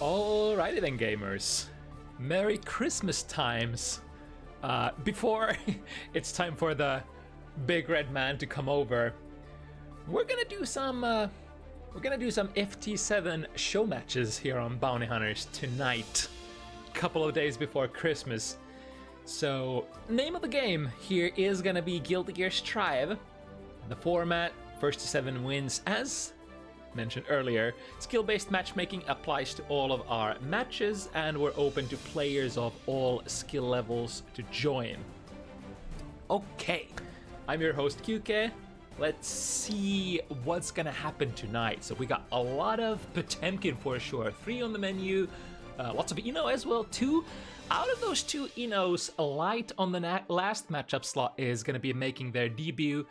Alrighty then, gamers. Merry Christmas times. Before it's time for the big red man to come over, we're gonna do some FT7 show matches here on Bounty Hunters tonight, a couple of days before Christmas. So, name of the game here is gonna be Guilty Gear Strive. The format, first to 7 wins, as mentioned earlier. Skill-based matchmaking applies to all of our matches, and we're open to players of all skill levels to join. Okay, I'm your host QK. Let's see what's gonna happen tonight. So we got a lot of Potemkin for sure, 3 on the menu, lots of Eno as well, 2. Out of those 2 Enos, Light on the last matchup slot is gonna be making their debut.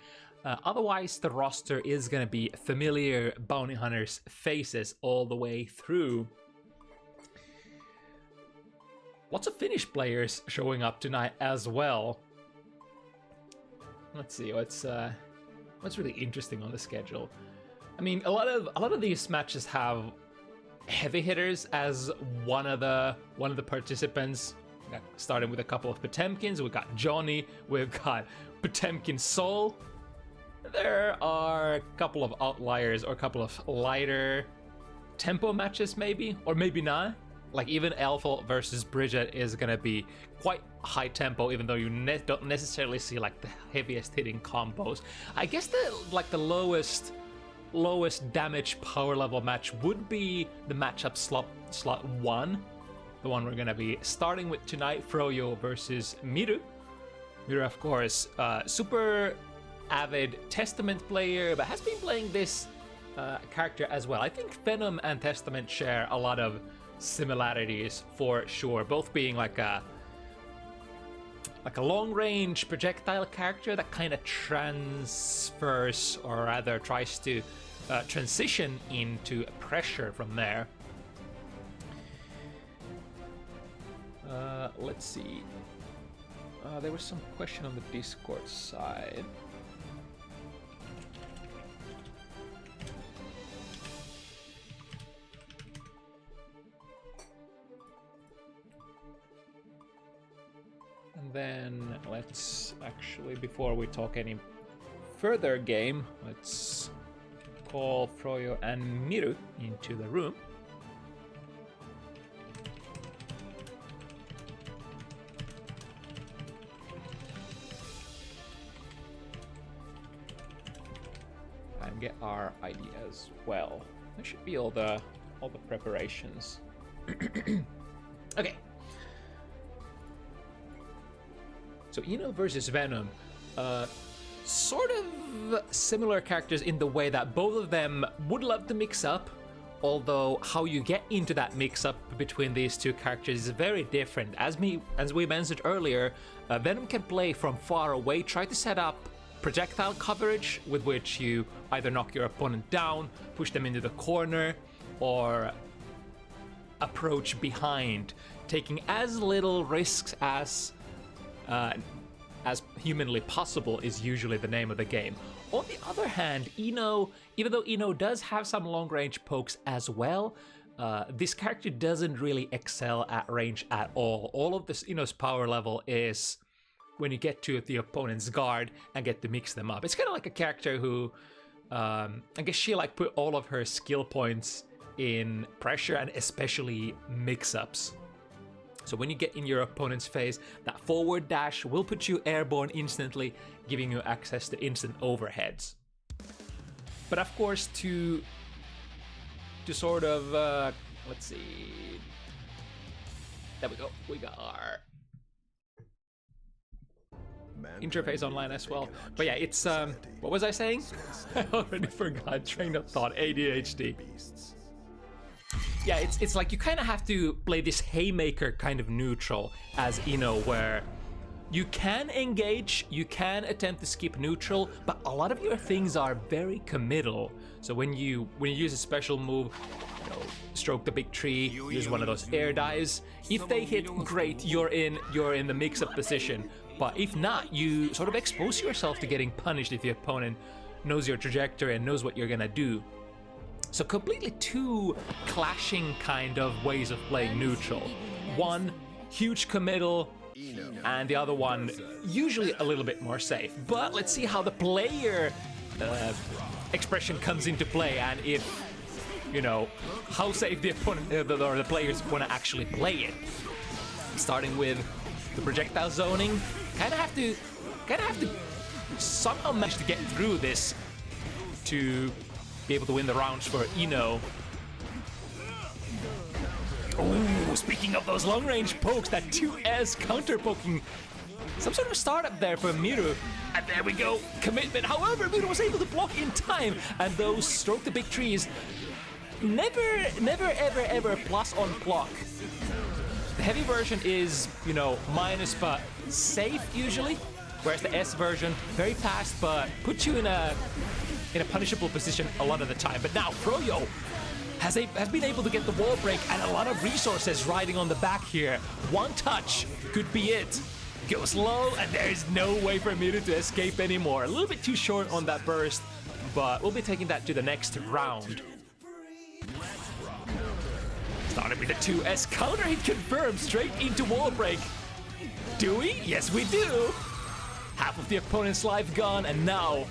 Otherwise, the roster is going to be familiar Bounty Hunters faces all the way through. Lots of Finnish players showing up tonight as well. Let's see what's really interesting on the schedule. I mean, a lot of these matches have heavy hitters as one of the participants. Starting with a couple of Potemkins, we got Johnny, we've got Potemkin Soul. There are a couple of outliers or a couple of lighter tempo matches maybe, or maybe not. Like even Alpha versus Bridget is gonna be quite high tempo, even though you don't necessarily see like the heaviest hitting combos. I guess the lowest damage power level match would be the matchup slot 1, the one we're gonna be starting with tonight, Froyo versus Miru. Miru, of course, super avid Testament player, but has been playing this character as well. I think Venom and Testament share a lot of similarities for sure, both being like a long-range projectile character that kind of transfers, or rather tries to transition into pressure from there. Let's see. There was some question on the Discord side. And then let's actually, before we talk any further game, let's call Froyo and Miru into the room. And get our ID as well. There should be all the preparations. Okay. So Eno versus Venom, sort of similar characters in the way that both of them would love to mix up, although how you get into that mix-up between these 2 characters is very different. As we mentioned earlier, Venom can play from far away, try to set up projectile coverage with which you either knock your opponent down, push them into the corner, or approach behind, taking as little risks as humanly possible is usually the name of the game. On the other hand, Eno, even though Eno does have some long-range pokes as well, this character doesn't really excel at range at all. All of this Eno's power level is when you get to the opponent's guard and get to mix them up. It's kind of like a character who, I guess she put all of her skill points in pressure and especially mix-ups. So when you get in your opponent's face, that forward dash will put you airborne instantly, giving you access to instant overheads. But of course, to sort of, let's see, there we go, we got our interface online as well. But yeah, it's, what was I saying? I already forgot, train of thought, ADHD. Yeah, it's like you kind of have to play this haymaker kind of neutral as Eno, where you can engage, you can attempt to skip neutral, but a lot of your things are very committal. So when you use a special move, stroke the big tree, use one of those air dives. If they hit, great, you're in the mix-up position. But if not, you sort of expose yourself to getting punished if the opponent knows your trajectory and knows what you're gonna do. So completely two clashing kind of ways of playing neutral. One, huge committal, and the other one, usually a little bit more safe. But let's see how the player expression comes into play, and if, you know, how safe the opponent or the players want to actually play it. Starting with the projectile zoning, kind of have to somehow manage to get through this to be able to win the rounds for Ino. Oh, speaking of those long-range pokes, that 2S counter-poking. Some sort of startup there for Miru. And there we go, commitment. However, Miru was able to block in time. And those stroke the big trees. Never, ever plus on block. The heavy version is, you know, minus but safe usually. Whereas the S version, very fast but puts you in a punishable position a lot of the time. But now Froyo has been able to get the wall break and a lot of resources riding on the back here. One touch could be it. Goes low and there is no way for Miru to escape anymore. A little bit too short on that burst, but we'll be taking that to the next round. Started with a 2S counter hit confirmed straight into wall break. Do we? Yes, we do. Half of the opponent's life gone, and now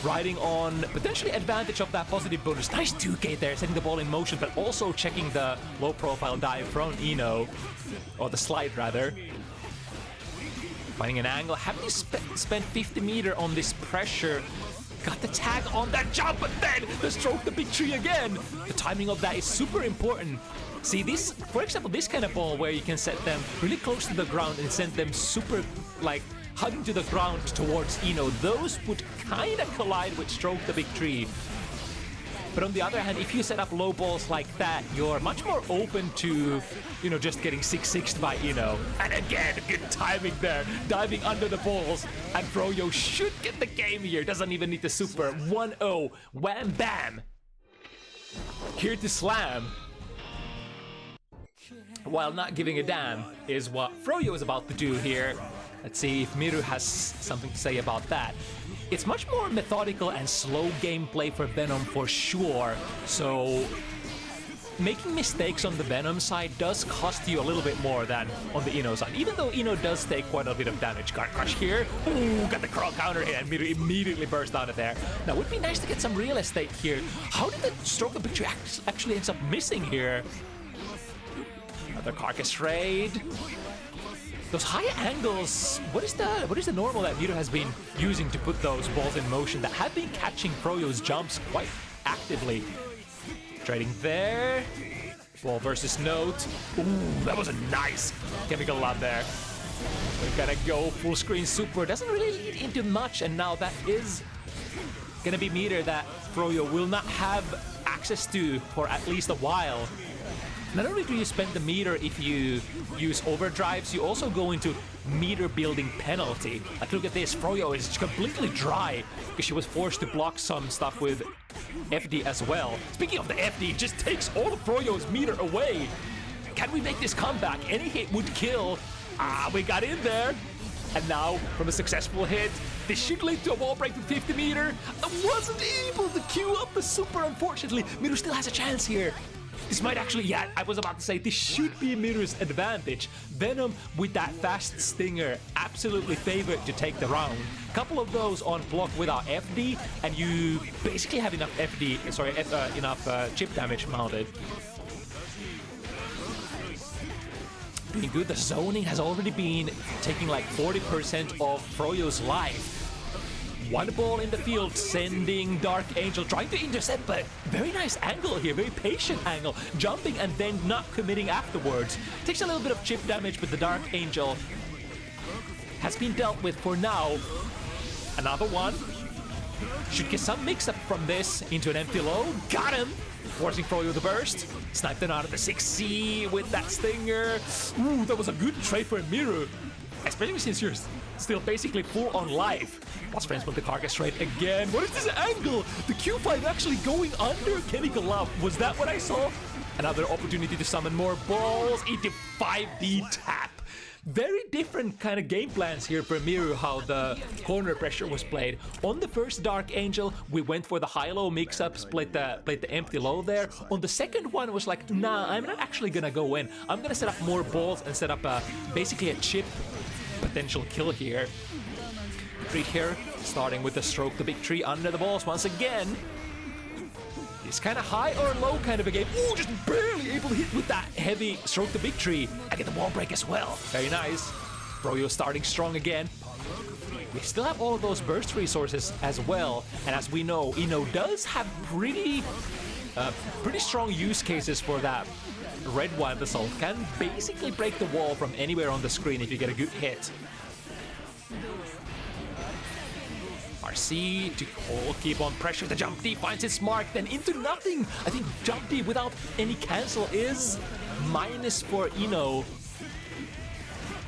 riding on potentially advantage of that positive bonus. Nice 2K there, setting the ball in motion, but also checking the low profile dive from Ino, or the slide rather. Finding an angle, having spent 50 meter on this pressure. Got the tag on that jump, but then the stroke the big tree again. The timing of that is super important. See this, for example, this kind of ball where you can set them really close to the ground and send them super, like, hugging to the ground towards Ino. Those would kind of collide with stroke the big tree. But on the other hand, if you set up low balls like that, you're much more open to, you know, just getting 6-6'd by Ino. And again, good timing there, diving under the balls. And Froyo should get the game here. Doesn't even need the super. 1-0, wham bam. Here to slam. While not giving a damn is what Froyo is about to do here. Let's see if Miru has something to say about that. It's much more methodical and slow gameplay for Venom for sure. So making mistakes on the Venom side does cost you a little bit more than on the Ino side. Even though Ino does take quite a bit of damage. Guard Crush here. Ooh, got the crawl counter hit and Miru immediately burst out of there. Now it would be nice to get some real estate here. How did the stroke of victory actually ends up missing here? Another carcass raid. Those high angles, what is the normal that Miru has been using to put those balls in motion that have been catching Froyo's jumps quite actively? Trading there. Ball versus note. Ooh, that was a nice chemical lob there. We're gonna go full screen super. Doesn't really lead into much, and now that is gonna be meter that Froyo will not have access to for at least a while. Not only do you spend the meter if you use overdrives, you also go into meter building penalty. Like look at this, Froyo is completely dry because she was forced to block some stuff with FD as well. Speaking of the FD, it just takes all of Froyo's meter away. Can we make this comeback? Any hit would kill. Ah, we got in there. And now, from a successful hit, this should lead to a wall break from 50 meter. I wasn't able to queue up the super, unfortunately. Miru still has a chance here. This might actually, yeah, I was about to say, this should be Miru's advantage. Venom with that fast stinger, absolutely favored to take the round. Couple of those on block without FD, and you basically have enough enough chip damage mounted. Being good, the zoning has already been taking like 40% of Froyo's life. One ball in the field, sending Dark Angel, trying to intercept, but very nice angle here, very patient angle, jumping and then not committing afterwards. Takes a little bit of chip damage, but the Dark Angel has been dealt with for now. Another one. Should get some mix-up from this into an empty low. Got him! Forcing Froyo to burst. Sniped them out of the 6C with that stinger. Ooh, that was a good trade for Miru. Especially since you're still basically full on life. Lost friends with the carcass raid again. What is this angle? The Q5 actually going under chemical love. Was that what I saw? Another opportunity to summon more balls into 5D tap. very different kind of game plans here for Miru, how the corner pressure was played. On the first Dark Angel, we went for the high-low mix-ups, played the empty low there. On the second one, was like, nah, I'm not actually gonna go in. I'm gonna set up more balls and set up basically a chip potential kill here. Retreat here, starting with the stroke the big tree under the balls once again. It's kind of high or low kind of a game. Ooh, just barely able to hit with that heavy stroke the big tree. I get the wall break as well. Very nice. Froyo starting strong again. We still have all of those burst resources as well. And as we know, Ino does have pretty strong use cases for that red wild assault. Can basically break the wall from anywhere on the screen if you get a good hit. RC to keep on pressure. The jump D finds its mark, then into nothing. I think jump D without any cancel is minus for Ino.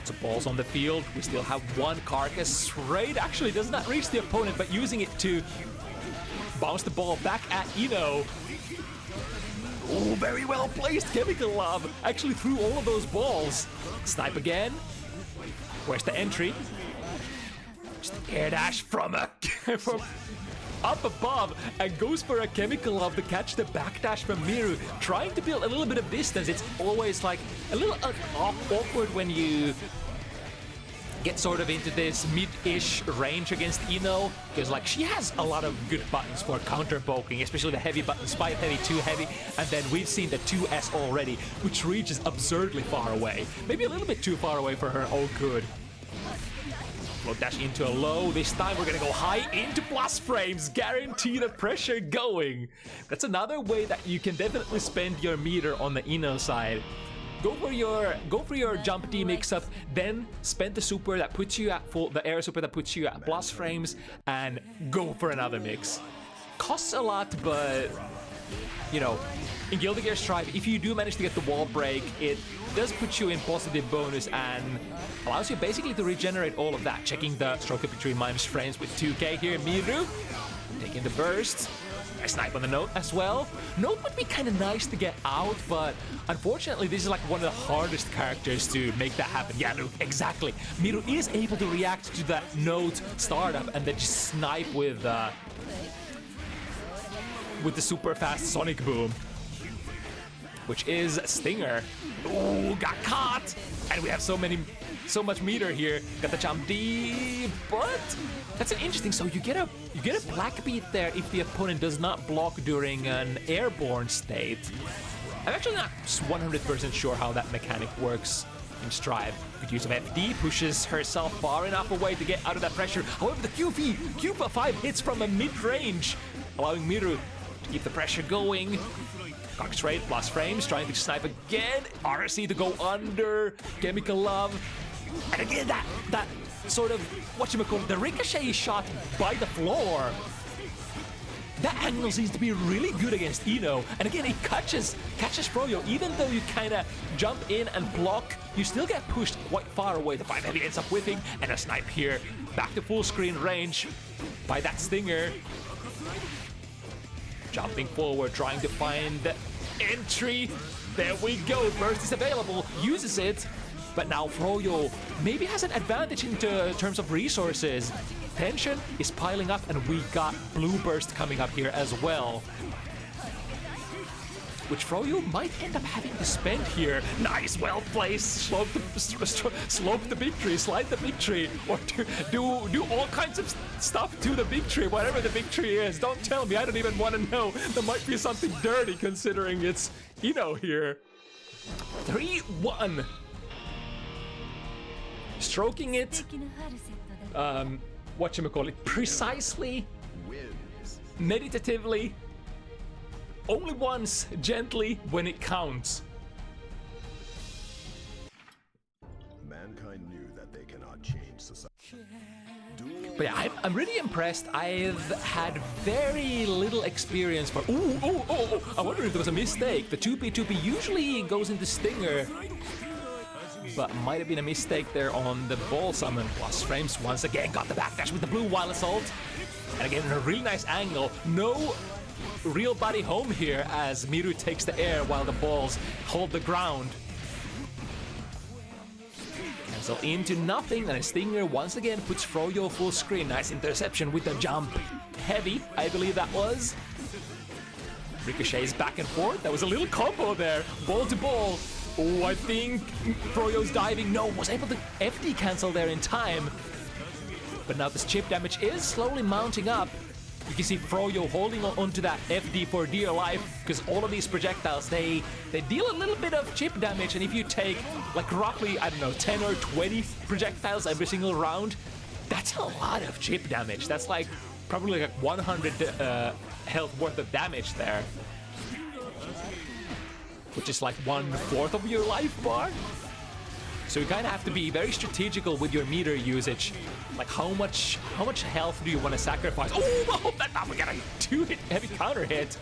So balls on the field. We still have one carcass. Raid actually does not reach the opponent, but using it to bounce the ball back at Ino. Oh, very well placed. Chemical Love actually threw all of those balls. Snipe again. Where's the entry? Air dash from up above and goes for a Chemical Love to catch the backdash from Miru, trying to build a little bit of distance. It's always like a little awkward when you get sort of into this mid-ish range against Ino, because like she has a lot of good buttons for counter poking, especially the heavy buttons, 5 heavy, 2 heavy, and then we've seen the 2S already, which reaches absurdly far away. Maybe a little bit too far away for her own good. Low dash into a low. This time we're gonna go high into plus frames. Guarantee the pressure going. That's another way that you can definitely spend your meter on the Ino side. Go for your jump D mix up, then spend the super that puts you at full, the air super that puts you at plus frames, and go for another mix. Costs a lot, but you know, in Guilty Gear Strive, if you do manage to get the wall break, it does put you in positive bonus and allows you basically to regenerate all of that. Checking the stroke up between minus frames with 2K here. Miru taking the burst. A snipe on the note as well. Note would be kind of nice to get out, but unfortunately this is like one of the hardest characters to make that happen. Yeah, no, exactly. Miru is able to react to that note startup and then just snipe with the super fast Sonic Boom, which is Stinger. Ooh, got caught! And we have so much meter here. Got the jump D, but that's an interesting. So you get a black beat there if the opponent does not block during an airborne state. I'm actually not 100% sure how that mechanic works in Strive. Good use of FD, pushes herself far enough away to get out of that pressure. However, the QP 5 hits from a mid-range, allowing Miru to keep the pressure going. Cox Raid plus frames, trying to snipe again. RC to go under. Chemical Love. And again, that sort of, whatchamacallit, the ricochet shot by the floor. That angle seems to be really good against Ino. And again, it catches Froyo. Even though you kind of jump in and block, you still get pushed quite far away. The 5 heavy ends up whiffing, and a snipe here. Back to full screen range by that Stinger. Jumping forward, trying to find the entry. There we go. Burst is available. Uses it. But now Froyo maybe has an advantage in terms of resources. Tension is piling up, and we got Blue Burst coming up here as well, which Froyo might end up having to spend here. Nice, well placed. Slope the big tree, slide the big tree, or do all kinds of stuff to the big tree, whatever the big tree is. Don't tell me, I don't even want to know. There might be something dirty considering it's Ino here. 3-1. Stroking it, whatchamacallit, precisely, meditatively, only once, gently, when it counts. Mankind knew that they cannot change society. But yeah, I'm really impressed. I've had very little experience for... I wonder if there was a mistake. The 2P usually goes into Stinger, but might have been a mistake there on the ball summon. Plus frames once again, got the backdash with the blue wild assault. And again, a really nice angle. No real body home here as Miru takes the air while the balls hold the ground. Cancel into nothing, and Stinger once again puts Froyo full screen. Nice interception with the jump. Heavy, I believe that was. Ricochets back and forth. That was a little combo there. Ball to ball. Oh, I think Froyo's diving. No, was able to FD cancel there in time. But now this chip damage is slowly mounting up. You can see Froyo holding onto that FD for dear life, because all of these projectiles, they deal a little bit of chip damage, and if you take like roughly, I don't know, 10 or 20 projectiles every single round, that's a lot of chip damage. That's like probably like 100 health worth of damage there, which is like 1/4 of your life bar. So you kind of have to be very strategical with your meter usage. Like how much health do you want to sacrifice? Oh, I hope that now we get a 2-hit heavy counter hit.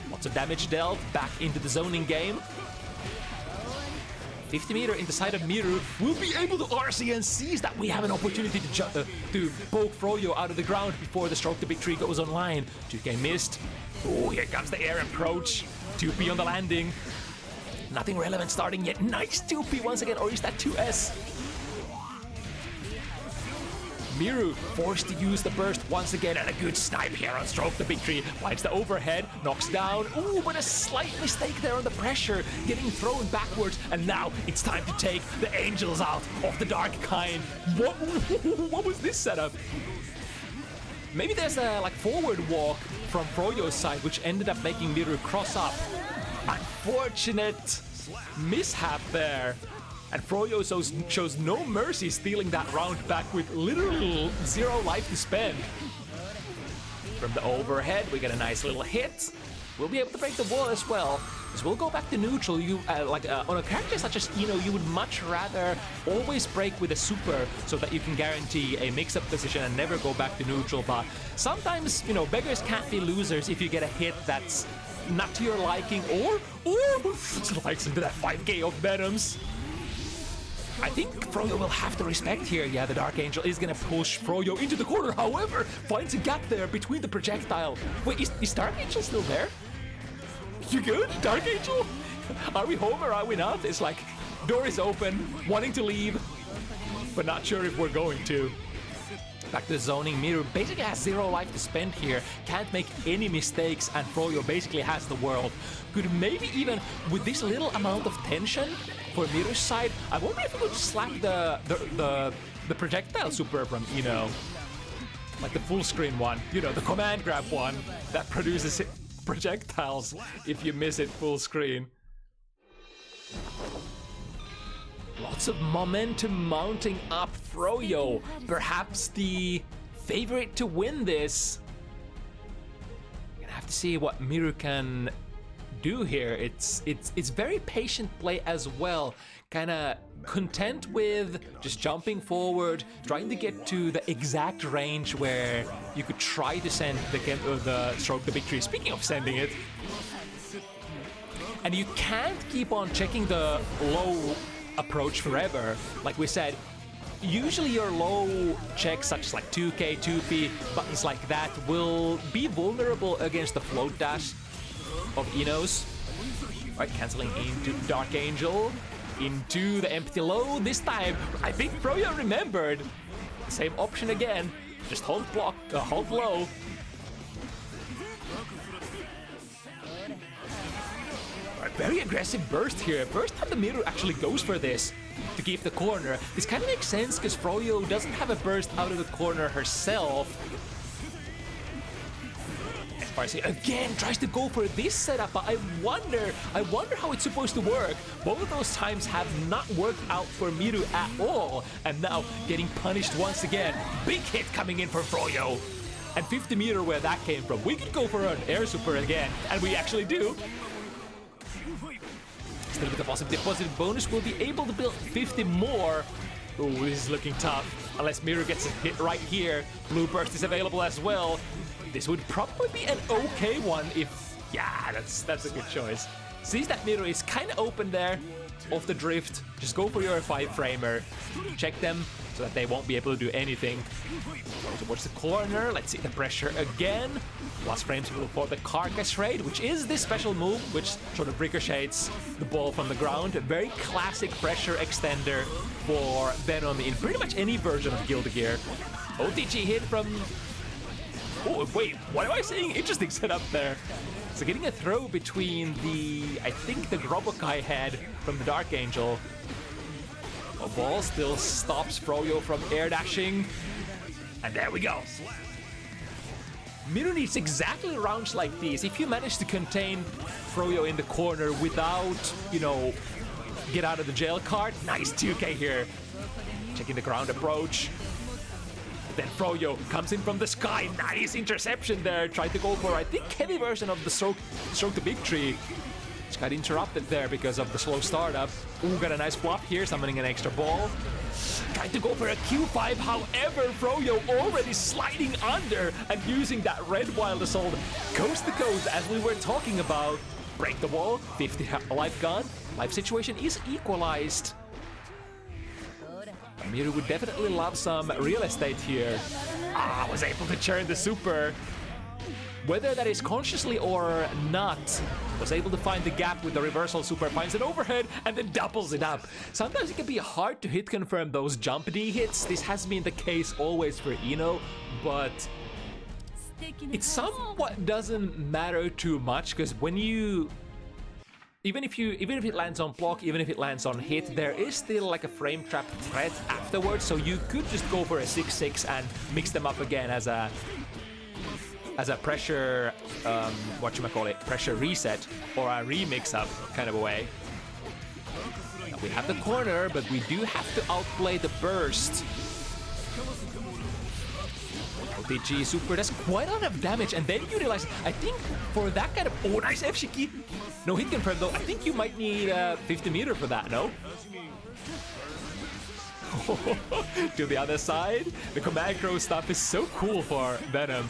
Lots of damage dealt back into the zoning game. 50 meter in the side of Miru will be able to RC and sees that we have an opportunity to poke Froyo out of the ground before the stroke to victory goes online. 2K missed. Oh, here comes the air approach. 2P on the landing. Nothing relevant starting yet. Nice 2P once again, or is that 2S? Miru forced to use the burst once again, and a good snipe here on stroke to victory. Finds the overhead, knocks down. Ooh, but a slight mistake there on the pressure, getting thrown backwards, and now it's time to take the angels out of the dark kind. What was this setup? Maybe there's a like forward walk from Froyo's side, which ended up making Miru cross up. Unfortunate mishap there. And Froyo shows no mercy, stealing that round back with literal 0 life to spend. From the overhead, we get a nice little hit. We'll be able to break the wall as well. As we'll go back to neutral. You on a character such as Eno, you would much rather always break with a super so that you can guarantee a mix-up position and never go back to neutral. But sometimes, you know, beggars can't be losers if you get a hit that's not to your liking, or slides into that 5k of Venoms. I think Froyo will have to respect here. Yeah, the Dark Angel is gonna push Froyo into the corner. However, finds a gap there between the projectile. Wait, is Dark Angel still there? You good, Dark Angel? Are we home or are we not? It's like, door is open, wanting to leave, but not sure if we're going to. Back to the zoning. Miru basically has 0 life to spend here. Can't make any mistakes, and Froyo basically has the world. Could maybe even, with this little amount of tension for Miru's side, I wonder if we could slap the projectile super from Eno. Like the full screen one, you know, the command grab one that produces projectiles if you miss it full screen. Lots of momentum mounting up. Froyo, perhaps the favorite to win this. Gonna have to see what Miru can do here. It's very patient play as well. Kinda content with just jumping forward, trying to get to the exact range where you could try to send the stroke to victory. Speaking of sending it. And you can't keep on checking the low approach forever. Like we said, usually your low checks such as like 2K, 2P, buttons like that will be vulnerable against the float dash of Eno's. Alright, cancelling into Dark Angel, into the empty low. This time, I think Froyo remembered. Same option again, just hold block, hold low. Very aggressive burst here. First time the Miru actually goes for this to keep the corner. This kind of makes sense because Froyo doesn't have a burst out of the corner herself. And Farsi again tries to go for this setup, but I wonder how it's supposed to work. Both of those times have not worked out for Miru at all, and now getting punished once again. Big hit coming in for Froyo. And 50 meter where that came from. We could go for an air super again, and we actually do. Still with the positive bonus, we'll be able to build 50 more. Oh, this is looking tough. Unless Miru gets a hit right here. Blue burst is available as well. This would probably be an okay one if... Yeah, that's a good choice. Sees that Miru is kind of open there. off the drift, just go for your 5-framer. Check them so that they won't be able to do anything. Go towards the corner, let's see the pressure again. Last frames for the carcass raid, which is this special move, which sort of ricochets the ball from the ground. A very classic pressure extender for Venom in pretty much any version of Guilty Gear. OTG hit from... Oh, wait, what am I saying? Interesting setup there. So getting a throw between the, I think the Grobokai head from the Dark Angel. A ball still stops Froyo from air dashing. And there we go. Miru needs exactly rounds like these. If you manage to contain Froyo in the corner without, you know, get out of the jail card, nice 2K here. Checking the ground approach. Then Froyo comes in from the sky. Nice interception there. Tried to go for, I think, heavy version of the stroke the big tree. Just got interrupted there because of the slow startup. Ooh, got a nice flop here, summoning an extra ball. Tried to go for a Q5, however, Froyo already sliding under and using that red wild assault coast to coast as we were talking about. Break the wall, 50 life gone. Life situation is equalized. Miru would definitely love some real estate here. Ah, was able to churn the super. Whether that is consciously or not, was able to find the gap with the reversal super, finds an overhead, and then doubles it up. Sometimes it can be hard to hit confirm those jump D hits. This has been the case always for Ino, but it somewhat doesn't matter too much, because when you... Even if it lands on block, even if it lands on hit, there is still like a frame trap threat afterwards, so you could just go for a 6-6 and mix them up again as a pressure, pressure reset or a remix up kind of a way. Now we have the corner, but we do have to outplay the burst. OTG super does quite a lot of damage, and then you realize, I think for that kind of... Oh, nice F-Shiki! No hit confirmed though. I think you might need 50 meter for that, no? To the other side, the command crow stuff is so cool for Venom.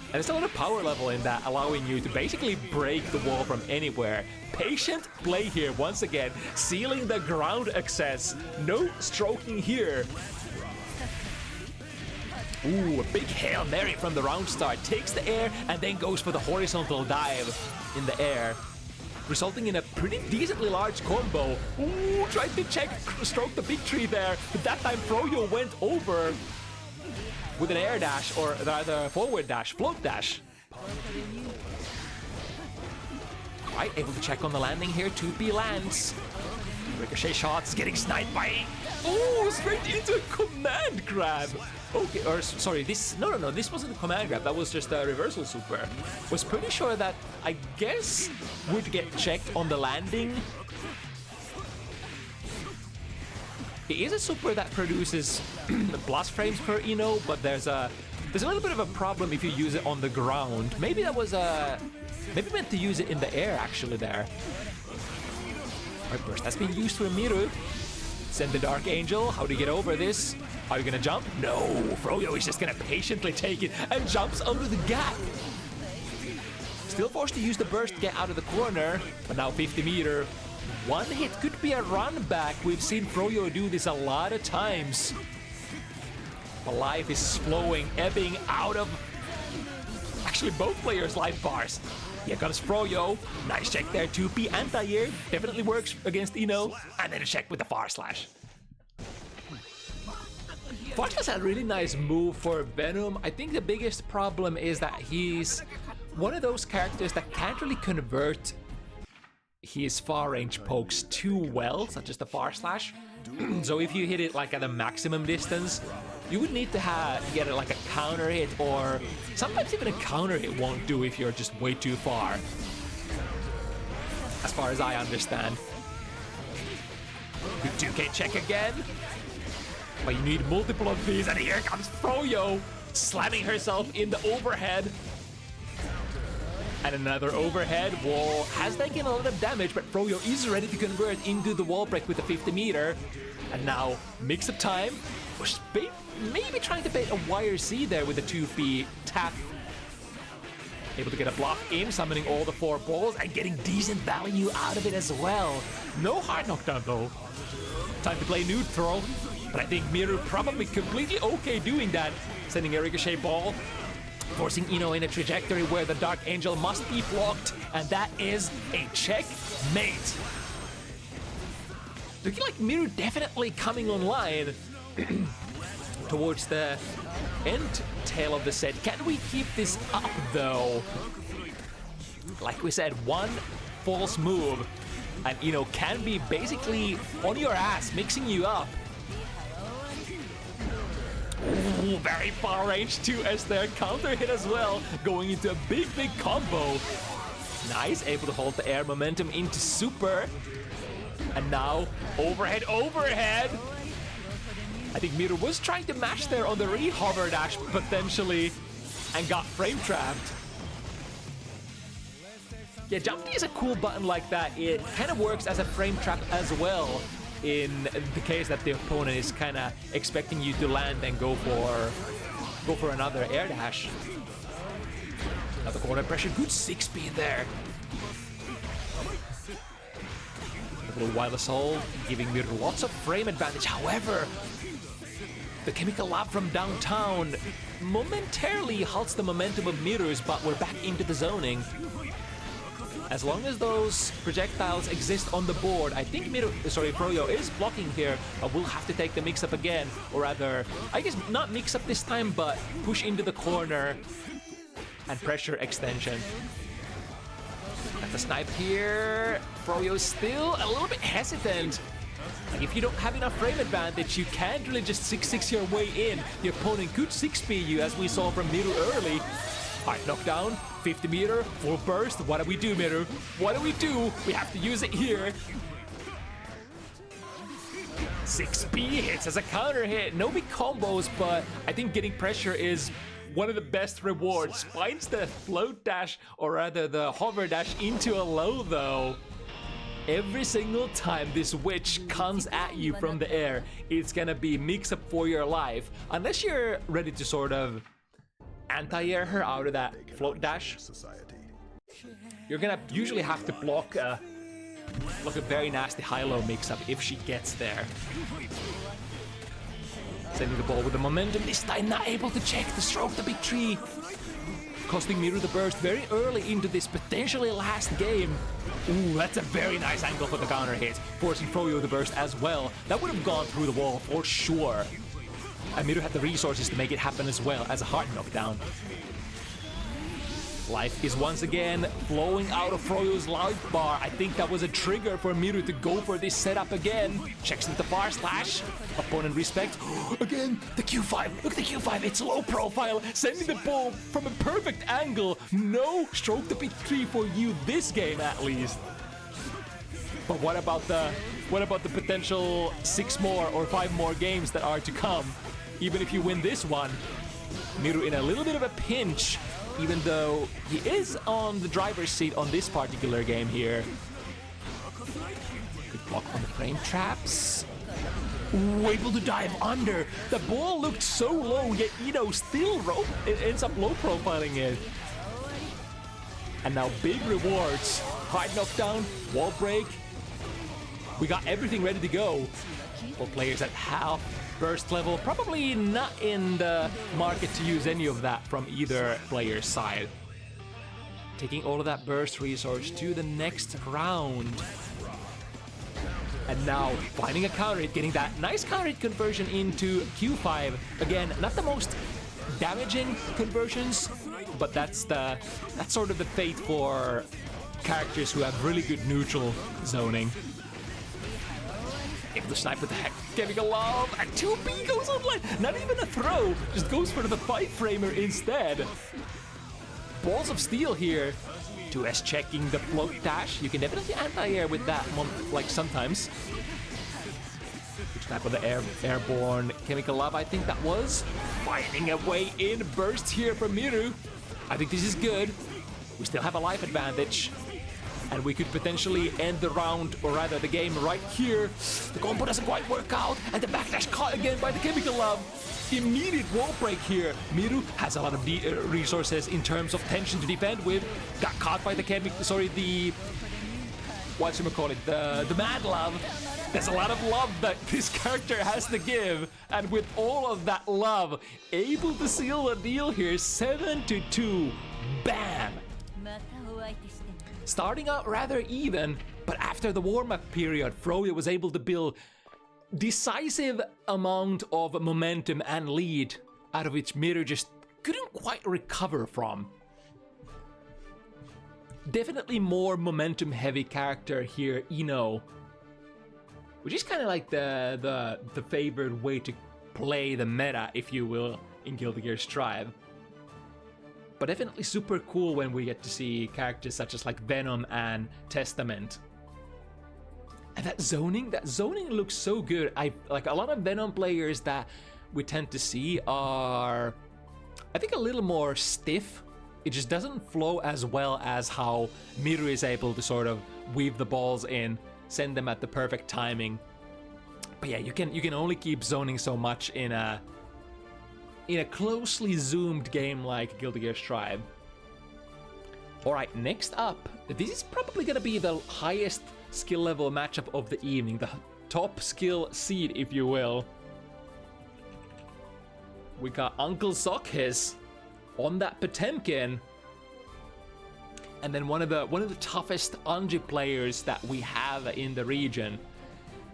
And there's a lot of power level in that, allowing you to basically break the wall from anywhere. Patient play here once again, sealing the ground access. No stroking here. Ooh, a big Hail Mary from the round start. Takes the air and then goes for the horizontal dive in the air, resulting in a pretty decently large combo. Ooh, tried to stroke the big tree there, but that time Froyo went over with an air dash, or rather forward dash, float dash. Right, able to check on the landing here. 2P lands. Ricochet shots, getting sniped by... Oh, straight into a command grab. Okay, or sorry, this... No, this wasn't a command grab. That was just a reversal super. Was pretty sure that, I guess, would get checked on the landing. It is a super that produces plus frames per Ino, but there's a little bit of a problem if you use it on the ground. Maybe that was maybe meant to use it in the air actually there. Right, burst that's been used for Miru. Send the Dark Angel. How do you get over this? Are you gonna jump? No, Froyo is just gonna patiently take it and jumps under the gap. Still forced to use the burst to get out of the corner, but now 50 meter. One hit could be a run back. We've seen Froyo do this a lot of times. The life is flowing, ebbing out of actually both players' life bars. Here comes Froyo. Nice check there. 2P anti-air. Definitely works against Ino. And then a check with the far slash. Far slash had a really nice move for Venom. I think the biggest problem is that he's one of those characters that can't really convert his far range pokes too well, such as the far slash. So if you hit it like at a maximum distance, you would need to get it like a counter hit, or sometimes even a counter hit won't do if you're just way too far, as far as I understand. Good 2K check again, but you need multiple of these, and here comes Froyo slamming herself in the overhead. And another overhead wall has taken a lot of damage, but Froyo is ready to convert into the wall break with the 50 meter. And now, mix up time. Was maybe trying to bait a YRC there with the 2P tap. Able to get a bluff in, summoning all the 4 balls and getting decent value out of it as well. No hard knockdown though. Time to play neutral, but I think Miru probably completely okay doing that. Sending a ricochet ball, forcing Ino in a trajectory where the Dark Angel must be blocked, and that is a checkmate. Looking like Miru definitely coming online towards the end tail of the set. Can we keep this up though? Like we said, one false move and Ino can be basically on your ass, mixing you up. Ooh, very far range too as their counter hit as well, going into a big combo. Nice, able to hold the air momentum into super. And now overhead. I think Miru was trying to mash there on the re-hover dash potentially and got frame trapped. Yeah, jump D is a cool button like that. It kind of works as a frame trap as well in the case that the opponent is kind of expecting you to land and go for another air dash. Another corner pressure, good 6-speed there. A little Wild Assault, giving Miru lots of frame advantage. However, the Chemical Lab from downtown momentarily halts the momentum of Miru's, but we're back into the zoning. As long as those projectiles exist on the board, I think Froyo is blocking here, but we'll have to take the mix-up again, or rather, I guess not mix-up this time, but push into the corner and pressure extension. At the snipe here, Froyo still a little bit hesitant. Like if you don't have enough frame advantage, you can't really just 6-6 your way in. The opponent could 6-speed you, as we saw from Miru early. Hard knockdown, 50 meter, full burst. What do we do, Miru? What do we do? We have to use it here. 6B hits as a counter hit. No big combos, but I think getting pressure is one of the best rewards. Finds the float dash, or rather the hover dash, into a low though. Every single time this witch comes at you from the air, it's gonna be mix up for your life. Unless you're ready to sort of anti-air her out of that float dash, you're gonna usually have to block a very nasty high-low mix-up if she gets there. Sending the ball with the momentum, this time not able to check the stroke the big tree. Costing Miru the burst very early into this potentially last game. Ooh, that's a very nice angle for the counter hit. Forcing Froyo the burst as well. That would have gone through the wall for sure. And Miru had the resources to make it happen as well as a hard knockdown. Life is once again flowing out of Froyo's life bar. I think that was a trigger for Miru to go for this setup again. Checks into the bar slash. Opponent respect. Again, the Q5. Look at the Q5. It's low profile. Sending the ball from a perfect angle. No stroke the big tree for you this game at least. But what about the potential 6 more or 5 more games that are to come? Even if you win this one, Miru in a little bit of a pinch, even though he is on the driver's seat on this particular game here. Good block on the frame traps. Ooh, able to dive under. The ball looked so low, yet Ino still ends up low profiling it. And now big rewards. Hard knockdown, wall break. We got everything ready to go. For players at half burst level, probably not in the market to use any of that from either player's side. Taking all of that burst resource to the next round. And now finding a counter hit, getting that nice counter hit conversion into Q5. Again, not the most damaging conversions, but that's sort of the fate for characters who have really good neutral zoning. Able to snipe with the Chemical Love, and 2B goes online. Not even a throw, just goes for the 5-framer instead. Balls of Steel here. 2S checking the float dash. You can definitely anti-air with that, like sometimes. Which type of the airborne Chemical Love, I think that was. Finding a way in, burst here from Miru. I think this is good. We still have a life advantage. And we could potentially end the round, or rather the game right here. The combo doesn't quite work out, and the backdash caught again by the Chemical Love. immediate wall break here. Miru has a lot of resources in terms of tension to defend with. Got caught by the the mad love. There's a lot of love that this character has to give, and with all of that love, able to seal the deal here. 7-2. Bam! Starting out rather even, but after the warm-up period, Froyo was able to build decisive amount of momentum and lead, out of which Miru just couldn't quite recover from. Definitely more momentum-heavy character here, Ino, which is kind of like the favored way to play the meta, if you will, in Guilty Gear Strive. But definitely super cool when we get to see characters such as like Venom and Testament. And that zoning looks so good. Like a lot of Venom players that we tend to see are, I think, a little more stiff. It just doesn't flow as well as how Miru is able to sort of weave the balls in, send them at the perfect timing. But yeah, you can only keep zoning so much in a closely zoomed game like Guilty Gear Strive. Alright, next up, this is probably gonna be the highest skill level matchup of the evening, the top skill seed, if you will. We got Uncle ZoKHiZ on that Potemkin, and then one of the toughest Anji players that we have in the region.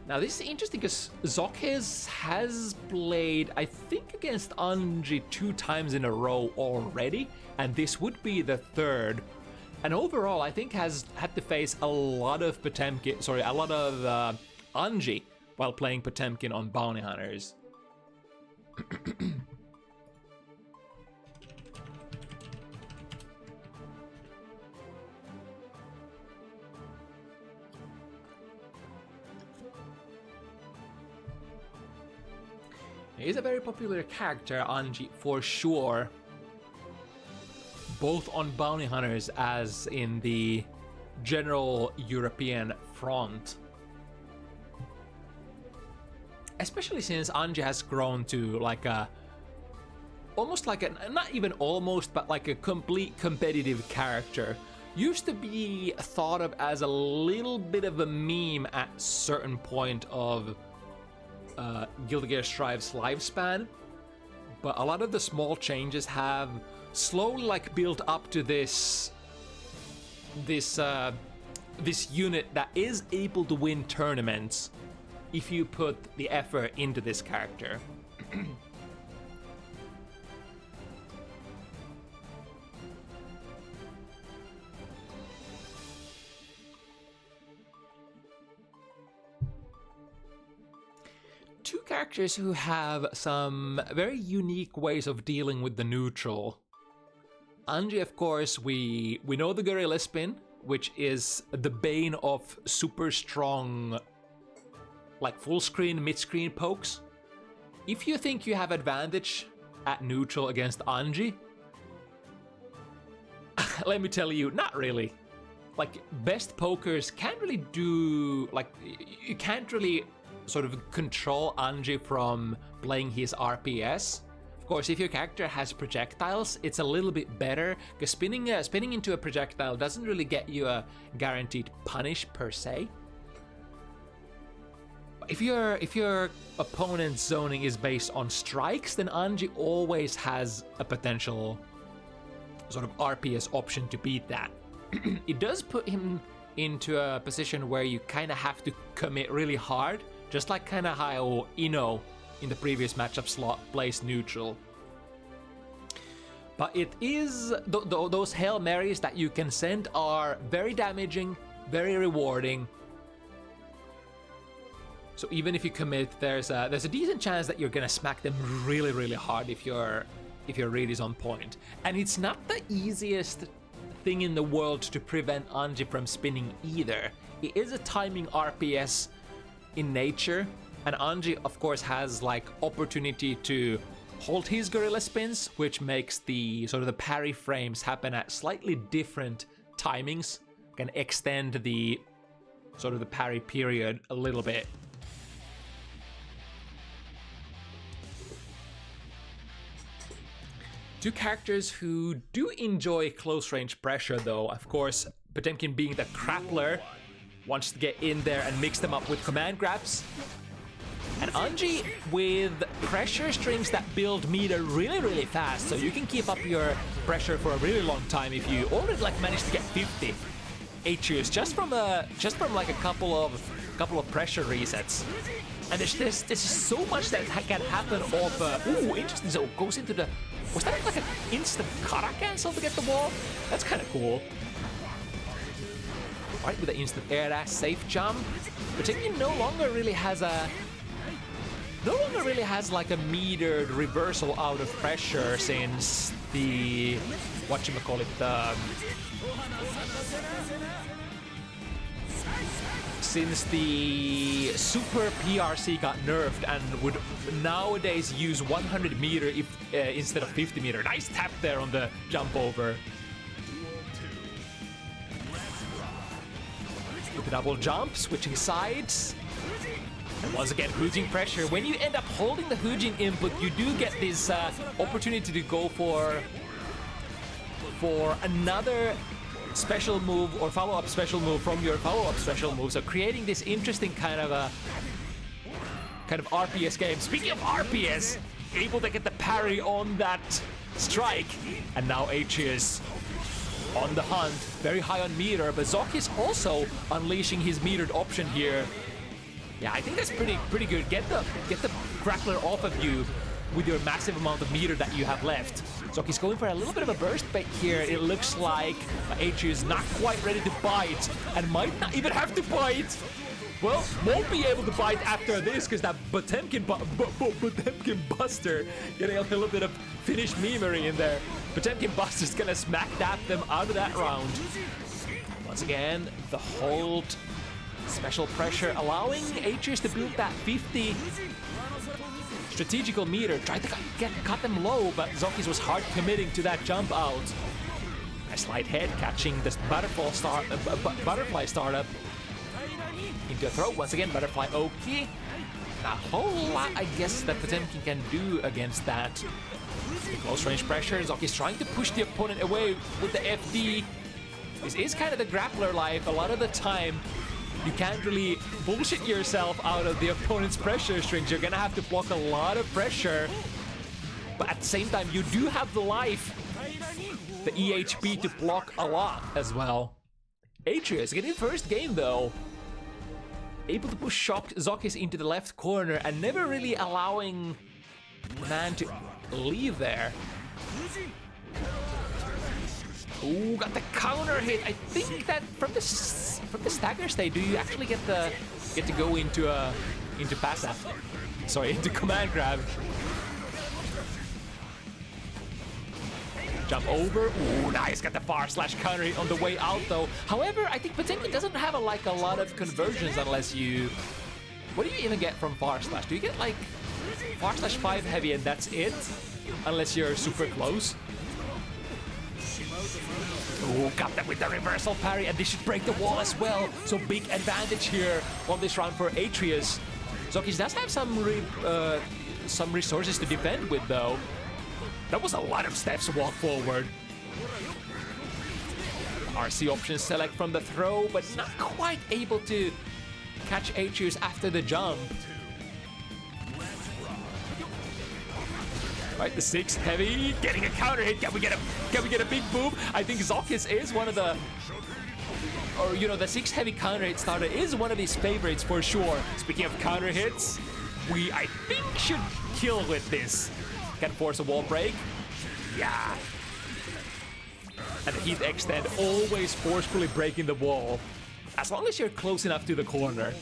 Now this is interesting because ZoKHiZ has played, I think, against Anji 2 times in a row already, and this would be the third. And overall, I think has had to face a lot of Anji while playing Potemkin on Bounty Hunters. He's a very popular character, Anji, for sure. Both on Bounty Hunters as in the general European front. Especially since Anji has grown to like a, almost like a, not even almost, but like a complete competitive character. Used to be thought of as a little bit of a meme at certain point of Guilty Gear Strive's lifespan, but a lot of the small changes have slowly like built up to this unit that is able to win tournaments if you put the effort into this character. Two characters who have some very unique ways of dealing with the neutral. Anji, of course, we know the Gorilla Spin, which is the bane of super strong, like full screen, mid screen pokes. If you think you have advantage at neutral against Anji, let me tell you, not really. Like, best pokers can't really do, like, you can't really sort of control Anji from playing his RPS. Of course, if your character has projectiles, it's a little bit better, because spinning into a projectile doesn't really get you a guaranteed punish per se. If your opponent's zoning is based on strikes, then Anji always has a potential sort of RPS option to beat that. It does put him into a position where you kind of have to commit really hard, just like kind of how Ino in the previous matchup slot plays neutral. But it is those Hail Marys that you can send are very damaging, very rewarding. So even if you commit, there's a decent chance that you're gonna smack them really, really hard if your read is on point. And it's not the easiest thing in the world to prevent Anji from spinning either. It is a timing RPS in nature, and Anji of course has like opportunity to hold his gorilla spins, which makes the sort of the parry frames happen at slightly different timings, can extend the sort of the parry period a little bit. Two characters who do enjoy close range pressure though. Of course, Potemkin being the grappler, wants to get in there and mix them up with command grabs. And Anji with pressure strings that build meter really fast, so you can keep up your pressure for a really long time if you already like manage to get 50 Aatreus just from like a couple of pressure resets. And there's so much that can happen off. Ooh, interesting. So it goes into the. Was that like an instant kata cancel to get the wall? That's kind of cool. Right, with the instant air dash, safe jump. Potemkin no longer really has like a metered reversal out of pressure since the since the super PRC got nerfed and would nowadays use 100 meter instead of 50 meter. Nice tap there on the jump over. With the double jump, switching sides. And once again, Hoojin pressure. When you end up holding the Hoojin input, you do get this opportunity to go for another special move or follow-up special move from your follow-up special move. So creating this interesting kind of RPS game. Speaking of RPS, able to get the parry on that strike. And now Aatreus on the hunt, very high on meter, but ZoKHiZ also unleashing his metered option here. Yeah, I think that's pretty good. Get the grappler off of you with your massive amount of meter that you have left. ZoKHiZ going for a little bit of a burst bait here. It looks like Aatreus not quite ready to bite and might not even have to bite. Well, won't be able to bite after this because that Potemkin Buster getting a little bit of Finnish memery in there. Potemkin Buster's gonna smack dab them out of that round. Once again, the hold, special pressure, allowing Aatreus to build that 50 strategical meter. Tried to cut them low, but ZoKHiZ was hard committing to that jump out. Nice light head catching this butterfly startup into a throw. Once again, butterfly Oki. A whole lot, I guess, that Potemkin can do against that. The close range pressure. ZoKHiZ trying to push the opponent away with the FD. This is kind of the grappler life. A lot of the time, you can't really bullshit yourself out of the opponent's pressure strings. You're gonna have to block a lot of pressure. But at the same time, you do have the life, the EHP to block a lot as well. Aatreus getting first game though. Able to push ZoKHiZ into the left corner and never really allowing man to leave there. Ooh, got the counter hit. I think that from the stagger state, do you actually get to go into passive? Sorry, into command grab. Jump over. Ooh, nice. Got the far slash counter hit on the way out though. However, I think Potemkin doesn't have a lot of conversions unless you. What do you even get from far slash? Do you get like far slash 5 heavy and that's it? Unless you're super close. Ooh, got them with the reversal parry, and this should break the wall as well. So big advantage here on this round for Aatreus. ZoKHiZ does have some resources to defend with though. That was a lot of steps to walk forward. RC option select from the throw, but not quite able to catch Aatreus after the jump. Right, the 6 heavy, getting a counter hit. Can we get a big boom? I think ZoKHiZ is one of the, or you know, the 6 heavy counter hit starter is one of his favorites for sure. Speaking of counter hits, we I think should kill with this. Can force a wall break. Yeah. And the heat extend, always forcefully breaking the wall. As long as you're close enough to the corner.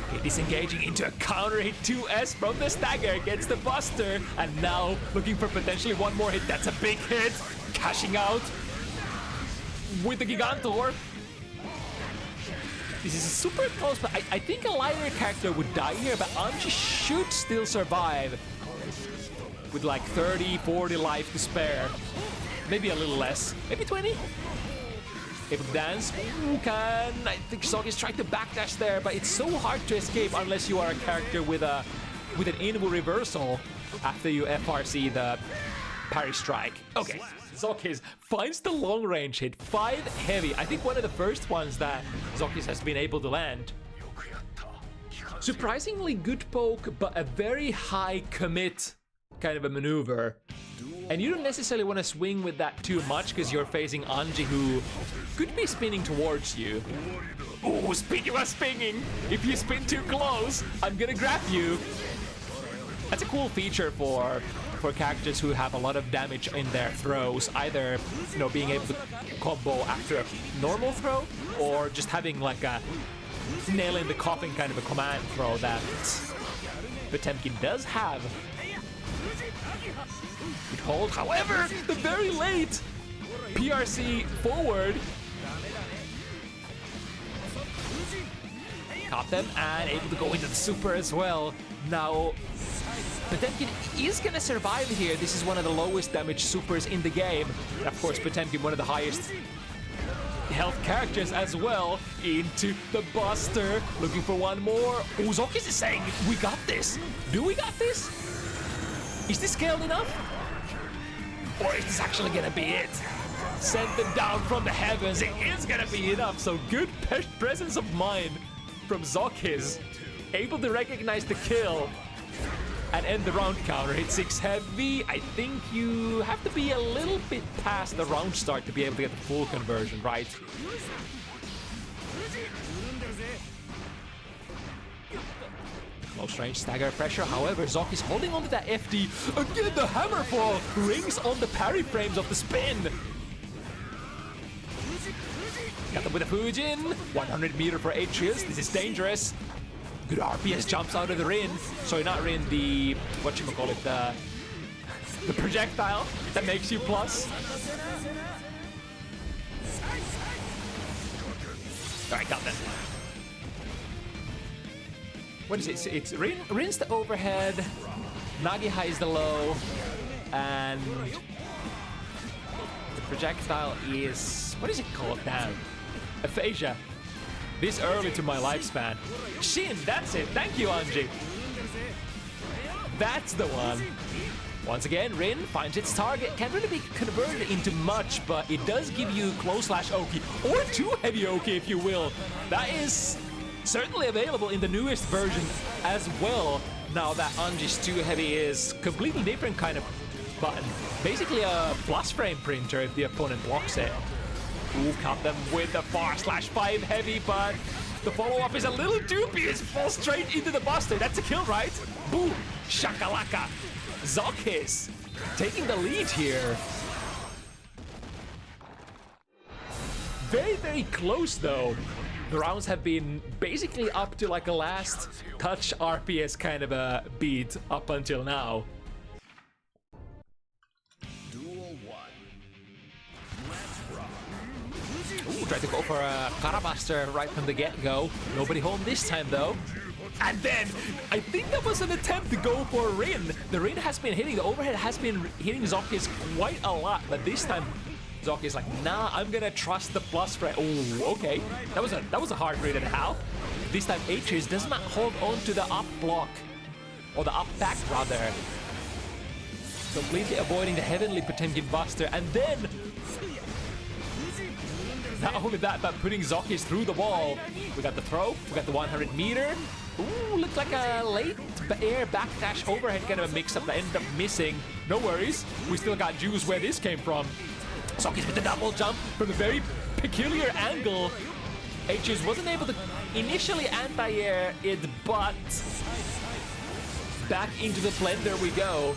Okay, disengaging into a counter hit 2S from the stagger against the Buster. And now looking for potentially one more hit. That's a big hit. Cashing out with the Gigantor. This is super close, but I think a lighter character would die here, but Anji should still survive with like 30, 40 life to spare. Maybe a little less, maybe 20? Able to dance. I think ZoKHiZ tried to backdash there, but it's so hard to escape unless you are a character with an inward reversal. after you FRC the parry strike. Okay, ZoKHiZ finds the long range hit, 5 heavy. I think one of the first ones that ZoKHiZ has been able to land. Surprisingly good poke, but a very high commit kind of a maneuver. And you don't necessarily want to swing with that too much because you're facing Anji, who could be spinning towards you. Ooh, speaking of spinning, if you spin too close, I'm gonna grab you. That's a cool feature for characters who have a lot of damage in their throws, either, you know, being able to combo after a normal throw, or just having like a nail in the coffin kind of a command throw that Potemkin does have. Good hold, however, the very late PRC forward. Caught them and able to go into the super as well. Now, Potemkin is gonna survive here. This is one of the lowest damage supers in the game. And of course, Potemkin, one of the highest health characters as well. Into the Buster, looking for one more. Ooh, ZoKHiZ is saying, we got this. Do we got this? Is this scaled enough? Or is this actually gonna be it? Send them down from the heavens. It is gonna be enough. So good presence of mind from ZoKHiZ. Able to recognize the kill and end the round counter. Hit 6 heavy. I think you have to be a little bit past the round start to be able to get the full conversion, right? Close range stagger pressure. However, ZoKHiZ holding on to that FD. Again, the hammer fall rings on the parry frames of the spin. Got them with a Fujin. 100 meter for Aatreus. This is dangerous. Good RPS jumps out of the Rin. Sorry, not Rin, the whatchamacallit, the projectile that makes you plus. Alright, got that. What is it? It's Rin's the overhead, Nagi is the low, and the projectile is, what is it called now? Aphasia. This early to my lifespan. Shin, that's it. Thank you, Anji. That's the one. Once again, Rin finds its target. Can't really be converted into much, but it does give you close slash Oki, or 2 heavy Oki if you will. That is certainly available in the newest version as well. Now that Anji's 2 heavy is completely different kind of button. Basically a plus frame printer if the opponent blocks it. Ooh, caught them with the far slash 5 heavy, but the follow-up is a little dubious. Falls straight into the Buster. That's a kill, right? Boom! Shakalaka! ZoKHiZ taking the lead here. Very, very close though. The rounds have been basically up to like a last touch RPS kind of a beat up until now. Ooh, tried to go for a Karabuster right from the get-go. Nobody home this time though. And then, I think that was an attempt to go for Rin. The Rin has been hitting, the overhead has been hitting ZoKHiZ quite a lot, but this time ZoKHiZ is like, nah, I'm gonna trust the plus frame. Oh, okay. That was a hard read and a half. This time Aatreus does not hold on to the up block, or the up back rather. Completely avoiding the heavenly Potemkin Buster, and then not only that, but putting ZoKHiZ through the wall. We got the throw, we got the 100 meter. Ooh, looks like a late air backdash overhead kind of a mix-up that ended up missing. No worries, we still got juice where this came from. ZoKHiZ with the double jump from a very peculiar angle. Aatreus wasn't able to initially anti-air it, but back into the blender we go.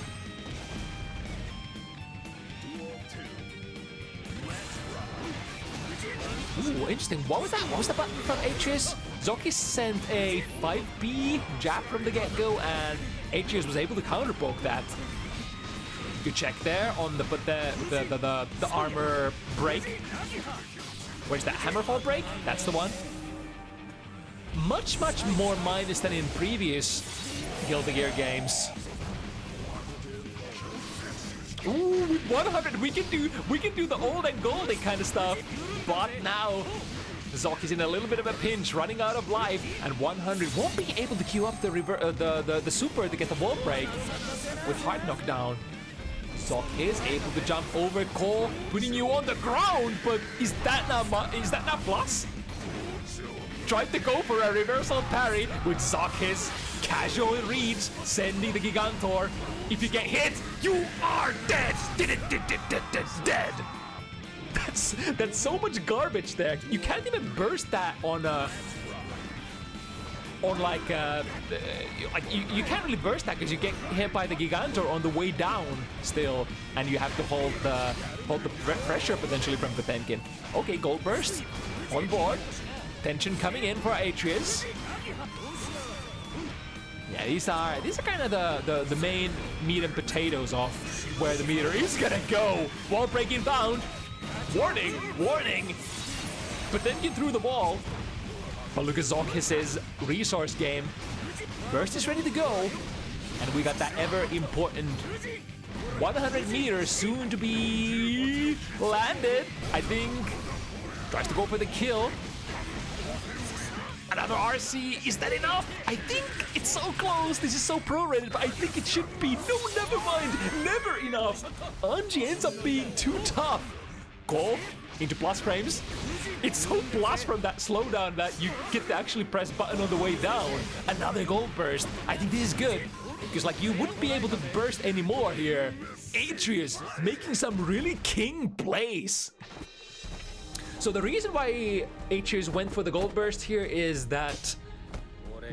Ooh, interesting. What was that? What was the button from Aatreus? ZoKHiZ sent a 5B jab from the get-go, and Aatreus was able to counterpoke that. Good check there on the armor break. Where's that hammerfall break? That's the one. Much more minus than in previous Guilty Gear games. Ooh, with 100 we can do the old and golden kind of stuff. But now ZoKHiZ in a little bit of a pinch, running out of life, and 100 won't be able to queue up the super to get the wall break with hard knockdown. ZoKHiZ able to jump over Cole, putting you on the ground, but is that not plus? Tried to go for a reversal parry with ZoKHiZ. Casually reads, sending the Gigantor. If you get hit, you are dead. Dead. That's so much garbage there. You can't even burst that on you can't really burst that because you get hit by the Gigantor on the way down still, and you have to hold the pressure potentially from Potemkin. Okay, gold burst on board. Tension coming in for Aatreus. Yeah, these are kind of the main meat and potatoes of where the meter is gonna go. Wall breaking bound. Warning, warning. Potemkin through the wall. But look at ZoKHiZ's resource game. Burst is ready to go. And we got that ever important 100 meters soon to be landed. I think tries to go for the kill. Another RC, is that enough? I think it's so close. This is so pro-rated, but I think it should be. No, never mind. Never enough. Anji ends up being too tough. Cole into plus frames. It's so plus from that slowdown that you get to actually press button on the way down. Another gold burst. I think this is good. Because like you wouldn't be able to burst anymore here. Aatreus making some really king plays. So the reason why Aatreus went for the gold burst here is that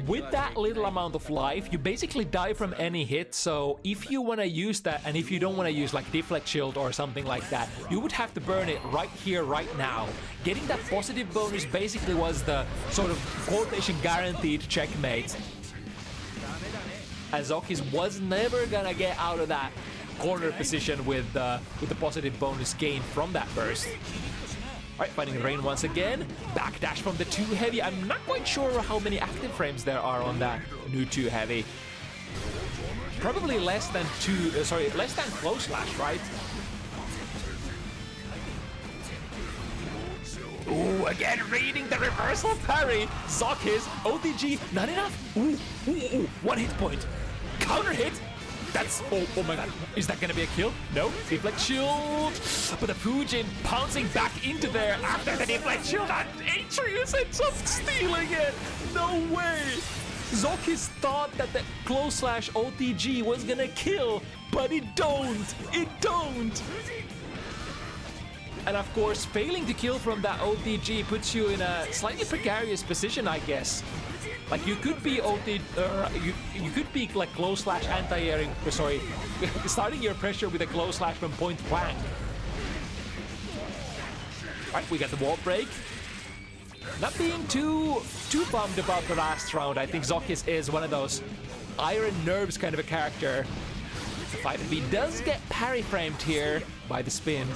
with that little amount of life, you basically die from any hit. So if you want to use that, and if you don't want to use like deflect shield or something like that, you would have to burn it right here, right now. Getting that positive bonus basically was the sort of quotation guaranteed checkmate. As ZoKHiZ was never gonna get out of that corner position with the positive bonus gain from that burst. Alright, fighting Rain once again. Backdash from the 2 heavy. I'm not quite sure how many active frames there are on that new 2 heavy. Probably less than less than close slash, right? Ooh, again reading the reversal parry. ZoKHiZ, OTG, not enough. Ooh, 1 hit point. Counter hit. That's, oh my god, is that gonna be a kill? No, deflect shield, but the Fujin pouncing back into there after the deflect shield, and Aatreus ends up stealing it! No way! ZoKHiZ thought that the close slash OTG was gonna kill, but it don't! It don't! And of course, failing to kill from that OTG puts you in a slightly precarious position, I guess. Like you could be you could be like close slash anti-airing, starting your pressure with a close slash from point blank. Alright, we got the wall break. Not being too bummed about the last round. I think ZoKHiZ is one of those iron nerves kind of a character. The 5B does get parry framed here by the spin.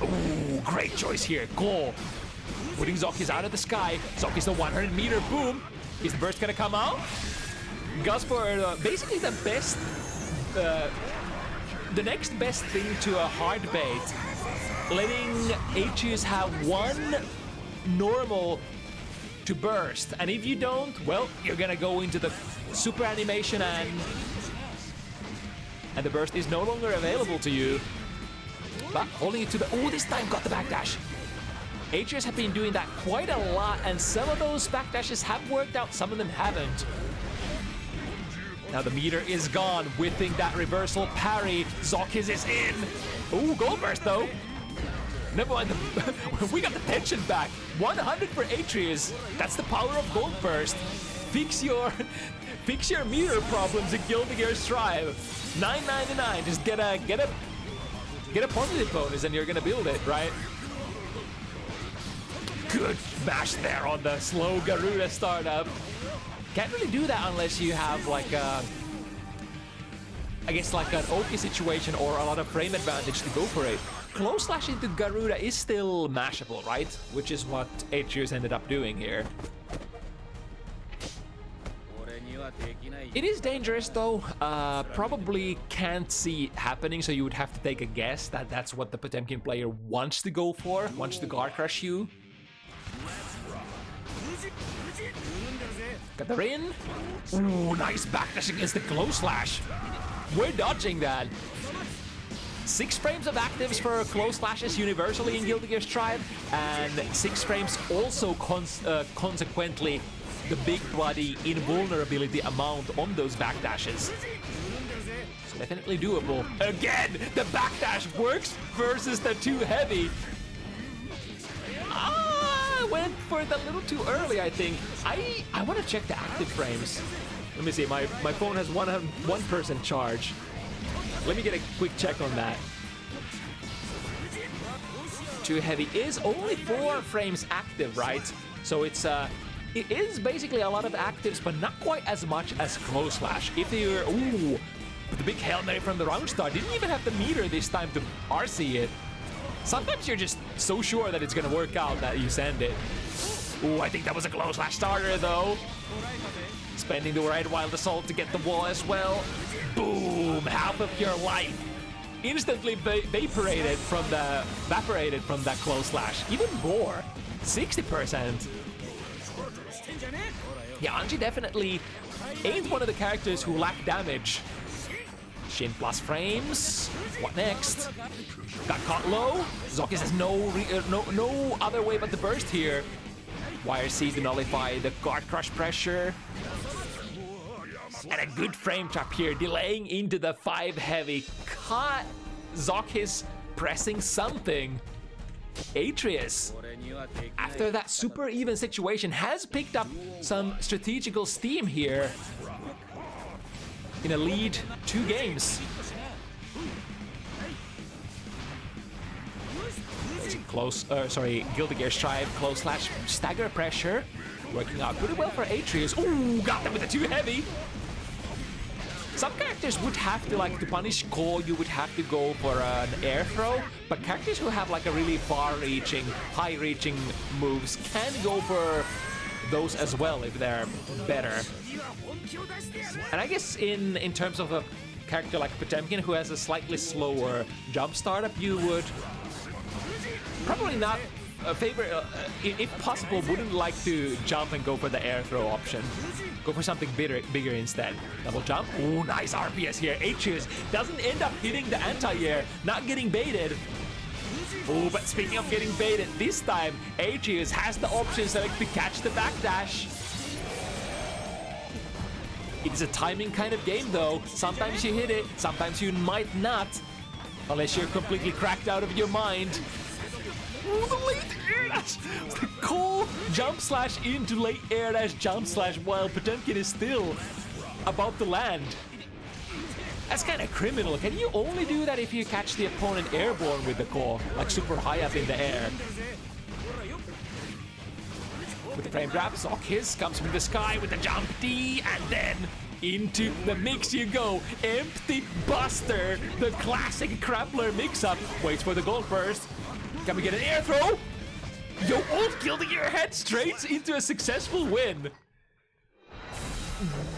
Ooh, great choice here. Goal. Putting ZoKHiZ out of the sky. ZoKHiZ the 100 meter boom. Is the burst gonna come out? Goes for basically the best, the next best thing to a hard bait. Letting Aatreus have 1 normal to burst. And if you don't, well, you're gonna go into the super animation and the burst is no longer available to you. But holding it to the, oh, this time got the backdash. Aatreus have been doing that quite a lot, and some of those backdashes have worked out, some of them haven't. Now the meter is gone, whipping that reversal parry. ZoKHiZ is in. Ooh, gold burst though. Never mind, we got the tension back. 100 for Aatreus. That's the power of gold burst. Fix your meter problems in Guilty Gear Strive. $9.99. Just get a positive bonus, and you're gonna build it, right? Good bash there on the slow Garuda startup. Can't really do that unless you have like a, I guess like an Oki situation or a lot of frame advantage to go for it. Close slash into Garuda is still mashable, right? Which is what Aatreus ended up doing here. It is dangerous though. Probably can't see it happening, so you would have to take a guess that that's what the Potemkin player wants to go for, wants to guard crush you. Got the in. Ooh, nice backdash against the close slash. We're dodging that. 6 frames of actives for close slashes universally in Guilty Gear Strive, and 6 frames also consequently the big bloody invulnerability amount on those backdashes. So definitely doable. Again, the backdash works versus the too heavy. I went for it a little too early, I think. I want to check the active frames. Let me see, my phone has 1% charge. Let me get a quick check on that. Too heavy is only 4 frames active, right? So it is basically a lot of actives, but not quite as much as close slash. If you're the big Hail Mary from the round start, didn't even have the meter this time to RC it. Sometimes you're just so sure that it's gonna work out that you send it. Ooh, I think that was a close slash starter though. Spending the right wild assault to get the wall as well. Boom! Half of your life instantly evaporated from that close slash. Even more, 60%. Yeah, Anji definitely ain't one of the characters who lack damage. Shin plus frames. What next? Got caught low. ZoKHiZ has no other way but to burst here. Wire C to nullify the guard crush pressure. And a good frame trap here, delaying into the 5 heavy. Caught ZoKHiZ pressing something. Aatreus, after that super even situation, has picked up some strategical steam here. In a lead 2 games. Guilty Gear Strive, close slash stagger pressure. Working out pretty well for Aatreus. Ooh, got them with the too heavy. Some characters would have to, like, to punish core, you would have to go for an air throw, but characters who have like a really far-reaching, high-reaching moves can go for those as well if they're better. And I guess in terms of a character like Potemkin who has a slightly slower jump startup, you would probably not favor, if possible, wouldn't like to jump and go for the air throw option. Go for something bigger instead. Double jump. Ooh, nice RPS here. Aatreus doesn't end up hitting the anti-air, not getting baited. Oh, but speaking of getting baited, this time Aatreus has the option select to catch the backdash. It's a timing kind of game though. Sometimes you hit it, sometimes you might not. Unless you're completely cracked out of your mind. Ooh, the late air dash! The cool jump slash into late air dash jump slash while Potemkin is still about to land. That's kind of criminal. Can you only do that if you catch the opponent airborne with the core, like super high up in the air? With the frame grab, ZoKHiZ comes from the sky with the jump D, and then into the mix you go. Empty Buster, the classic Crampler mix-up. Waits for the gold first. Can we get an air throw? Yo, old Guilty Gear head straight into a successful win.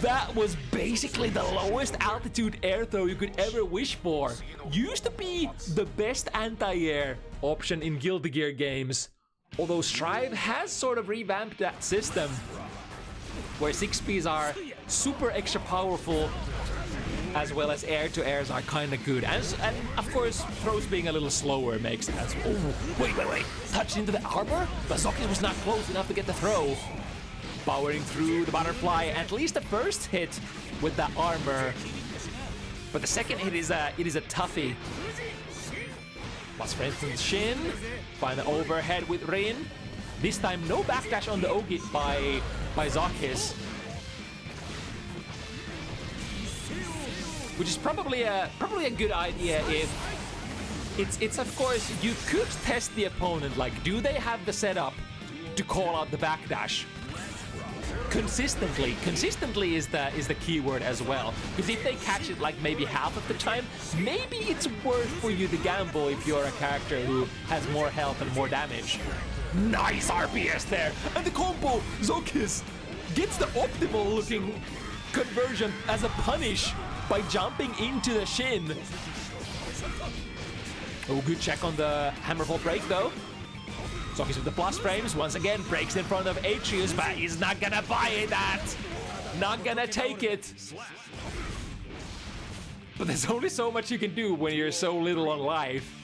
That was basically the lowest altitude air throw you could ever wish for. Used to be the best anti-air option in Guilty Gear games. Although Strive has sort of revamped that system, where 6Ps are super extra powerful, as well as air-to-airs are kind of good. And of course, throws being a little slower makes sense. Oh, wait. Touched into the armor? But ZoKHiZ was not close enough to get the throw. Powering through the butterfly, at least the first hit with that armor. But the second hit is a toughie. Plus for instance, Shin. Find the overhead with Rin. This time no backdash on the Ogi by ZoKHiZ. Which is probably a good idea if it's of course you could test the opponent, like do they have the setup to call out the backdash consistently. Consistently is the key word as well, because if they catch it like maybe half of the time, maybe it's worth for you to gamble if you're a character who has more health and more damage. Nice RPS there, and the combo ZoKHiZ gets the optimal looking conversion as a punish by jumping into the Shin. Oh, good check on the Hammerfall break though. ZoKHiZ with the plus frames, once again breaks in front of Aatreus, but he's not gonna buy that. Not gonna take it. But there's only so much you can do when you're so little on life.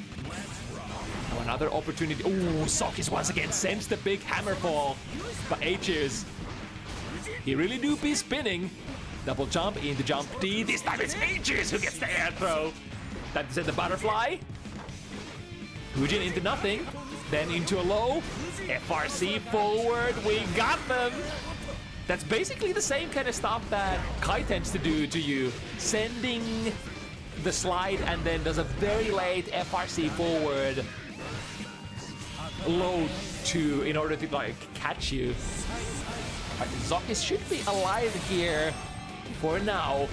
Oh, another opportunity. Oh, ZoKHiZ once again sends the big hammer fall. But Aatreus, he really do be spinning. Double jump into jump D. This time it's Aatreus who gets the air throw. That is the butterfly. Fujin into nothing. Then into a low. FRC forward. We got them. That's basically the same kind of stuff that Kai tends to do to you. Sending the slide and then does a very late FRC forward low to in order to like catch you. ZoKHiZ should be alive here for now,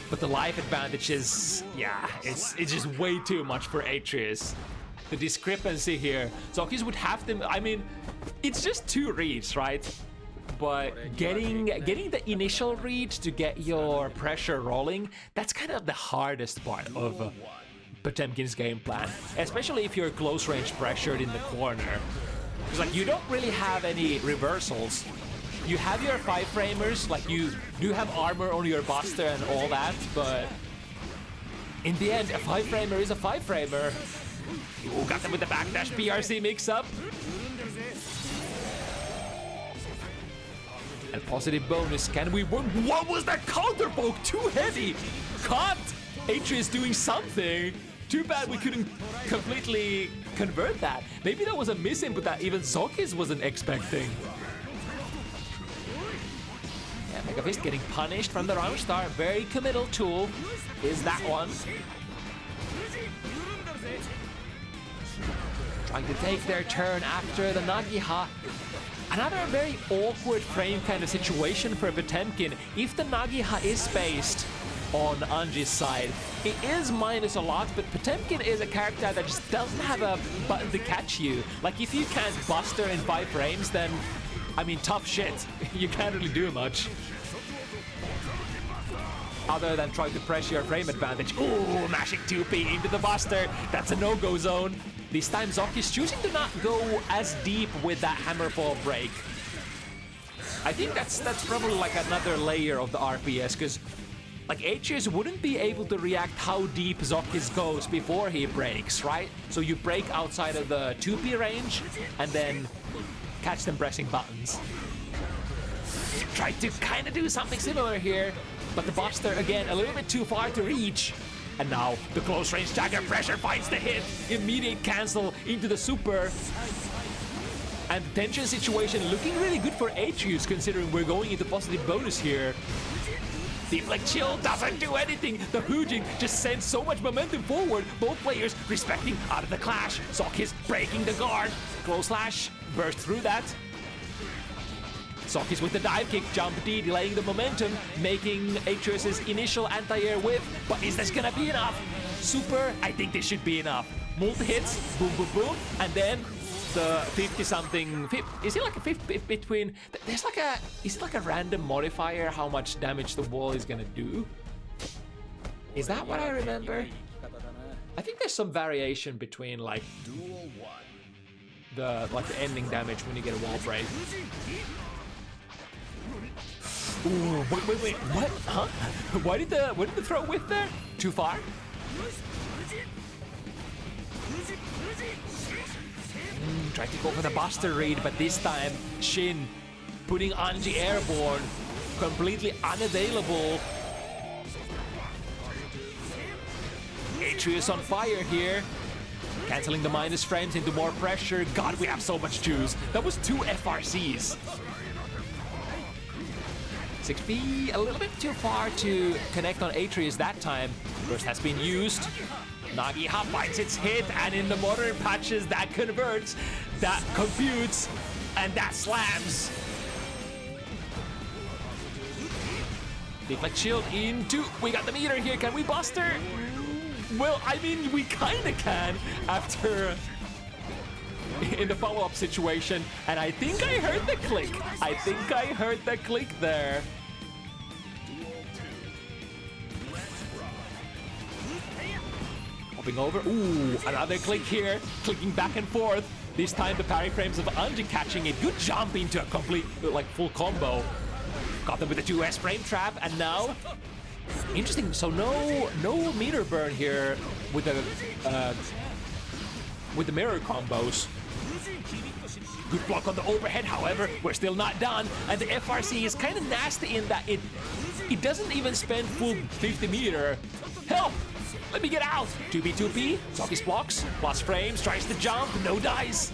but the life advantage is, yeah, it's just way too much for Aatreus. The discrepancy here, ZoKHiZ would have to, I mean, it's just 2 reads, right? But getting the initial read to get your pressure rolling, that's kind of the hardest part of Potemkin's game plan, especially if you're close range pressured in the corner. Because like you don't really have any reversals. You have your 5-framers, like you do have armor on your Buster and all that, but in the end, a 5-framer is a 5-framer. Ooh, got them with the backdash PRC mix-up. And positive bonus, can we win? What was that counter poke? Too heavy! Caught! Aatreus doing something! Too bad we couldn't completely convert that. Maybe that was a miss input that even ZoKHiZ wasn't expecting. Yeah, Mega Fist getting punished from the round star. Very committal tool is that one. Trying to take their turn after the Nagiha. Another very awkward frame kind of situation for Potemkin. If the Nagiha is spaced on Anji's side, it is minus a lot, but Potemkin is a character that just doesn't have a button to catch you. Like, if you can't Buster in 5 frames, then, I mean, tough shit. You can't really do much. Other than trying to press your frame advantage. Ooh, mashing 2P into the Buster. That's a no-go zone. This time ZoKHiZ choosing to not go as deep with that hammerfall break. I think that's probably like another layer of the RPS, because like Aatreus wouldn't be able to react how deep ZoKHiZ goes before he breaks, right? So you break outside of the 2P range and then catch them pressing buttons. Try to kind of do something similar here, but the Buster again a little bit too far to reach. And now the close range dagger pressure finds the hit. Immediate cancel into the super. And the tension situation looking really good for Aatreus, considering we're going into positive bonus here. Deflect Chill doesn't do anything. The Hujin just sends so much momentum forward. Both players respecting out of the clash. ZoKHiZ breaking the guard. Close slash, burst through that. ZoKHiZ with the dive kick, jump D, delaying the momentum, making Aatreus' initial anti-air whip. But is this gonna be enough? Super, I think this should be enough. Multi-hits, boom, boom, boom, and then the 50-something... Is it like a 50 between... There's like a... Is it like a random modifier how much damage the wall is gonna do? Is that what I remember? I think there's some variation between like... the ending damage when you get a wall break. Ooh, wait, what? Huh? Why did the throw whip there? Too far? Tried to go for the Buster read, but this time Shin putting Anji airborne, completely unavailable. Aatreus on fire here. Canceling the minus frames into more pressure. God, we have so much juice. That was 2 FRCs. 6B a little bit too far to connect on Aatreus that time. Burst has been used. Nagiha finds its hit, and in the modern patches that converts, that computes, and that slams. Deflect shield into, we got the meter here, can we Buster? Well, I mean, we kinda can after in the follow-up situation, and I think I heard the click. I think I heard the click there. Hopping over, ooh, another click here, clicking back and forth. This time the parry frames of Anji catching it. Good jump into a complete, like, full combo. Got them with the 2S frame trap, and now... Interesting, so no meter burn here with the mirror combos. Good block on the overhead, however, we're still not done, and the FRC is kind of nasty in that it doesn't even spend full 50 meter. Help! Let me get out! 2B2P, ZoKHiZ blocks, plus frames, tries to jump, no dice.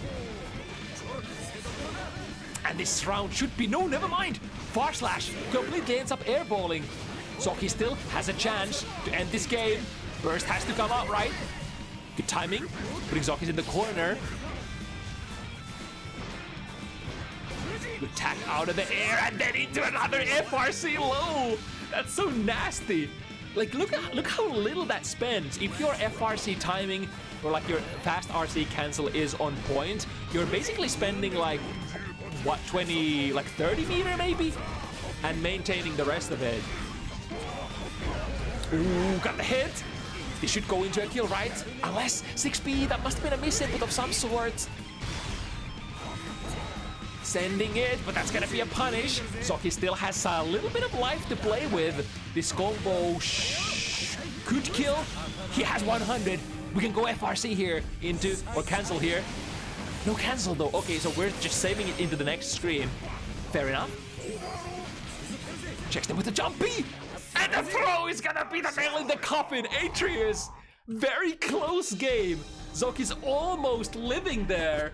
And this round should be, no, never mind! Far slash completely ends up airballing. ZoKHiZ still has a chance to end this game. Burst has to come out right. Good timing, putting ZoKHiZ in the corner. Good tack out of the air and then into another FRC low. That's so nasty. Like, look how little that spends. If your FRC timing or like your fast RC cancel is on point, you're basically spending like, what, 20, like 30 meter maybe? And maintaining the rest of it. Ooh, got the hit. This should go into a kill, right? Unless 6B, that must have been a miss input of some sort. Sending it, but that's gonna be a punish. ZoKHiZ still has a little bit of life to play with. This combo could kill. He has 100. We can go FRC here into, or cancel here. No cancel though. Okay, so we're just saving it into the next screen. Fair enough. Checks them with the jump B. And the throw is gonna be the nail in the coffin. Aatreus, very close game. ZoKHiZ almost living there.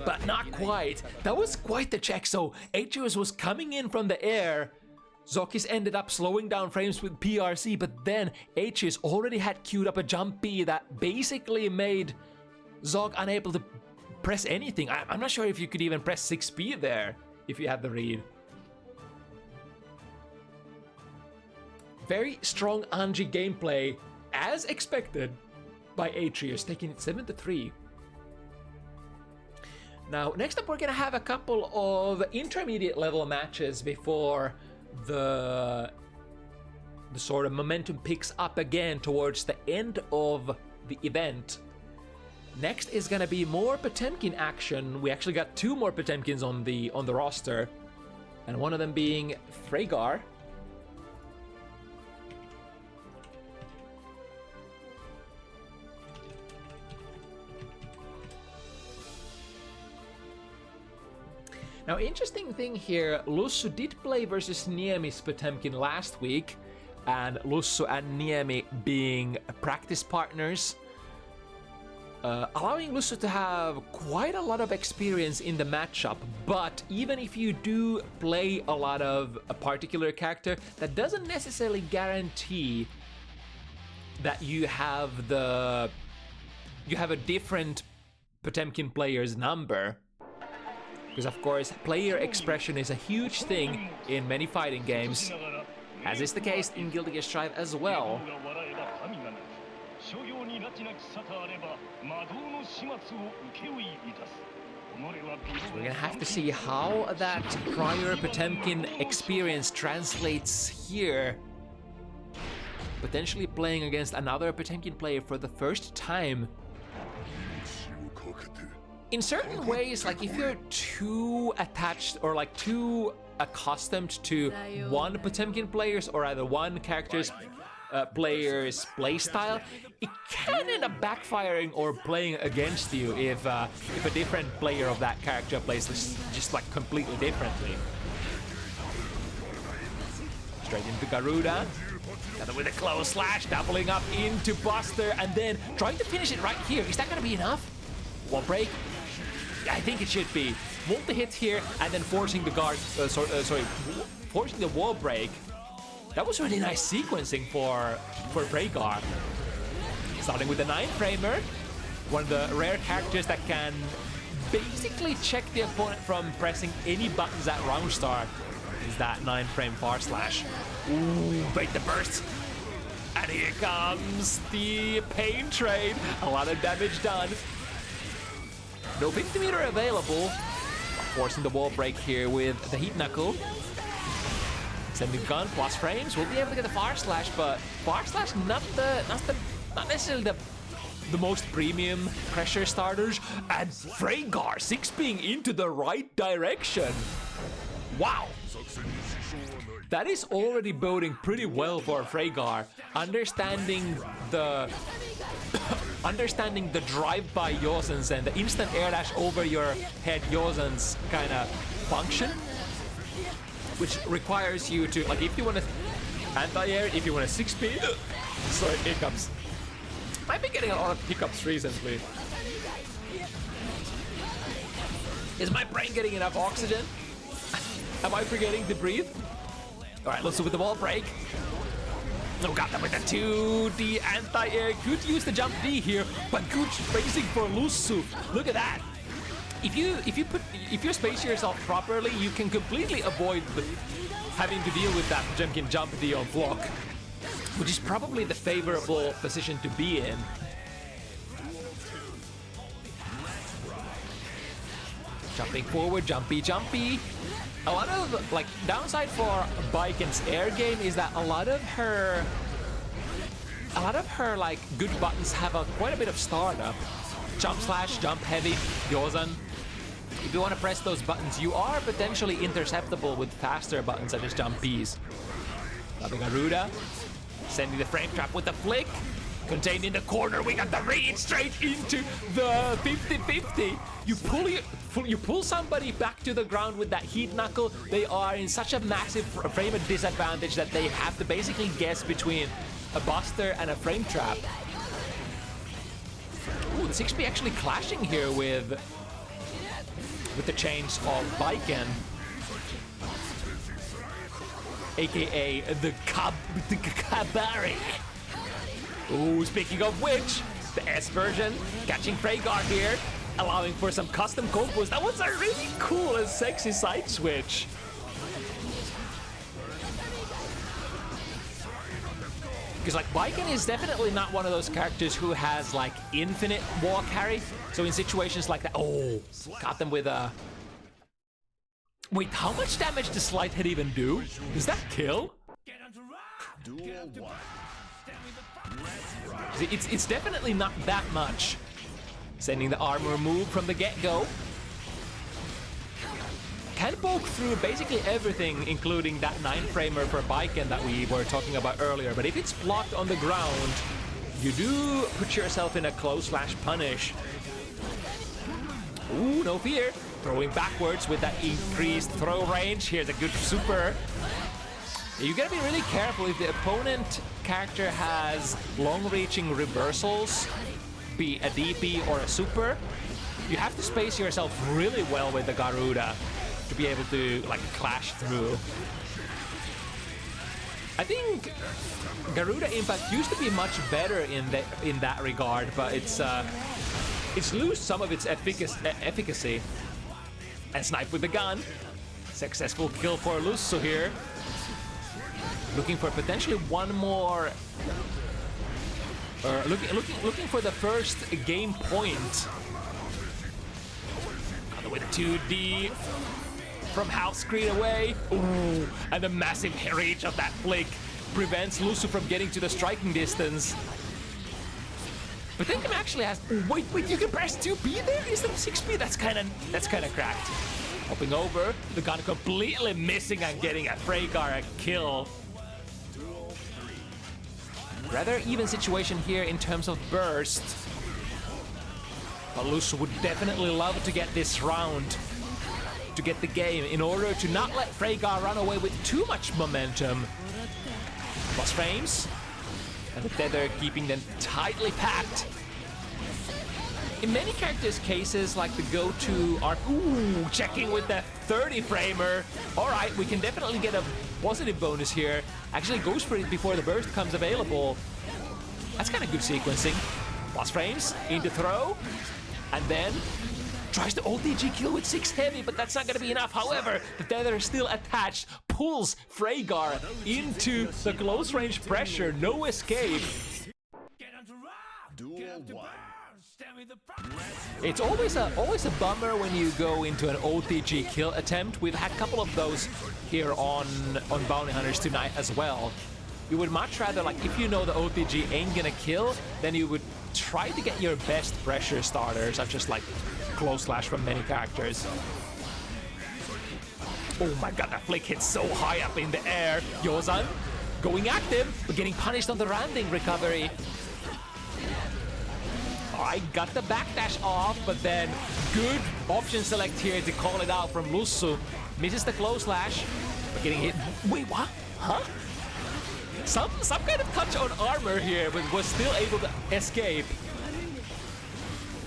But not quite. That was quite the check. So Aatreus was coming in from the air. ZoKHiZ ended up slowing down frames with PRC, but then Aatreus already had queued up a jump B that basically made Zog unable to press anything. I'm not sure if you could even press 6B there if you had the read. Very strong Anji gameplay, as expected, by Aatreus, taking it 7-3. Now, next up, we're gonna have a couple of intermediate level matches before the sort of momentum picks up again towards the end of the event. Next is gonna be more Potemkin action. We actually got 2 more Potemkins on the roster, and one of them being Freygarr. Now, interesting thing here, Lussu did play versus Niemi's Potemkin last week, and Lussu and Niemi being practice partners, allowing Lussu to have quite a lot of experience in the matchup. But even if you do play a lot of a particular character, that doesn't necessarily guarantee that you have a different Potemkin player's number. Because of course, player expression is a huge thing in many fighting games, as is the case in Guilty Gear Strive as well. We're gonna have to see how that prior Potemkin experience translates here. Potentially playing against another Potemkin player for the first time. In certain ways, like if you're too attached or like too accustomed to one Potemkin player's or either one character's player's playstyle, it can end up backfiring or playing against you if a different player of that character plays this just like completely differently. Straight into Garuda. Got it with a close slash, doubling up into Buster, and then trying to finish it right here. Is that gonna be enough? Wall break? I think it should be. Multi-hit here, and then forcing the guard, forcing the wall break. That was really nice sequencing for Freygarr. Starting with the 9-framer, one of the rare characters that can basically check the opponent from pressing any buttons at round start is that 9-frame far slash. Ooh, bait the burst. And here comes the pain train. A lot of damage done. No 50 meter available. Forcing the wall break here with the heat knuckle. Sending gun plus frames. We'll be able to get the far slash, but far slash not necessarily the the most premium pressure starters, and Freygarr 6-being into the right direction. Wow! That is already boding pretty well for Freygarr, understanding the drive-by Yosens and the instant air dash over your head Yosens kind of function, which requires you to, like, if you want to anti-air, if you want a 6-speed, sorry, hiccups. I've been getting a lot of hiccups recently. Is my brain getting enough oxygen? Am I forgetting to breathe? Alright, let's do with the wall break. Oh, got them with the 2D anti-air. Could use the jump D here, but good spacing for Lussu. Look at that. If you space yourself properly, you can completely avoid having to deal with that Jemkin jump D on block, which is probably the favorable position to be in. Jumping forward, jumpy, jumpy. A lot of, like, downside for Baiken's air game is that a lot of her like good buttons have quite a bit of startup. Jump slash, jump heavy, Yosan. If you want to press those buttons, you are potentially interceptable with faster buttons such as jump Bs. Loving Garuda, sending the frame trap with the flick. Contained in the corner, we got the read straight into the 50-50. You pull somebody back to the ground with that heat knuckle. They are in such a massive frame of disadvantage that they have to basically guess between a buster and a frame trap. Ooh, the 6B actually clashing here with the chains of Baiken, aka the Kabari. Ooh, speaking of which, the S version catching Freygarr here, allowing for some custom combos. That was a really cool and sexy side switch. Because, like, Baiken is definitely not one of those characters who has, like, infinite wall carry. So in situations like that, oh, got them with a... Wait, how much damage does Lightheon even do? Does that kill? It's definitely not that much. Sending the armor move from the get-go. Can poke through basically everything, including that 9-framer for Baiken that we were talking about earlier. But if it's blocked on the ground, you do put yourself in a close slash punish. Ooh, no fear. Throwing backwards with that increased throw range. Here's a good super. You gotta be really careful if the opponent character has long-reaching reversals, be a DP or a super. You have to space yourself really well with the Garuda to be able to, like, clash through. I think Garuda Impact used to be much better in that regard, but it's lost some of its efficacy. And snipe with the gun. Successful kill for Lussu here. Looking for potentially one more. Looking for the first game point. With 2D from half screen away. Ooh, and the massive reach of that flick prevents Lussu from getting to the striking distance. But then Niemi actually has. Wait, you can press 2B there? Is that 6B? That's kind of cracked. Hopping over, the gun completely missing and getting a Freygarr a kill. Rather even situation here in terms of burst. But Lussu would definitely love to get this round to get the game in order to not let Freygarr run away with too much momentum. Plus frames. And the tether keeping them tightly packed. In many characters' cases, like the go-to are checking with the 30-framer. Alright, we can definitely get a positive bonus here. Actually goes for it before the burst comes available. That's kind of good sequencing. Plus frames, into throw. And then tries to OTG kill with 6 heavy, but that's not going to be enough. However, the tether is still attached. Pulls Freygarr into the close range pressure. No escape. It's always a bummer when you go into an OTG kill attempt. We've had a couple of those here on Bounty Hunters tonight as well. You would much rather, like, if you know the OTG ain't gonna kill, then you would try to get your best pressure starters, such as like close slash from many characters. Oh my god, that flick hits so high up in the air. Yozan going active, but getting punished on the landing recovery. I got the backdash off, but then good option select here to call it out from Lussu. Misses the close slash, but getting hit. Wait, what? Huh? Some kind of touch on armor here, but was still able to escape.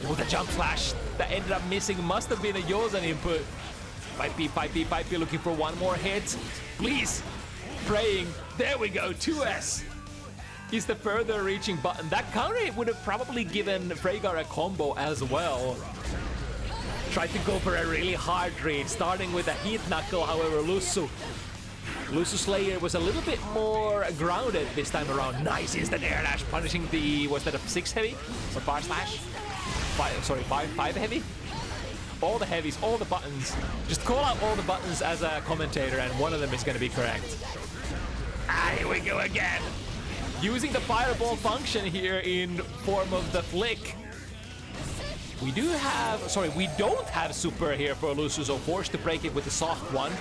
Oh, the jump slash that ended up missing must have been a Yozan input. 5P, 5P, 5P looking for one more hit. Please. Praying. There we go. 2S is the further reaching button. That counter hit would have probably given Freygarr a combo as well. Tried to go for a really hard read, starting with a heat knuckle. However, Lussu Slayer was a little bit more grounded this time around. Nice instant air dash, punishing the, was that a 6 heavy or far slash? 5 heavy? All the heavies, all the buttons. Just call out all the buttons as a commentator and one of them is going to be correct. Ah, here we go again. Using the fireball function here in form of the flick. We don't have super here for Lussu, so forced to break it with the soft one.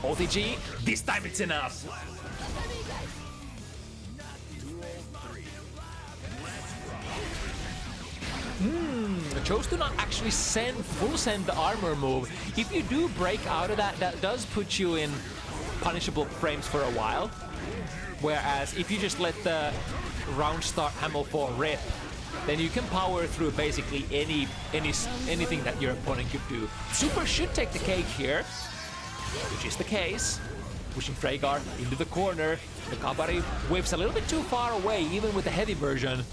OTG, this time it's enough. Chose to not actually full send the armor move. If you do break out of that, that does put you in punishable frames for a while. Whereas if you just let the round start hammer fall rip, then you can power through basically anything that your opponent could do. Super should take the cake here, which is the case. Pushing Freygarr into the corner. The Kabari whiffs a little bit too far away, even with the heavy version.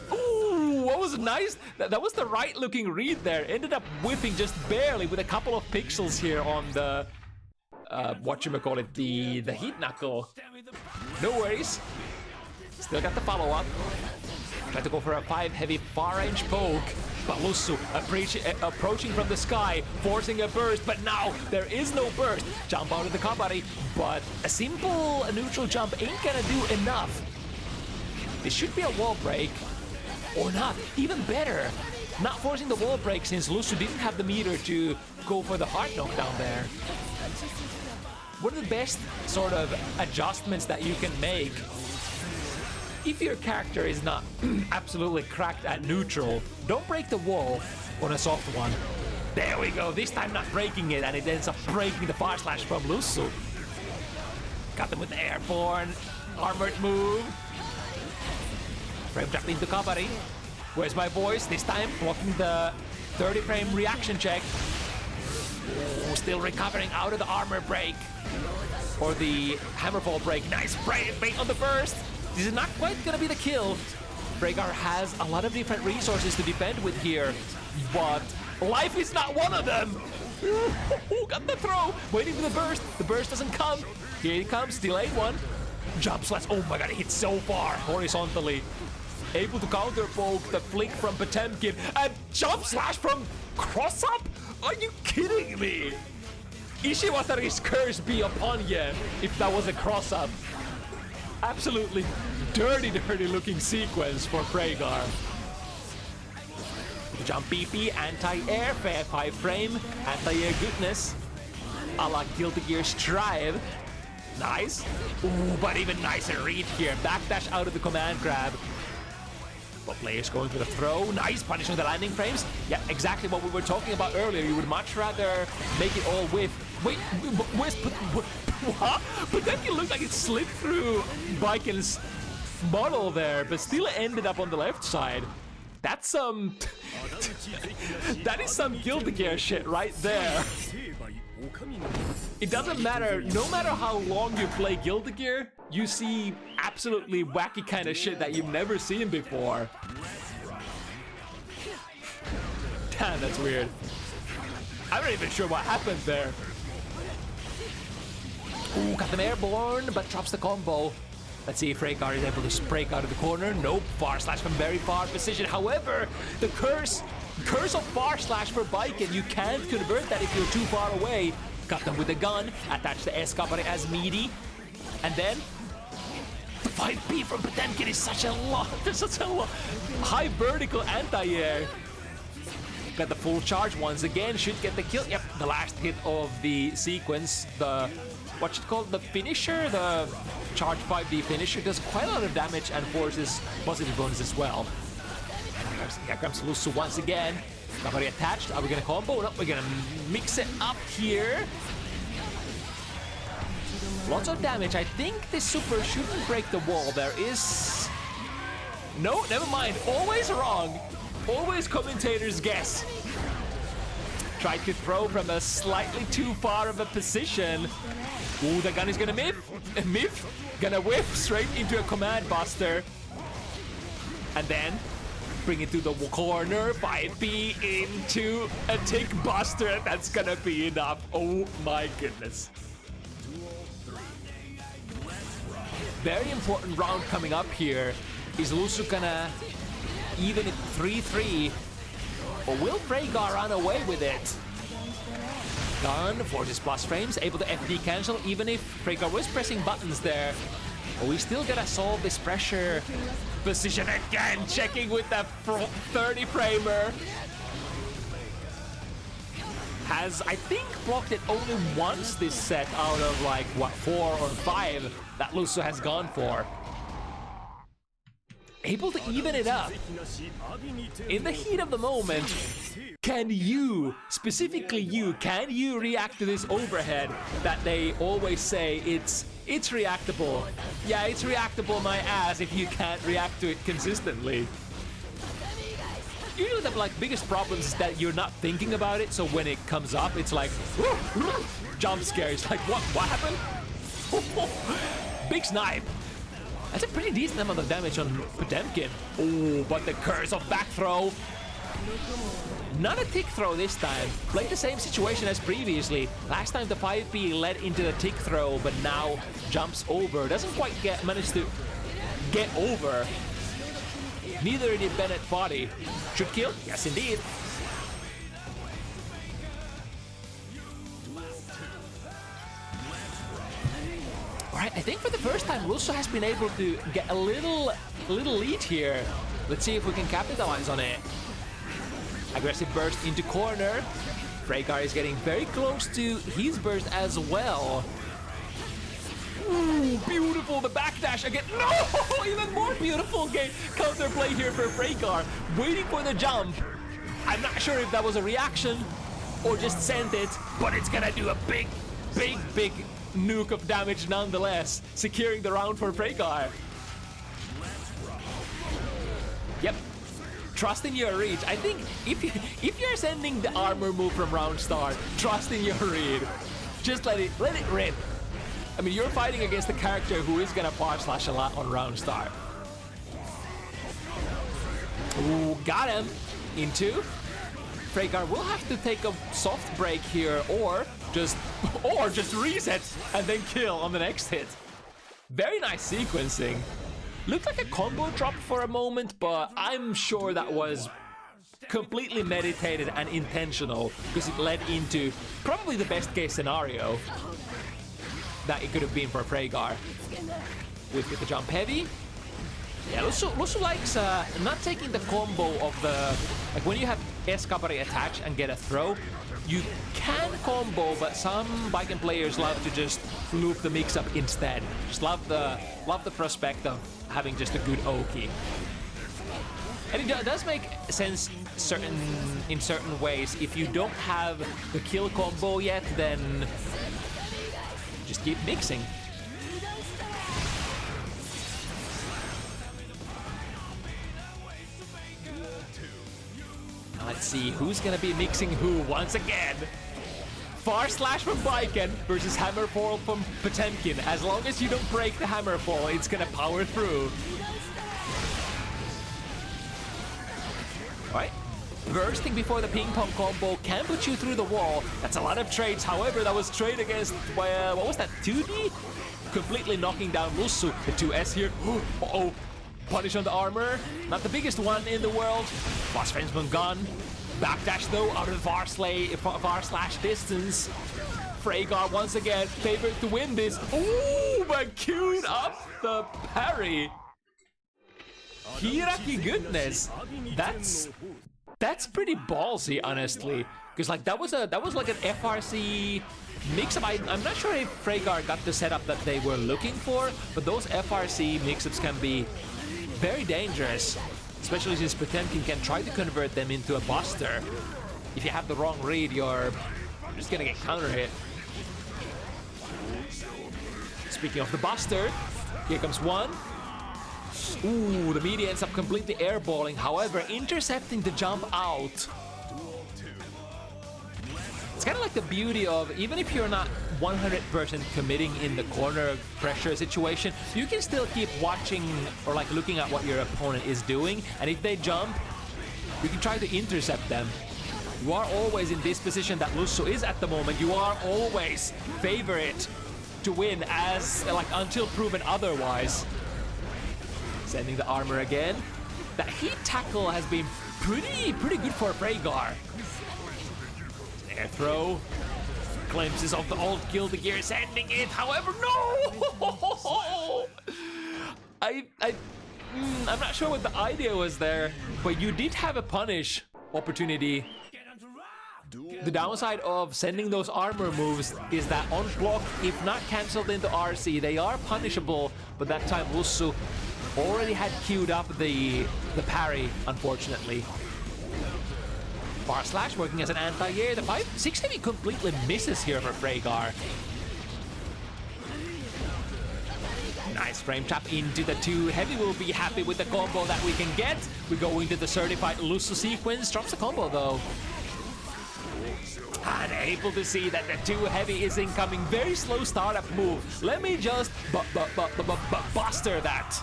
What was nice, that was the right looking read there. Ended up whipping just barely with a couple of pixels here on the whatchamacallit, the heat knuckle. No worries. Still got the follow-up. Tried to go for a 5 heavy far range poke, but Lussu approaching from the sky, forcing a burst, but now there is no burst. Jump out of the Kabari, but a simple neutral jump ain't gonna do enough. This should be a wall break. Or not, even better, not forcing the wall break since Lussu didn't have the meter to go for the hard knockdown there. One of the best sort of adjustments that you can make if your character is not absolutely cracked at neutral, don't break the wall on a soft one. There we go, this time not breaking it, and it ends up breaking the far slash from Lussu. Got them with the airborne armored move. Frame trap into Kabari. Where's my voice? This time blocking the 30 frame reaction check. Ooh, still recovering out of the armor break. Or the hammerfall break. Nice bait on the burst. This is not quite gonna be the kill. Freygarr has a lot of different resources to defend with here, but life is not one of them. Ooh, got the throw. Waiting for the burst. The burst doesn't come. Here it comes. Delayed one. Jump slash. Oh my god, it hit so far horizontally. Able to counter poke the flick from Potemkin and jump slash from cross up? Are you kidding me? Ishiwatari's curse be upon you if that was a cross up. Absolutely dirty looking sequence for Freygarr. Jump BP, anti-air, fair 5 frame, anti-air goodness. A la Guilty Gear Strive. Nice. Ooh, but even nicer read here. Backdash out of the command grab. But players going for the throw. Nice punish on the landing frames. Yeah, exactly what we were talking about earlier. You would much rather make it all with... Wait, where's... What? But then it looked like it slipped through Baiken's model there, but still ended up on the left side. That's some... that is some Guilty Gear shit right there. It doesn't matter, no matter how long you play Guilty Gear, you see absolutely wacky kind of shit that you've never seen before. Damn, that's weird. I'm not even sure what happened there. Ooh, got them airborne, but drops the combo. Let's see if Freygarr is able to break out of the corner. Nope, far slash from very far position. However, the curse of far slash for Baiken, you can't convert that if you're too far away. Got them with a gun, attach the S Kabari as meaty, and then 5B from Potemkin is such a lot. There's such a lot. High vertical anti-air. Got the full charge once again. Should get the kill. Yep, the last hit of the sequence. The, what's it called? The finisher? The charge 5D finisher does quite a lot of damage and forces positive bonus as well. And here comes Lussu once again. Nobody attached. Are we gonna combo? No, we're gonna mix it up here. Lots of damage. I think this super shouldn't break the wall. There is... No, never mind. Always wrong. Always commentators guess. Tried to throw from a slightly too far of a position. Ooh, the gun is gonna miff. Gonna whiff straight into a command buster. And then bring it to the corner. 5B into a tick buster. That's gonna be enough. Oh my goodness. Very important round coming up here. Is Lussu gonna even it 3-3? Or will Freygarr run away with it? Gun forces plus frames, able to FD cancel even if Freygarr was pressing buttons there. But we still gotta solve this pressure position again, checking with that 30 framer. Has, I think, blocked it only once this set out of like, what, 4 or 5 that Lussu has gone for. Able to even it up. In the heat of the moment, can you, specifically you, can you react to this overhead that they always say it's reactable? Yeah, it's reactable my ass if you can't react to it consistently. Usually the like biggest problems is that you're not thinking about it, so when it comes up, it's like jump scare. It's like what happened? Big snipe. That's a pretty decent amount of damage on Potemkin. Oh, but the curse of back throw. Not a tick throw this time. Like the same situation as previously. Last time the 5B led into the tick throw, but now jumps over. Doesn't quite manage to get over. Neither did Bennett Foddy. Should kill? Yes, indeed. Alright, I think for the first time, Lussu has been able to get a little lead here. Let's see if we can capitalize on it. Aggressive burst into corner. Freygarr is getting very close to his burst as well. Ooh, beautiful, the backdash again. No, even more beautiful game counterplay here for Freygarr. Waiting for the jump. I'm not sure if that was a reaction or just sent it, but it's gonna do a big nuke of damage nonetheless, securing the round for Freygarr. Yep. Trust in your read. I think if you're sending the armor move from round start, trust in your read. Just let it rip. I mean, you're fighting against a character who is gonna forward slash a lot on round start. Ooh, got him. Into. Freygarr will have to take a soft break here, or just reset and then kill on the next hit. Very nice sequencing. Looked like a combo drop for a moment, but I'm sure that was completely meditated and intentional because it led into probably the best case scenario that it could have been for Freygarr. With the jump heavy. Yeah, Lussu likes not taking the combo of the... Like when you have Escapari attach and get a throw, you can combo, but some Viking players love to just loop the mix-up instead. Just love the prospect of having just a good Oki. And it does make sense in certain ways. If you don't have the kill combo yet, then just keep mixing. Now let's see who's gonna be mixing who once again. Far slash from Viken versus Hammerfall from Potemkin. As long as you don't break the Hammerfall, it's gonna power through. Alright. Bursting before the ping pong combo can put you through the wall. That's a lot of trades. However, that was trade against, what was that, 2D? Completely knocking down Lussu. The 2S here. Uh-oh. Punish on the armor. Not the biggest one in the world. Boss Frenchman gun. Backdash though, out of the far slash distance. Freygarr once again favored to win this. Ooh, but queued up the parry. Hiraki goodness. That's pretty ballsy, honestly. Because like that was like an FRC mix-up. I'm not sure if Freygarr got the setup that they were looking for, but those FRC mix-ups can be very dangerous, especially since Potemkin can try to convert them into a buster. If you have the wrong read, you're just gonna get counter hit. Speaking of the buster, here comes one. Ooh, the media ends up completely airballing, however, intercepting the jump out. It's kind of like the beauty of, even if you're not 100% committing in the corner pressure situation, you can still keep watching or like looking at what your opponent is doing, and if they jump, you can try to intercept them. You are always in this position that Lussu is at the moment. You are always favorite to win, as like until proven otherwise. Sending the armor again. That heat tackle has been pretty good for Freygarr. Air throw. Glimpses of the old Guilty Gear sending it. However, no! I'm not sure what the idea was there, but you did have a punish opportunity. The downside of sending those armor moves is that on block, if not cancelled into RC, they are punishable, but that time Lussu already had queued up the parry, unfortunately. Bar slash working as an anti-air. The 5-6 heavy completely misses here for Freygarr. Nice frame trap into the 2 heavy. Will be happy with the combo that we can get. We go into the certified Lussu sequence. Drops the combo though. Unable to see that the 2 heavy is incoming. Very slow startup move. Let me just buster that.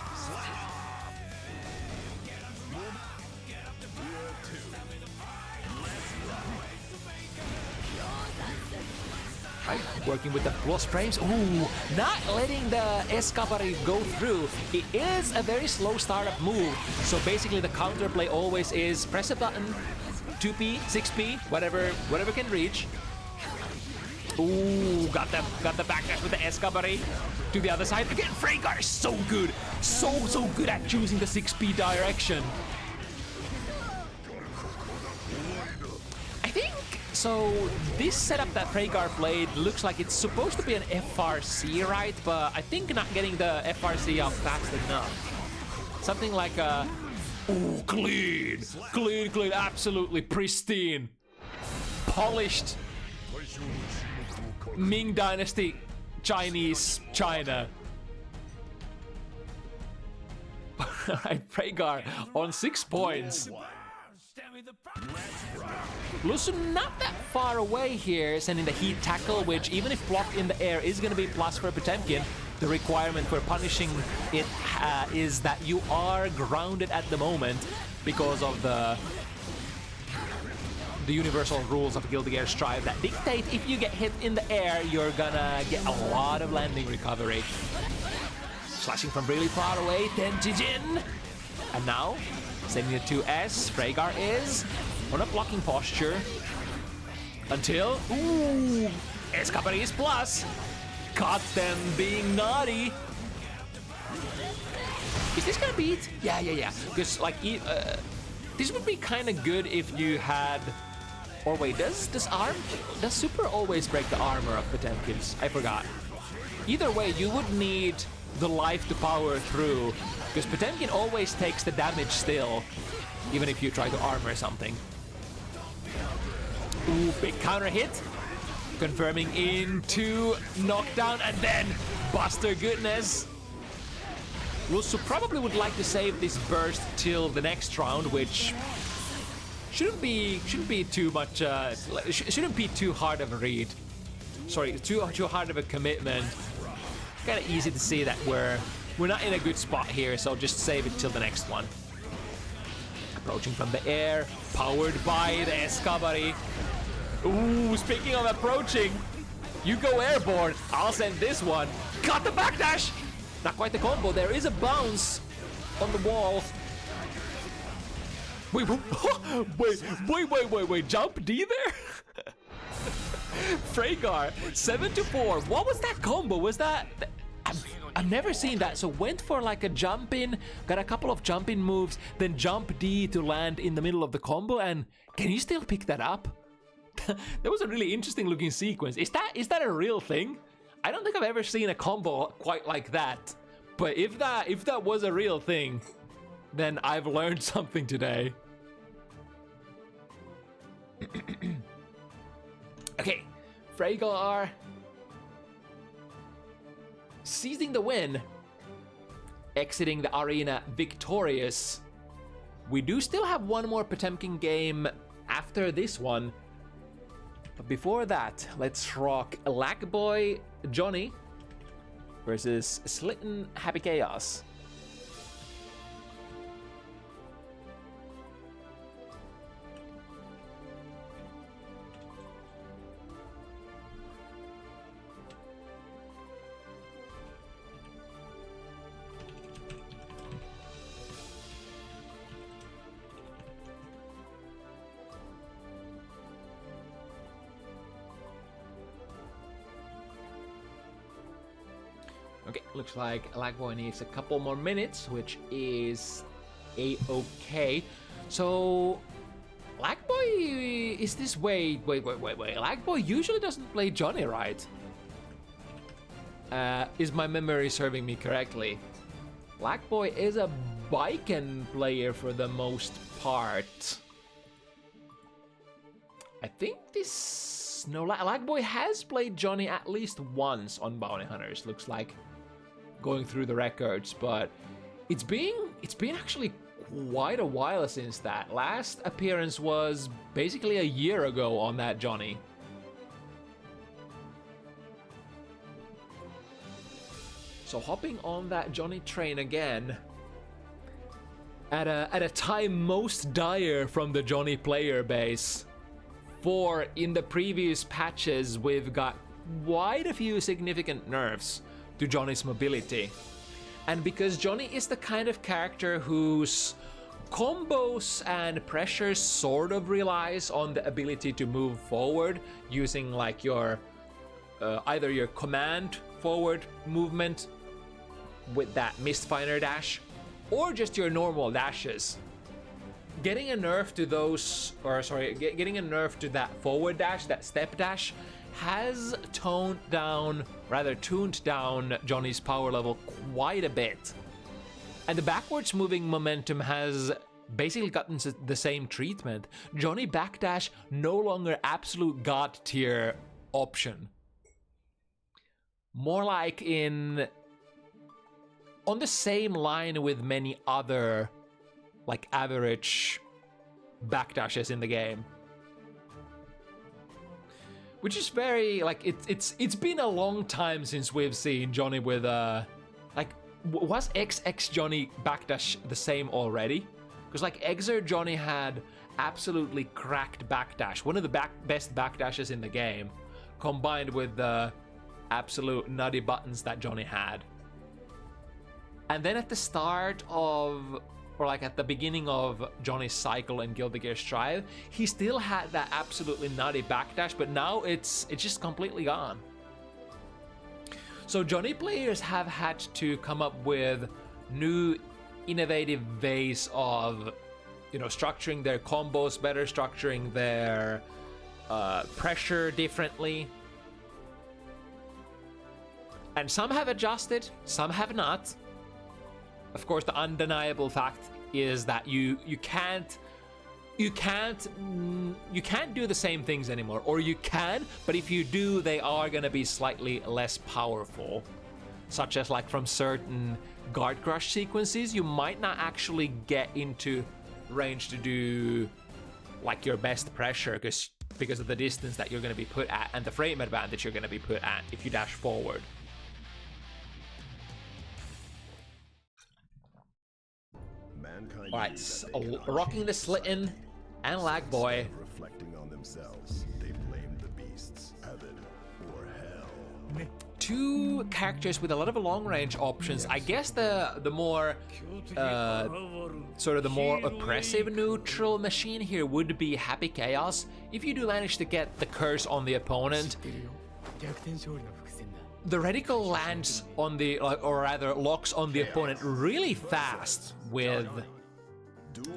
Working with the plus frames. Ooh, not letting the escapade go through. It is a very slow startup move. So basically the counterplay always is press a button, 2P, 6P, whatever can reach. Ooh, got the backdash with the escapade to the other side. Again, Freygarr is so good. So good at choosing the 6P direction. So this setup that Freygarr played looks like it's supposed to be an FRC, right? But I think not getting the FRC out fast enough. Something like a... Ooh, clean, absolutely pristine, polished Ming Dynasty Chinese China. Alright, Freygarr on 6 points. Lussu not that far away here, sending the heat tackle, which even if blocked in the air is going to be plus for Potemkin. The requirement for punishing it is that you are grounded at the moment because of the universal rules of Guilty Gear Strive that dictate if you get hit in the air, you're gonna get a lot of landing recovery. Slashing from really far away, then Jijin. And now, sending it to S, Freygarr is on a blocking posture until, ooh, escapade is plus. Caught them being naughty. Is this gonna beat? Yeah. Because like, this would be kind of good if you had, or wait, does Super always break the armor of Potemkin's? I forgot. Either way, you would need the life to power through, because Potemkin always takes the damage still, even if you try to armor something. Ooh, big counter hit. Confirming into knockdown and then buster goodness. Lussu probably would like to save this burst till the next round, which shouldn't be too much. Shouldn't be too hard of a read. Sorry, too hard of a commitment. Kind of easy to see that we're not in a good spot here, so just save it till the next one. Approaching from the air, powered by the escapade. Ooh, speaking of approaching, you go airborne, I'll send this one. Got the backdash! Not quite the combo, there is a bounce on the wall. Wait, jump D there? Freygarr, 7-4. What was that combo? Was that... I've never seen that. So went for like a jump in, got a couple of jump in moves, then jump D to land in the middle of the combo, and can you still pick that up? That was a really interesting looking sequence. Is that a real thing? I don't think I've ever seen a combo quite like that. But if that was a real thing, then I've learned something today. Okay, Freygarr seizing the win, exiting the arena victorious. We do still have one more Potemkin game after this one, but before that, let's rock LagBoy Johnny versus Slityn Happy Chaos. Okay, looks like LagBoy needs a couple more minutes, which is a-okay. So, LagBoy is this wait. LagBoy usually doesn't play Johnny, right? Is my memory serving me correctly? LagBoy is a Baiken player for the most part. I think this... No, LagBoy has played Johnny at least once on Bounty Hunters, looks like, going through the records, but it's been actually quite a while since that. Last appearance was basically a year ago on that Johnny. So hopping on that Johnny train again, at a time most dire from the Johnny player base. For in the previous patches, we've got quite a few significant nerfs to Johnny's mobility. And because Johnny is the kind of character whose combos and pressures sort of relies on the ability to move forward using like your either your command forward movement with that Mistfinder dash or just your normal dashes. Getting a nerf to those, or sorry, getting a nerf to that forward dash, that step dash, has tuned down Johnny's power level quite a bit. And the backwards moving momentum has basically gotten the same treatment. Johnny backdash no longer absolute god tier option. More like on the same line with many other like average backdashes in the game, which is very like it's been a long time since we've seen Johnny with like was XX Johnny backdash the same already? Because like Exer Johnny had absolutely cracked backdash, one of the best backdashes in the game, combined with the absolute nutty buttons that Johnny had. And then at the start of, or like at the beginning of Johnny's cycle in Guilty Gear Strive, he still had that absolutely nutty backdash, but now it's just completely gone. So Johnny players have had to come up with new innovative ways of, you know, structuring their combos better, structuring their pressure differently. And some have adjusted, some have not. Of course, the undeniable fact is that you can't do the same things anymore, or you can, but if you do, they are gonna be slightly less powerful. Such as like from certain guard crush sequences, you might not actually get into range to do like your best pressure because of the distance that you're gonna be put at and the frame advantage you're gonna be put at if you dash forward. Alright, so rocking the Slityn and LagBoy. Reflecting on themselves, they blame the beasts, heaven or hell. two characters with a lot of long-range options. I guess the more sort of the more oppressive neutral machine here would be Happy Chaos. If you do manage to get the curse on the opponent, the reticle lands on the, or rather locks on the opponent really fast with,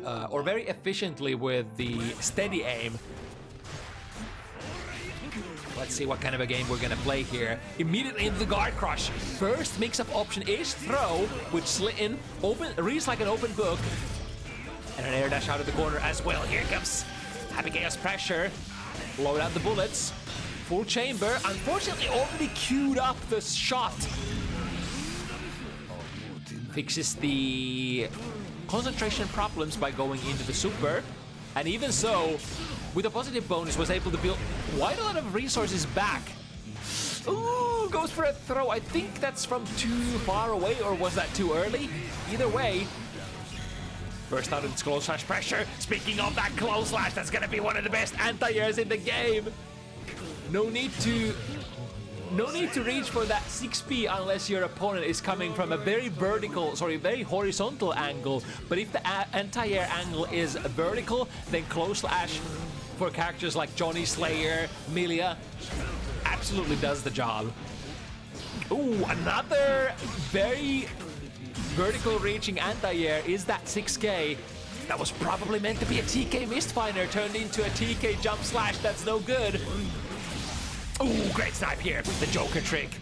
or very efficiently with the steady aim. Let's see what kind of a game we're gonna play here. Immediately into the guard crush. First mix-up option is throw, which Slityn reads like an open book. And an air dash out of the corner as well. Here comes Happy Chaos pressure. Load out the bullets. Full chamber. Unfortunately, already queued up the shot. Fixes the concentration problems by going into the super. And even so, with a positive bonus, was able to build quite a lot of resources back. Ooh, goes for a throw. I think that's from too far away, or was that too early? Either way, burst out its close slash pressure. Speaking of that close slash, that's gonna be one of the best anti-airs in the game. No need to reach for that 6p unless your opponent is coming from a very very horizontal angle. But if the anti-air angle is vertical, then close slash for characters like Johnny Slayer, Milia, absolutely does the job. Ooh, another very vertical reaching anti-air is that 6k. That was probably meant to be a TK Mistfinder turned into a TK jump slash. That's no good. Ooh, great snipe here with the Joker trick.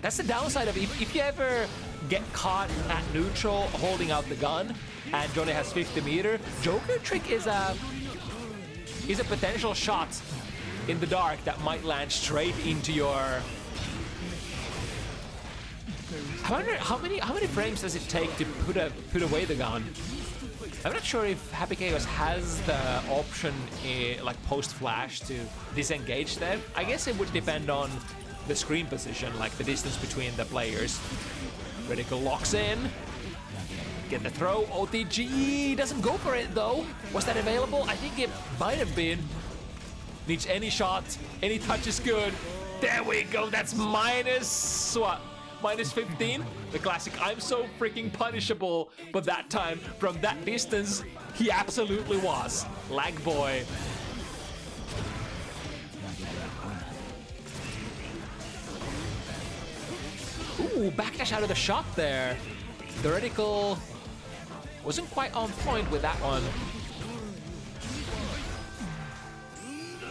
That's the downside of if you ever get caught at neutral holding out the gun and Johnny has 50 meter, Joker trick is a potential shot in the dark that might land straight into your... I wonder how many frames does it take to put away the gun? I'm not sure if Happy Chaos has the option like post flash to disengage them. I guess it would depend on the screen position, like the distance between the players. Reticle locks in. Get the throw. OTG doesn't go for it though. Was that available? I think it might have been. Needs any shot. Any touch is good. There we go. That's minus what? Minus 15. The classic I'm so freaking punishable. But that time, from that distance, he absolutely was. LagBoy. Ooh, backdash out of the shot there. The reticle wasn't quite on point with that one.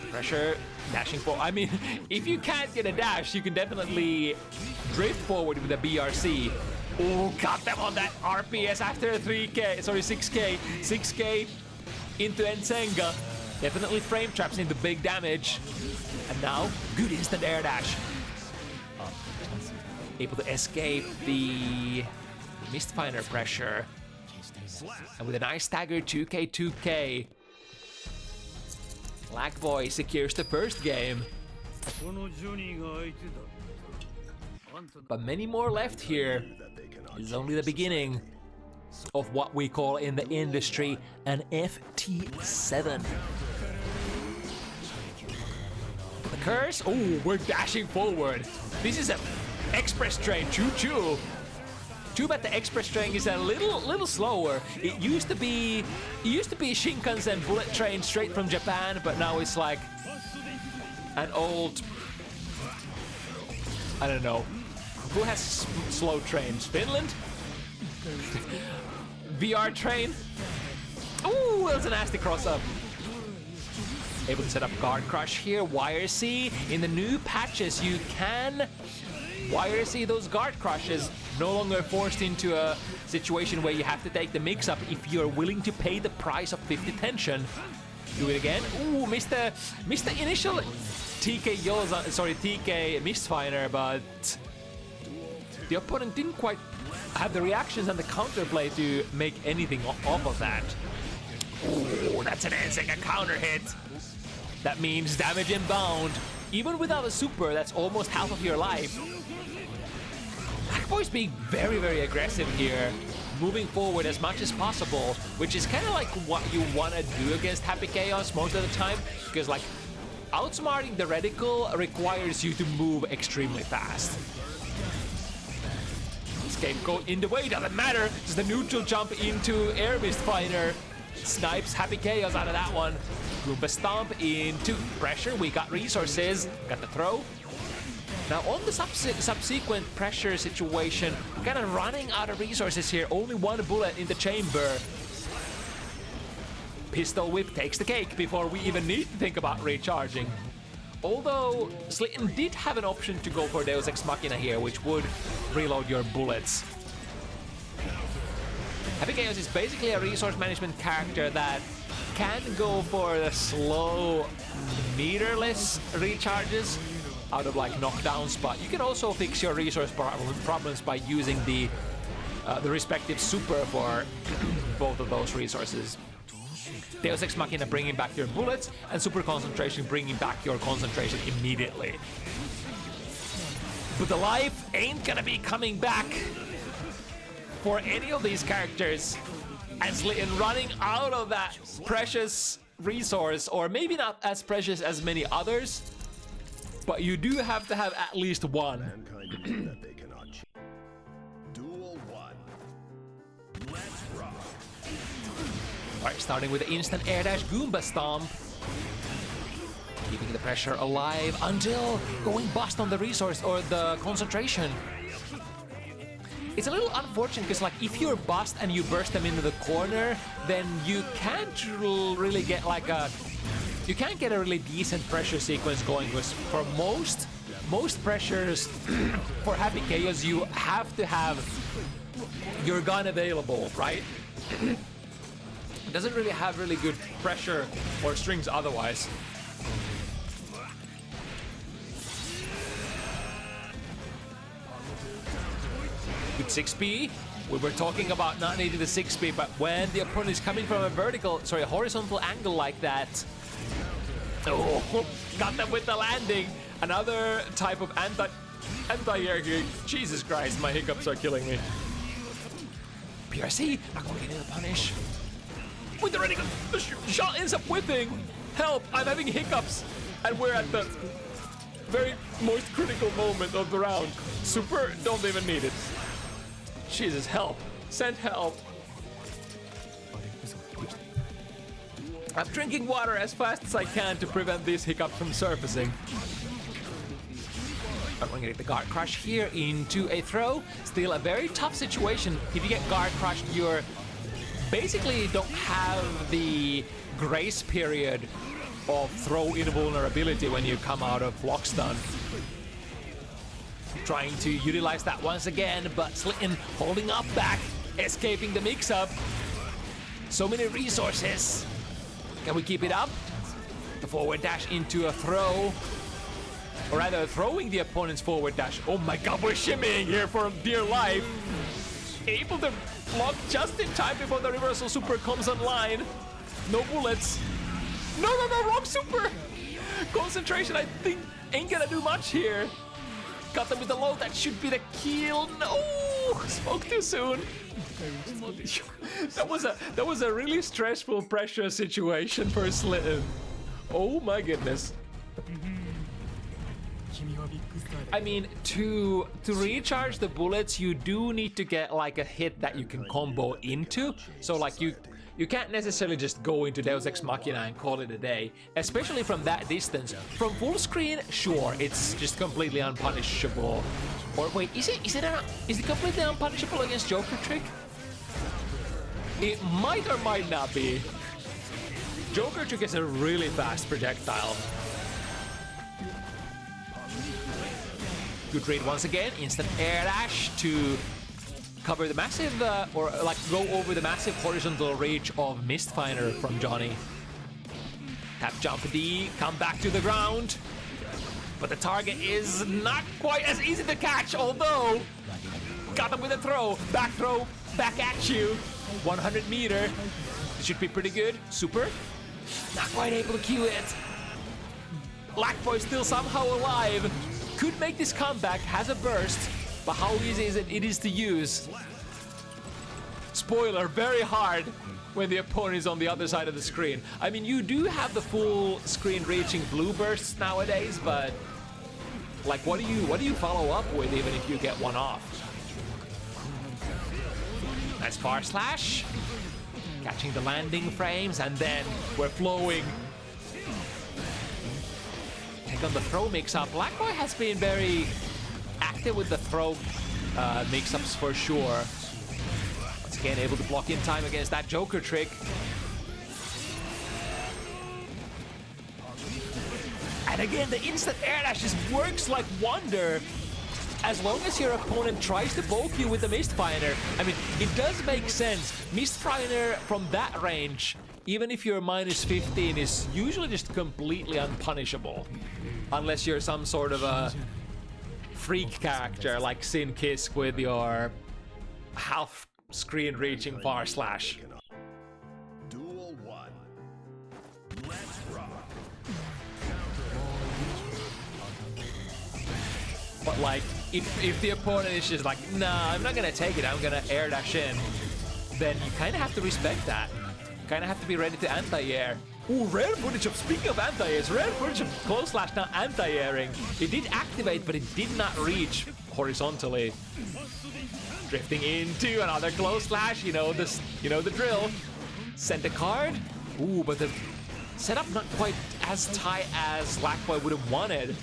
Pressure, dashing forward. I mean, if you can't get a dash, you can definitely drift forward with a BRC. Oh, got them on that RPS after a 6k. 6k into Nsenga. Definitely frame traps into big damage. And now, good instant air dash. Able to escape the Mistfinder pressure. And with a nice stagger 2k. LagBoy secures the first game. But many more left here. This is only the beginning of what we call in the industry an FT7. The curse? Oh, we're dashing forward. This is an express train, choo-choo. Too bad the express train is a little slower. It used to be Shinkansen bullet train straight from Japan, but now it's like an old, I don't know. Who has slow trains? Finland? VR train? Ooh, that was a nasty cross-up. Able to set up guard crush here. YRC. In the new patches, you can YRC those guard crushes. No longer forced into a situation where you have to take the mix-up if you're willing to pay the price of 50 tension. Do it again. Ooh, missed the initial TK Mistfinder, but the opponent didn't quite have the reactions and the counterplay to make anything off of that. Ooh, that's an Nsenga counter hit. That means damage inbound. Even without a super, that's almost half of your life. LagBoy's being very aggressive here, moving forward as much as possible, which is kind of like what you want to do against Happy Chaos most of the time, because like outsmarting the reticle requires you to move extremely fast. Scapegoat in the way, doesn't matter. Just the neutral jump into Air Mist Fighter. Snipes Happy Chaos out of that one. Goomba Stomp into pressure. We got resources. Got the throw. Now on the subsequent pressure situation, we're kind of running out of resources here. Only one bullet in the chamber. Pistol Whip takes the cake before we even need to think about recharging. Although Slityn did have an option to go for Deus Ex Machina here, which would reload your bullets. Happy Chaos is basically a resource management character that can go for the slow, meterless recharges out of like knockdowns, but you can also fix your resource problems by using the respective super for both of those resources. Deus Ex Machina bringing back your bullets, and Super Concentration bringing back your concentration immediately. But the life ain't gonna be coming back for any of these characters, and Slityn running out of that precious resource, or maybe not as precious as many others, but you do have to have at least one. Mankind admit that they cannot change. Duel 1. Let's rock. Alright, starting with the instant air dash Goomba Stomp. Keeping the pressure alive until going bust on the resource or the concentration. It's a little unfortunate because like if you're bust and you burst them into the corner, then you can't really get like you can't get a really decent pressure sequence going, because for most pressures for Happy Chaos you have to have your gun available, right? It doesn't really have really good pressure or strings otherwise. Good 6B. We were talking about not needing the 6B, but when the opponent is coming from a horizontal angle like that. Oh, got them with the landing. Another type of anti-air here. Jesus Christ, my hiccups are killing me. PRC, not gonna get in the punish. With the reticle, the shot ends up whipping. Help, I'm having hiccups. And we're at the very most critical moment of the round. Super, don't even need it. Jesus, help. Send help. I'm drinking water as fast as I can to prevent these hiccups from surfacing. I'm going to get the guard crush here into a throw. Still a very tough situation. If you get guard crushed, you're basically don't have the grace period of throw invulnerability when you come out of block stun. Trying to utilize that once again, but Slityn holding up back, escaping the mix-up. So many resources. Can we keep it up? The forward dash into a throw. Or rather, throwing the opponent's forward dash. Oh my god, we're shimmying here for dear life. Able to block just in time before the reversal super comes online. No bullets. No, wrong super. Concentration, I think, ain't gonna do much here. Got them with the low, that should be the kill. No, spoke too soon. That was a really stressful pressure situation for Slityn. Oh my goodness. I mean, to recharge the bullets, you do need to get like a hit that you can combo into. So like you can't necessarily just go into Deus Ex Machina and call it a day, especially from that distance. From full screen, sure, it's just completely unpunishable. Or wait, is it completely unpunishable against Joker Trick? It might or might not be. Joker Trick is a really fast projectile. Good read once again, instant air dash to cover the massive, or like go over the massive horizontal reach of Mistfinder from Johnny. Tap jump D, come back to the ground. But the target is not quite as easy to catch, although got him with a throw, back at you. 100 meter, this should be pretty good. Super, not quite able to cue it. LagBoy still somehow alive. Could make this comeback, has a burst, but how easy is it to use? spoiler very hard when the opponent is on the other side of the screen. I mean, you do have the full screen reaching blue bursts nowadays, but like, what do you follow up with even if you get one off? Nice far slash, catching the landing frames, and then we're flowing. Take on the throw mix-up. LagBoy has been very active with the throw mix-ups for sure. Once again, able to block in time against that Joker trick. And again, the instant air dash just works like wonder. As long as your opponent tries to poke you with the Mistfinder. I mean, it does make sense. Mistfinder from that range, even if you're minus 15, is usually just completely unpunishable. Unless you're some sort of a freak character like Sin Kisk with your half screen reaching far slash. Duel 1. Let's rock. But like, if the opponent is just like, nah, I'm not gonna take it, I'm gonna air dash in, then you kind of have to respect that. You kind of have to be ready to anti-air. Ooh, rare footage of, speaking of anti-airs, rare footage of close slash now anti-airing. It did activate, but it did not reach horizontally. Drifting into another close slash, you know the drill. Send a card. Ooh, but the setup not quite as tight as LagBoy would have wanted.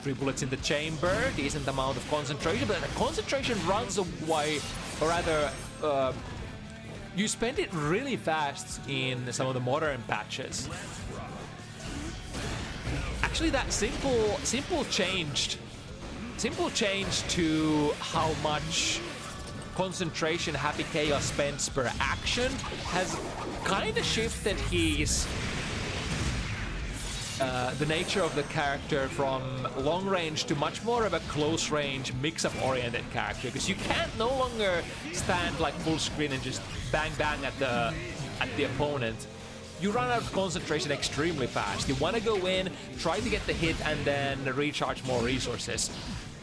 3 bullets in the chamber, decent amount of concentration, but the concentration runs away, or rather, you spend it really fast in some of the modern patches. Actually, that simple change to how much concentration Happy Chaos spends per action has kind of shifted his the nature of the character from long range to much more of a close range mix-up oriented character, because you can't no longer stand like full screen and just bang bang at the opponent. You run out of concentration extremely fast. You want to go in, try to get the hit, and then recharge more resources.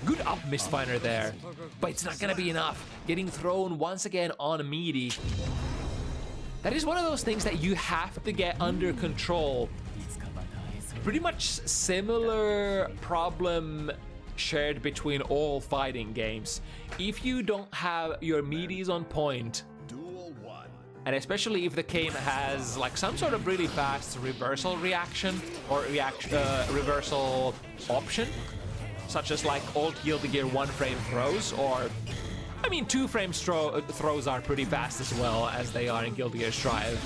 Good up Mistfinder there, but it's not gonna be enough. Getting thrown once again on Meaty. That is one of those things that you have to get under control. Pretty much similar problem shared between all fighting games. If you don't have your meaties on point, Duel 1. and especially if the game has like some sort of really fast reversal reaction or reversal option, such as like Alt Guilty Gear 1-frame throws, or I mean 2-frame throws are pretty fast as well as they are in Guilty Gear Strive.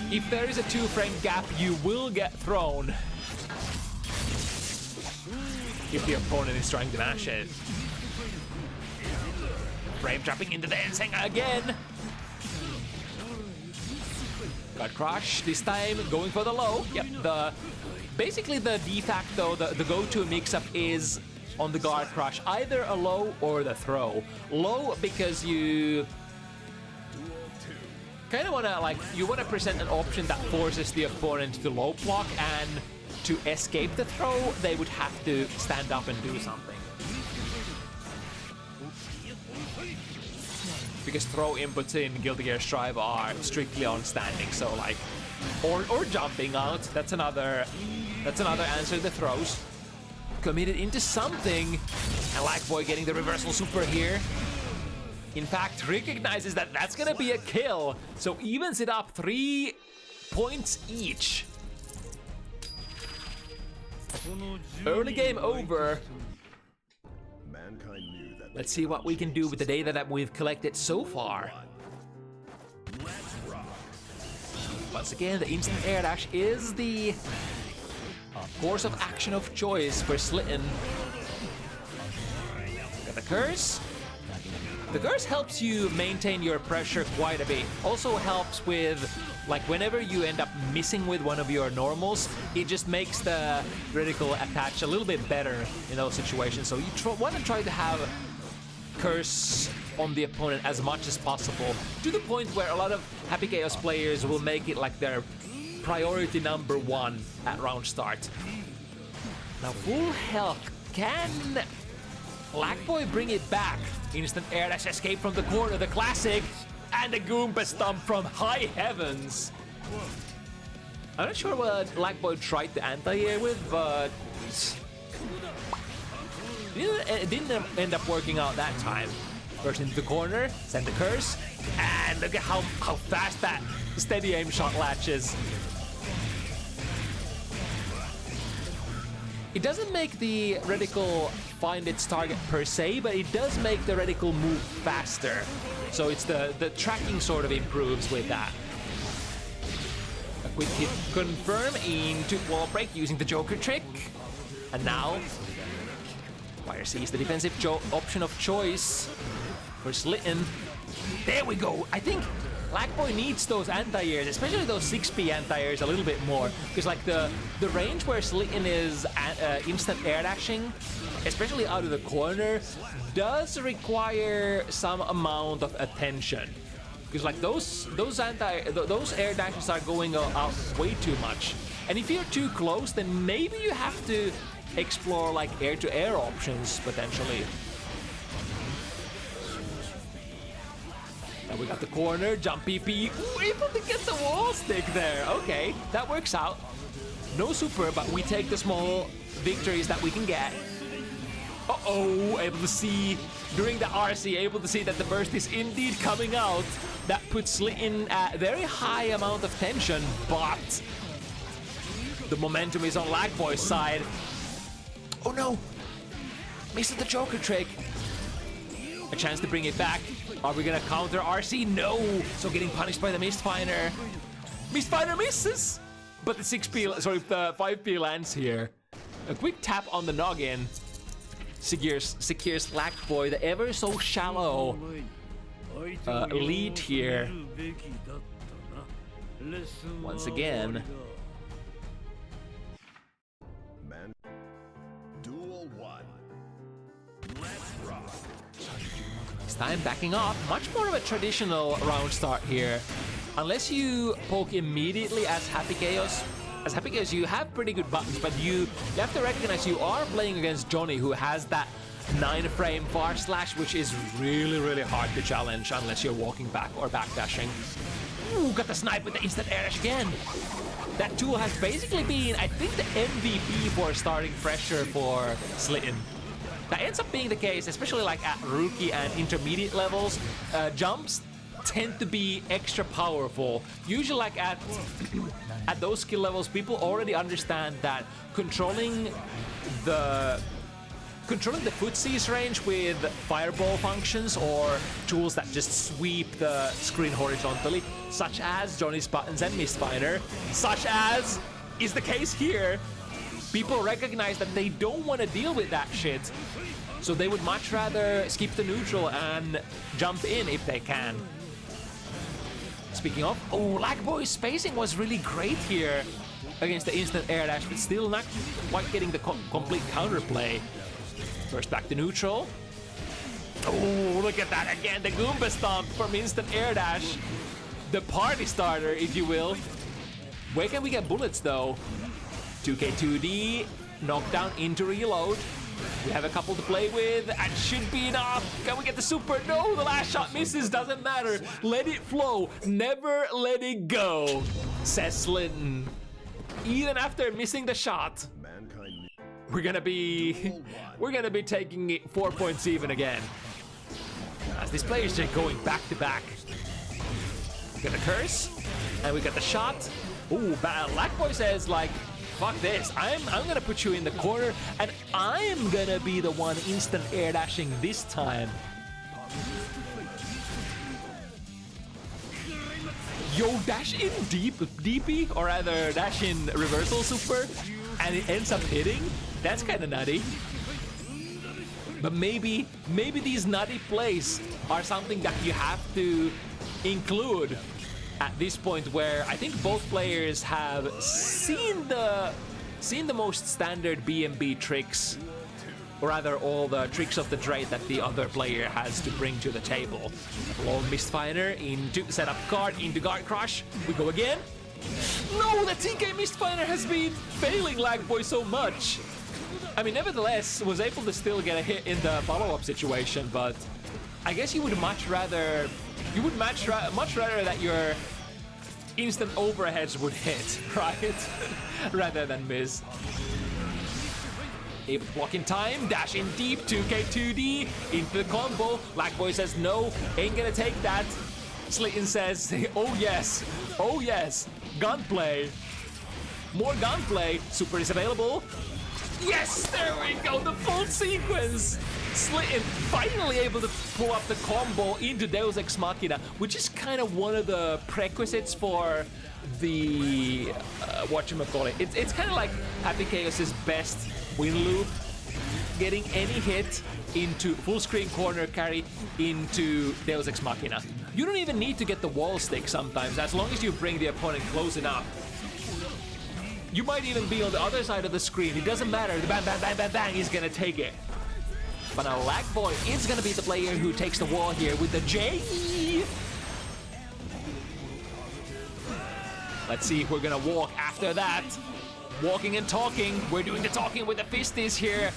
If there is a 2-frame gap, you will get thrown if the opponent is trying to mash it. Frame dropping into the Enseng again. Got Crush this time, going for the low. Yep, basically the de facto, the go-to mix-up is on the guard Crush, either a low or the throw. Low because you kind of want to present an option that forces the opponent to low block, and to escape the throw, they would have to stand up and do something. Because throw inputs in Guilty Gear Strive are strictly on standing, so like, or jumping out. That's another answer to the throws. Committed into something, and LagBoy getting the reversal super here. In fact, recognizes that that's gonna be a kill, so evens it up 3 points each. Early game over. Mankind knew that. Let's see what we can do with the data that we've collected so far. Let's rock. Once again, the instant air dash is the course of action of choice for Slityn. Got the curse. The curse helps you maintain your pressure quite a bit. Also helps with, like, whenever you end up missing with one of your normals, it just makes the critical attach a little bit better in those situations. So you want to try to have curse on the opponent as much as possible, to the point where a lot of Happy Chaos players will make it like their priority number 1 at round start. Now full health can LagBoy bring it back. Instant air dash escape from the corner, the classic. And the Goomba Stomp from high heavens. I'm not sure what LagBoy tried to anti-air with, but it didn't end up working out that time. First into the corner, send the curse, and look at how fast that steady aim shot latches. It doesn't make the reticle find its target per se, but it does make the reticle move faster. So it's the tracking sort of improves with that. A quick hit confirm into wall break using the Joker trick. And now, Fire sees the defensive option of choice for Slityn. There we go. I think LagBoy needs those anti-airs, especially those 6P anti-airs a little bit more. Because like the range where Slityn is instant air dashing, especially out of the corner, does require some amount of attention. Because like those air dashes are going out way too much. And if you're too close, then maybe you have to explore like air-to-air options potentially. And we got the corner, jump PP, able to get the wall stick there. Okay, that works out. No super, but we take the small victories that we can get. Uh-oh, able to see, during the RC, able to see that the burst is indeed coming out. That puts Slityn at a very high amount of tension, but the momentum is on LagBoy's side. Oh no! Misses the Joker trick. A chance to bring it back. Are we gonna counter RC? No! So getting punished by the Mistfinder. Mistfinder misses! But the 5P lands here. A quick tap on the noggin. Secures LagBoy, the ever so shallow lead here. Once again. Duel 1. Let's rock. This time backing off. Much more of a traditional round start here. Unless you poke immediately as Happy Chaos. As Happy Chaos, you have pretty good buttons, but you have to recognize you are playing against Johnny, who has that 9-frame far slash, which is really, really hard to challenge unless you're walking back or backdashing. Ooh, got the snipe with the instant air dash again. That tool has basically been, I think, the MVP for starting pressure for Slityn. That ends up being the case, especially like at rookie and intermediate levels. Jumps tend to be extra powerful. Usually like at those skill levels, people already understand that controlling the footsies range with fireball functions or tools that just sweep the screen horizontally, such as Johnny's buttons and Mistfinder, such as is the case here. People recognize that they don't want to deal with that shit, so they would much rather skip the neutral and jump in if they can. Speaking of, oh, LagBoy's spacing was really great here against the instant air dash, but still not quite getting the complete counterplay. First back to neutral. Oh, look at that again, the Goomba Stomp from instant air dash. The party starter, if you will. Where can we get bullets though? 2K2D, knockdown into reload. We have a couple to play with, and should be enough. Can we get the super? No, the last shot misses, doesn't matter. Let it flow, never let it go, says Slityn. Even after missing the shot, we're gonna be taking it 4 points even again. As these players just going back to back. We got a curse, and we got the shot. Ooh, LagBoy says like, fuck this, I'm gonna put you in the corner, and I'm gonna be the one instant air dashing this time. Yo, dash in DP, or rather dash in reversal super, and it ends up hitting? That's kind of nutty. But maybe these nutty plays are something that you have to include at this point, where I think both players have seen the most standard BMB tricks, or rather all the tricks of the trade that the other player has to bring to the table. Long Mistfinder into setup guard, into guard crush. We go again. No, the TK Mistfinder has been failing LagBoy so much. I mean, nevertheless, was able to still get a hit in the follow-up situation, but I guess you would much rather that your instant overheads would hit, right? Rather than miss. Able to block in time, dash in deep, 2K2D, into the combo. LagBoy says no, ain't gonna take that. Slityn says, oh yes, gunplay. More gunplay, super is available. Yes, there we go, the full sequence. Slityn finally able to pull up the combo into Deus Ex Machina, which is kind of one of the prerequisites for the whatchamacallit. It's kind of like Happy Chaos's best win loop, getting any hit into full screen corner carry into Deus Ex Machina. You don't even need to get the wall stick sometimes, as long as you bring the opponent close enough. You might even be on the other side of the screen, it doesn't matter, the bang, bang, bang, bang, bang is gonna take it. But now LagBoy is gonna be the player who takes the wall here with the J. Let's see if we're gonna walk after that. Walking and talking, we're doing the talking with the fisties here.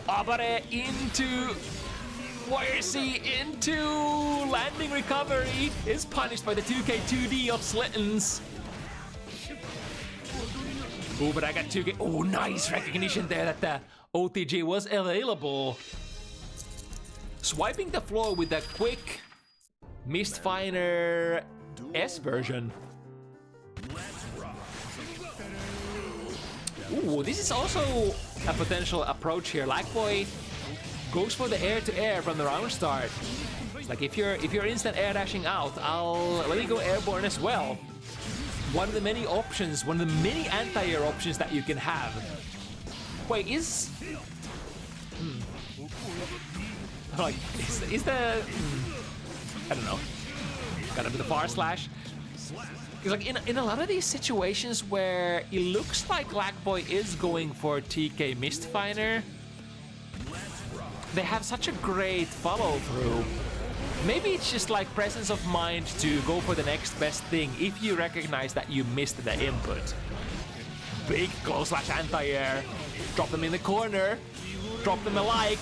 Abare into YRC into landing recovery is punished by the 2K2D of Slityn's. Oh, but I got 2K. Oh, nice recognition there that the OTG was available. Swiping the floor with a quick Mistfiner S version. Ooh, this is also a potential approach here. LagBoy goes for the air-to-air from the round start. Like if you're instant air dashing out, let me go airborne as well. One of the many options, one of the many anti-air options that you can have. Wait, like is the I don't know. Gotta be the far slash. Because like in a lot of these situations where it looks like LagBoy is going for TK Mistfiner, they have such a great follow-through. Maybe it's just like presence of mind to go for the next best thing if you recognize that you missed the input. Big close slash anti-air. Drop them in the corner. Drop them alike.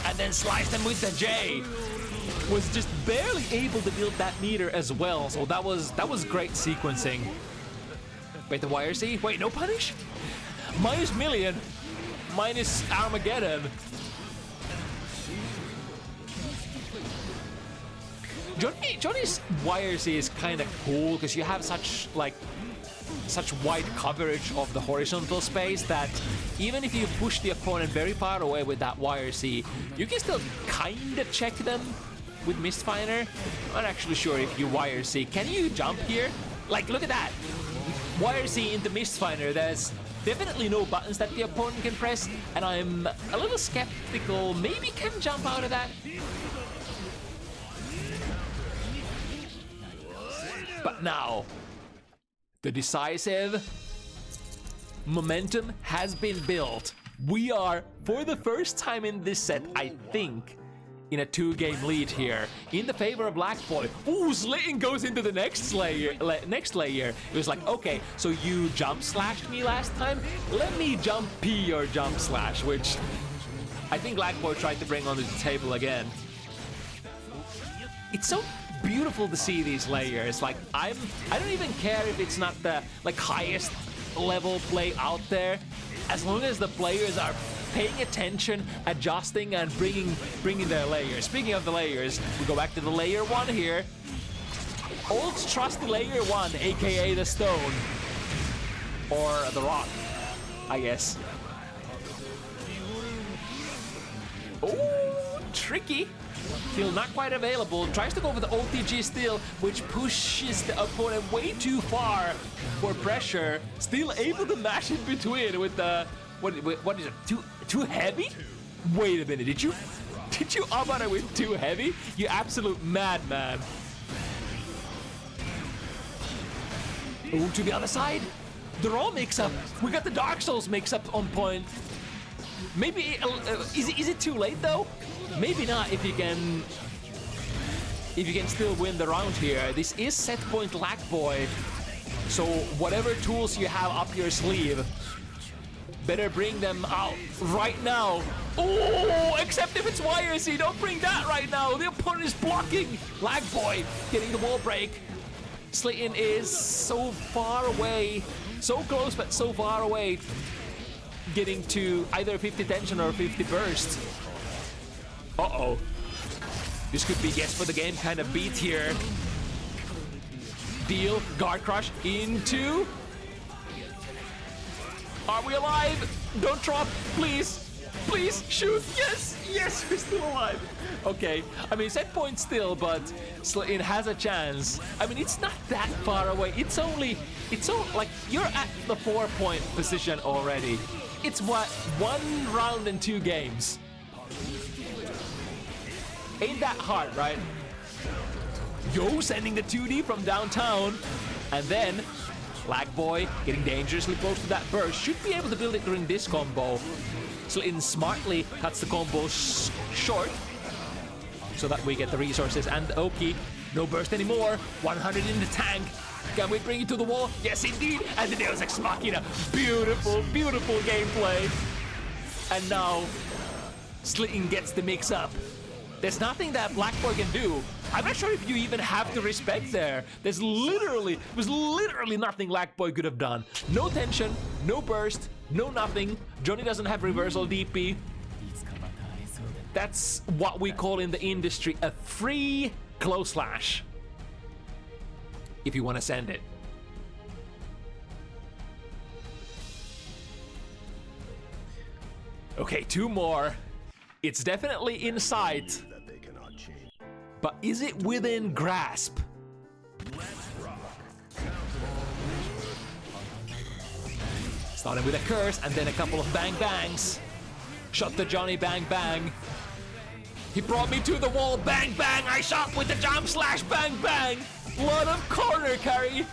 And then slice them with the J. Was just barely able to build that meter as well, so that was great sequencing. Wait, the YRC? Wait, no punish? Minus million. Minus Armageddon. Johnny's YRC is kind of cool because you have such wide coverage of the horizontal space that even if you push the opponent very far away with that YRC, you can still kind of check them with Mistfiner. I'm not actually sure if you YRC. Can you jump here? Like, look at that. YRC into Mistfiner. There's definitely no buttons that the opponent can press, and I'm a little skeptical. Maybe can jump out of that. But now, the decisive momentum has been built. We are, for the first time in this set, I think, in a 2-game lead here in the favor of LagBoy. Ooh, Slityn goes into the next layer. It was like, okay, so you jump slashed me last time? Let me jump P your jump slash, which I think LagBoy tried to bring onto the table again. It's so beautiful to see these layers. Like I don't even care if it's not the highest level play out there, as long as the players are paying attention, adjusting, and bringing their layers. Speaking of the layers, we go back to the layer 1 here. Old trusty layer 1, aka the stone. Or the rock, I guess. Oh, tricky. Still not quite available. Tries to go for the OTG still, which pushes the opponent way too far for pressure. Still able to mash in between with the... What is it? Too heavy? Wait a minute, did you up on it with too heavy? You absolute madman. Oh, to the other side. The raw mix-up. We got the Dark Souls mix-up on point. Maybe, is it too late though? Maybe not if you can still win the round here. This is set point LagBoy. So whatever tools you have up your sleeve, better bring them out right now. Oh, except if it's YRC, don't bring that right now. The opponent is blocking. LagBoy getting the wall break. Slityn is so far away. So close, but so far away. Getting to either 50 tension or 50 burst. Uh-oh. This could be guess for the game kind of beat here. Deal, guard crush into... Are we alive? Don't drop, please. Please, shoot. Yes, yes, we're still alive. Okay, I mean, set point still, but Slityn has a chance. I mean, it's not that far away. It's only like, you're at the 4-point position already. It's what, 1 round and 2 games. Ain't that hard, right? Yo, sending the 2D from downtown. And then LagBoy getting dangerously close to that burst. Should be able to build it during this combo. Slityn smartly cuts the combo short so that we get the resources and the Oki. No burst anymore. 100 in the tank. Can we bring it to the wall? Yes, indeed. And the Deus Ex Machina. Beautiful, beautiful gameplay. And now Slityn gets the mix up. There's nothing that LagBoy can do. I'm not sure if you even have the respect there. Was literally nothing LagBoy could have done. No tension, no burst, no nothing. Johnny doesn't have reversal DP. That's what we call in the industry a free close slash. If you want to send it. Okay, 2 more. It's definitely in sight. But is it within grasp? Starting with a curse and then a couple of bang bangs. Shot the Johnny, bang bang. He brought me to the wall, bang bang. I shot with the jump slash, bang bang. Lot of corner carry.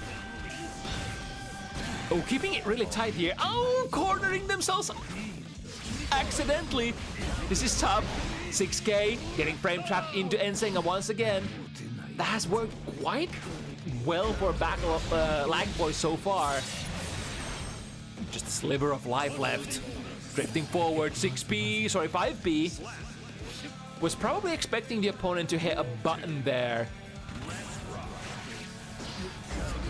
Oh, keeping it really tight here. Oh, cornering themselves accidentally. This is tough. 6K getting frame trapped into Ensenga once again. That has worked quite well for Battle of LagBoy so far. Just a sliver of life left. Drifting forward, 5B. Was probably expecting the opponent to hit a button there.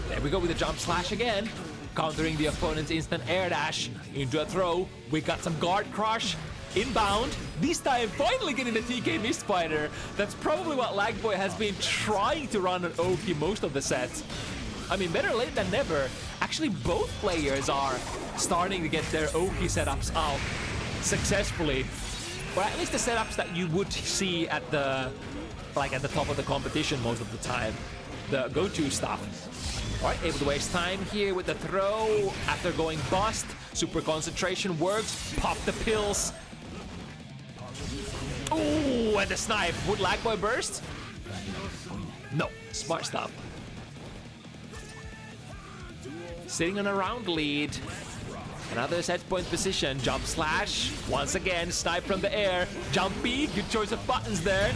There we go with the jump slash again. Countering the opponent's instant air dash into a throw. We got some guard crush. Inbound, this time finally getting the TK Mistfighter. That's probably what LagBoy has been trying to run on Oki most of the set. I mean, better late than never. Actually, both players are starting to get their Oki setups out successfully. Or at least the setups that you would see at the top of the competition most of the time. The go-to stuff. Alright, able to waste time here with the throw after going bust. Super concentration works. Pop the pills. Ooh, and the snipe. Would LagBoy burst? No. Smart stuff. Sitting on a round lead. Another set point position. Jump slash. Once again, snipe from the air. Jumpy. Good choice of buttons there.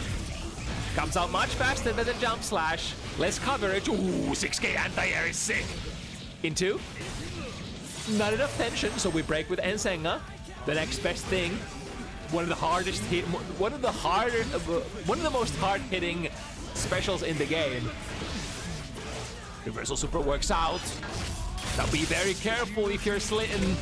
Comes out much faster than the jump slash. Less coverage. Ooh, 6K anti-air is sick. Into. Not enough tension, so we break with Ensenga. The next best thing. One of the most hard-hitting specials in the game. Reversal super works out. Now be very careful if you're Slityn.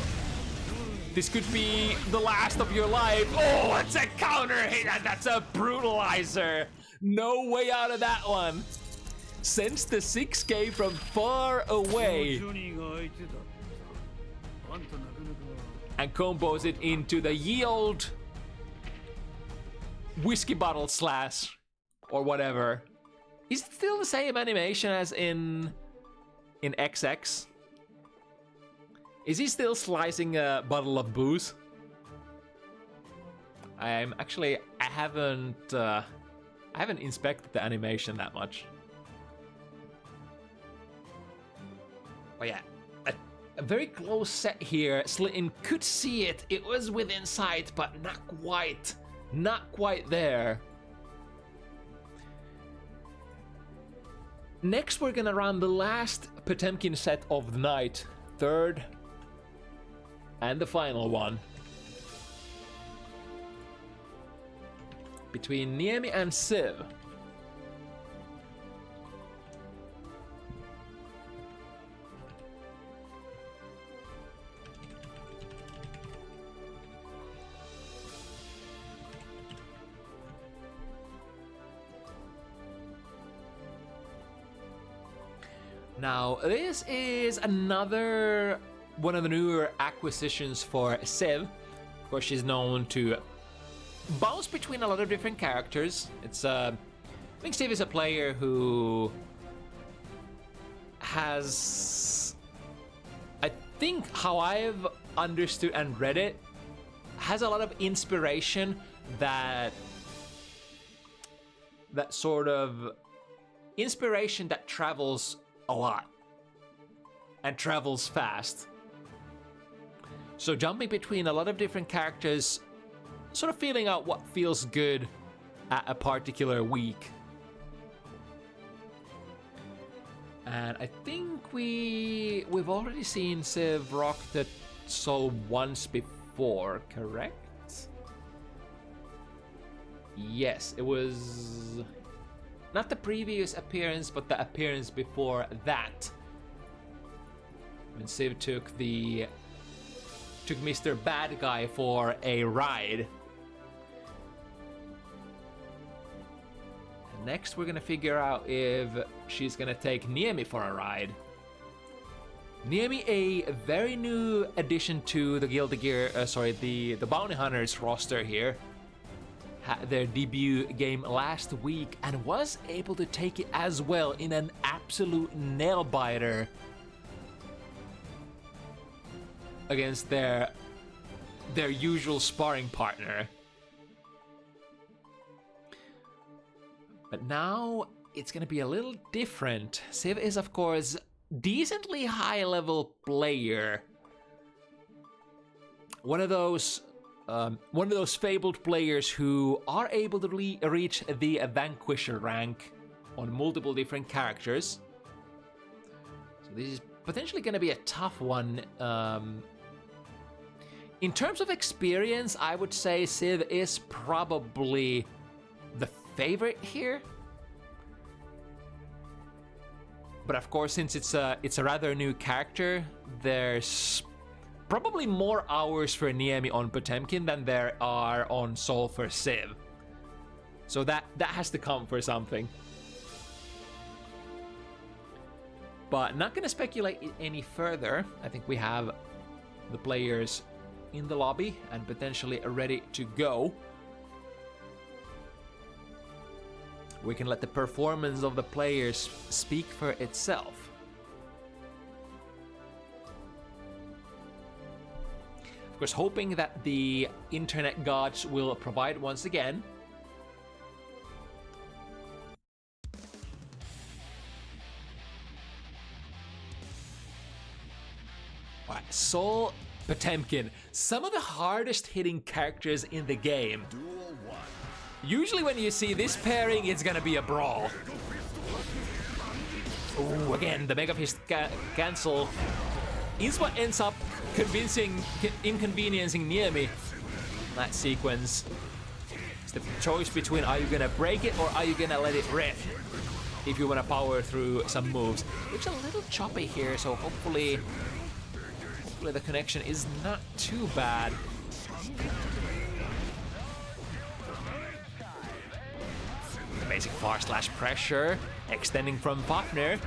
This could be the last of your life. Oh, it's a counter hit, and that's a brutalizer. No way out of that one. Sends the 6K from far away. And combos it into the yield whiskey bottle slash or whatever. Is it still the same animation as in XX? Is he still slicing a bottle of booze? I haven't inspected the animation that much. Oh yeah, a very close set here. Slityn could see it. It was within sight, but not quite. Not quite there. Next, we're gonna run the last Potemkin set of the night, third and the final one. Between Niemi and Civ. Now, this is another one of the newer acquisitions for Civ. Of course, she's known to bounce between a lot of different characters. I think Civ is a player who has, I think how I've understood and read it, has a lot of inspiration that sort of inspiration that travels a lot and travels fast. So jumping between a lot of different characters, sort of feeling out what feels good at a particular week. And I think we've already seen Civ rock the Soul once before, correct? Yes, it was not the previous appearance, but the appearance before that. When Civ took Mr. Bad Guy for a ride. And next we're gonna figure out if she's gonna take Niemi for a ride. Niemi, a very new addition to the Guilty Gear, the Bounty Hunters roster here. Had their debut game last week and was able to take it as well in an absolute nail biter against their usual sparring partner. But now it's gonna be a little different. Civ is, of course, decently high level player. One of those fabled players who are able to reach the Vanquisher rank on multiple different characters. So this is potentially going to be a tough one. In terms of experience, I would say Civ is probably the favorite here. But of course, since it's a rather new character, there's probably more hours for Niemi on Potemkin than there are on Soul for Civ. So that has to come for something. But not gonna speculate any further. I think we have the players in the lobby and potentially ready to go. We can let the performance of the players speak for itself. Of course, hoping that the internet gods will provide once again. Alright, Soul Potemkin, some of the hardest hitting characters in the game. Usually when you see this pairing, it's gonna be a brawl. Ooh, again, the Mega Fist cancel is what ends up inconveniencing Niemi. That sequence. It's the choice between are you gonna break it or are you gonna let it rip if you wanna power through some moves. It's a little choppy here, so hopefully the connection is not too bad. The basic /pressure extending from Fafnir.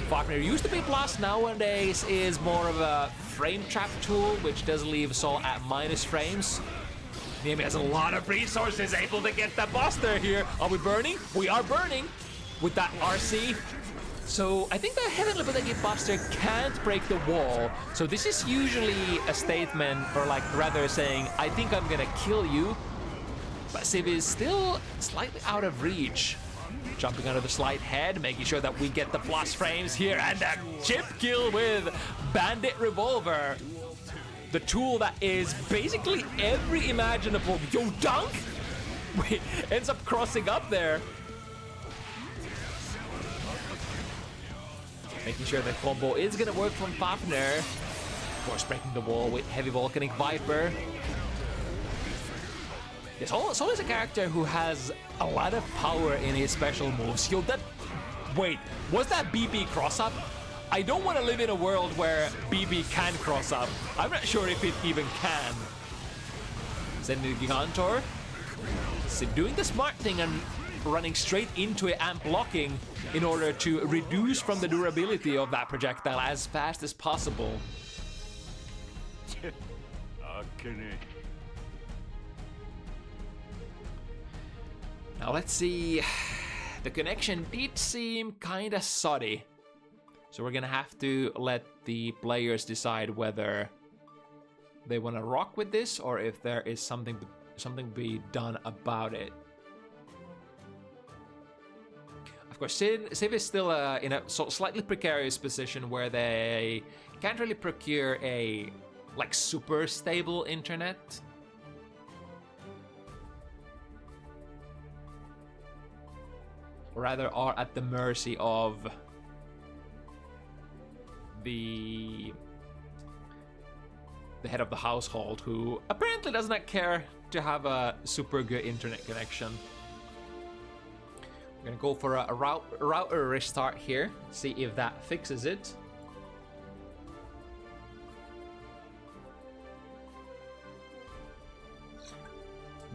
Fafnir used to be plus, nowadays is more of a frame trap tool, which does leave Soul at minus frames. Niemi has a lot of resources, able to get the buster here. Are we burning? We are burning with that RC. So I think the Heavenly Potemkin buster can't break the wall. So this is usually a statement, or like rather saying, I think I'm gonna kill you. But Civ is still slightly out of reach. Jumping under the slight head, making sure that we get the plus frames here, and a chip kill with Bandit Revolver. The tool that is basically every imaginable. Yo, dunk! Wait, ends up crossing up there. Making sure the combo is gonna work from Fafnir. Of course, breaking the wall with Heavy Volcanic Viper. It's always a character who has a lot of power in his special moves. Yo, that... Wait, was that BB cross-up? I don't want to live in a world where BB can cross-up. I'm not sure if it even can. Sending the Gigantor. So doing the smart thing and running straight into it and blocking in order to reduce from the durability of that projectile as fast as possible. Now let's see. The connection did seem kinda shoddy. So we're gonna have to let the players decide whether they wanna rock with this or if there is something to be done about it. Of course, Civ is still in a slightly precarious position where they can't really procure a like super stable internet. Or rather are at the mercy of the head of the household, who apparently does not care to have a super good internet connection. We're gonna go for a router restart here, see if that fixes it.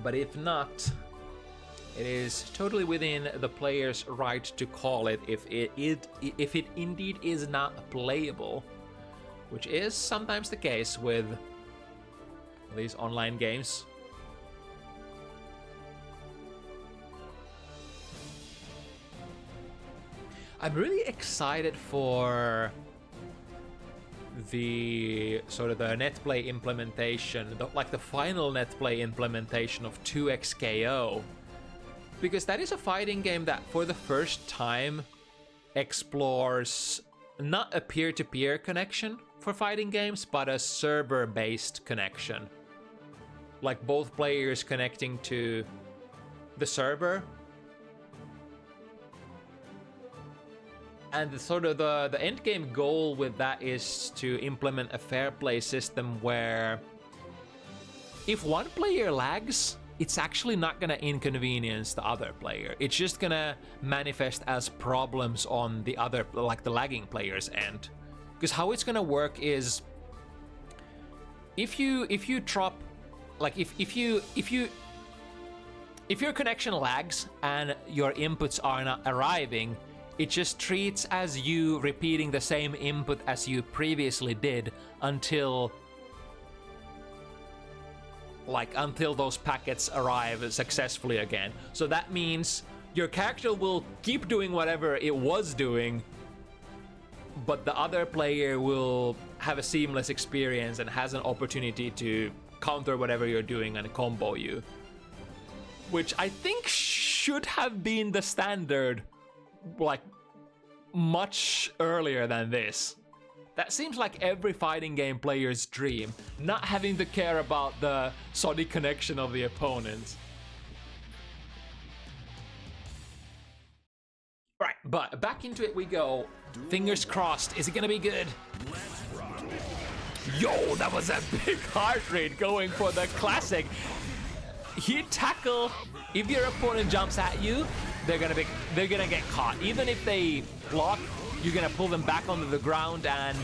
But if not, it is totally within the player's right to call it if it indeed is not playable, which is sometimes the case with these online games. I'm really excited for the sort of the netplay implementation, like the final netplay implementation of 2xKO. Because that is a fighting game that for the first time explores not a peer-to-peer connection for fighting games, but a server-based connection. Like both players connecting to the server. And the end game goal with that is to implement a fair play system where if one player lags, it's actually not gonna inconvenience the other player. It's just gonna manifest as problems on the other, like the lagging player's end. Because how it's gonna work is if you drop, like if your connection lags and your inputs are not arriving, it just treats as you repeating the same input as you previously did until those packets arrive successfully again. So that means your character will keep doing whatever it was doing, but the other player will have a seamless experience and has an opportunity to counter whatever you're doing and combo you. Which I think should have been the standard, like, much earlier than this. That seems like every fighting game player's dream, not having to care about the shoddy connection of the opponent. Right, but back into it we go. Fingers crossed, is it gonna be good? Yo, that was a big heart rate going for the classic. Hit tackle, if your opponent jumps at you, they're gonna get caught. Even if they block, you're gonna pull them back onto the ground and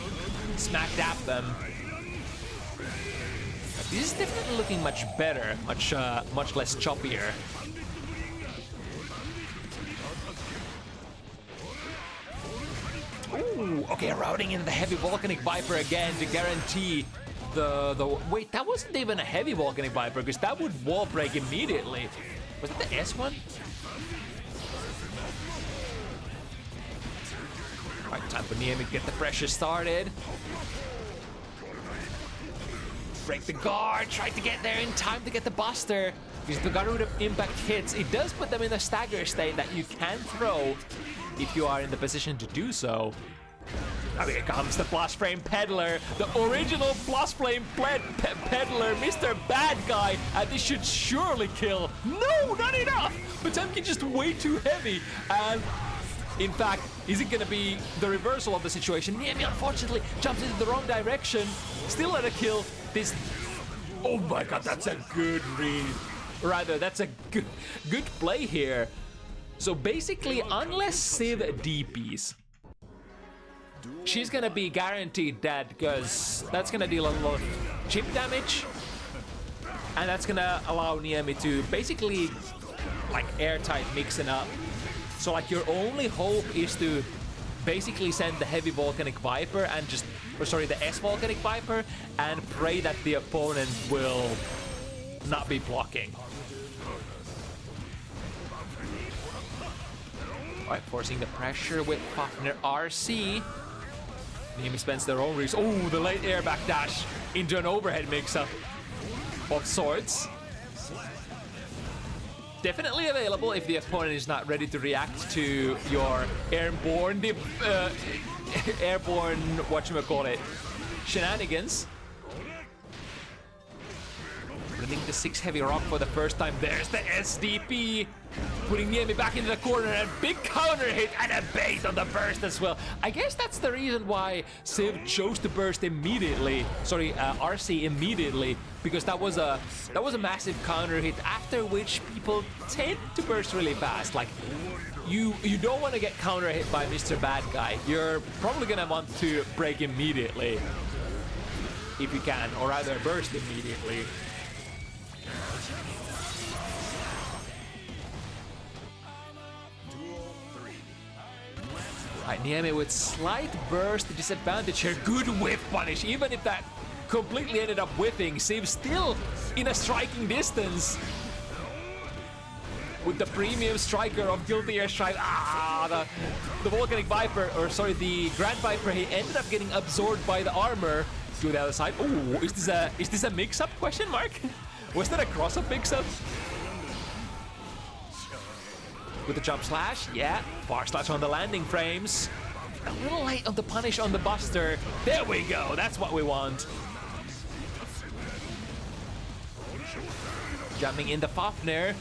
smack dap them. This is definitely looking much better, much less choppier. Ooh, okay, routing into the Heavy Volcanic Viper again to guarantee the wait, that wasn't even a Heavy Volcanic Viper, because that would wall break immediately. Was it the S one? Alright, time for Niemi to get the pressure started. Break the guard, try to get there in time to get the buster. Because the guard with impact hits, it does put them in a stagger state that you can throw if you are in the position to do so. Now here comes the Plus Flame Peddler, the original Plus Flame Peddler, Mr. Bad Guy, and this should surely kill. No, not enough! Potemkin just way too heavy, and In fact, is it gonna be the reversal of the situation? Niemi unfortunately jumps into the wrong direction. Still at a kill. This. Oh my god, that's a good read. Rather, that's a good play here. So basically, unless Civ DPs, she's gonna be guaranteed dead because that's gonna deal a lot of chip damage. And that's gonna allow Niemi to basically like airtight mixing up. So like your only hope is to basically send the heavy Volcanic Viper and just, or sorry, the S Volcanic Viper and pray that the opponent will not be blocking. Alright, forcing the pressure with Fafnir RC. Niemi spends their own resource. Oh, the late air backdash into an overhead mix-up of sorts. Definitely available if the opponent is not ready to react to your airborne, airborne, whatchamacallit, shenanigans. Bringing the 6 heavy rock for the first time. There's the SDP. Putting Niemi back into the corner and big counter hit and a bait on the burst as well. I guess that's the reason why Civ chose to burst immediately. Sorry, RC immediately, because that was a massive counter hit. After which people tend to burst really fast. Like you don't want to get counter hit by Mr. Bad Guy. You're probably gonna want to break immediately if you can, or rather burst immediately. Right, Niemi with slight burst disadvantage here. Good whiff punish, even if that completely ended up whiffing. Civ still in a striking distance. With the premium striker of Guilty Airstrike. The Volcanic Viper, or sorry, the Grand Viper, he ended up getting absorbed by the armor to the other side. Oh, is this a mix-up question mark? Was that a cross-up mix-up? With the jump slash, yeah, far slash on the landing frames. A little late on the punish on the Buster. There we go, that's what we want. Jumping in the Fafnir.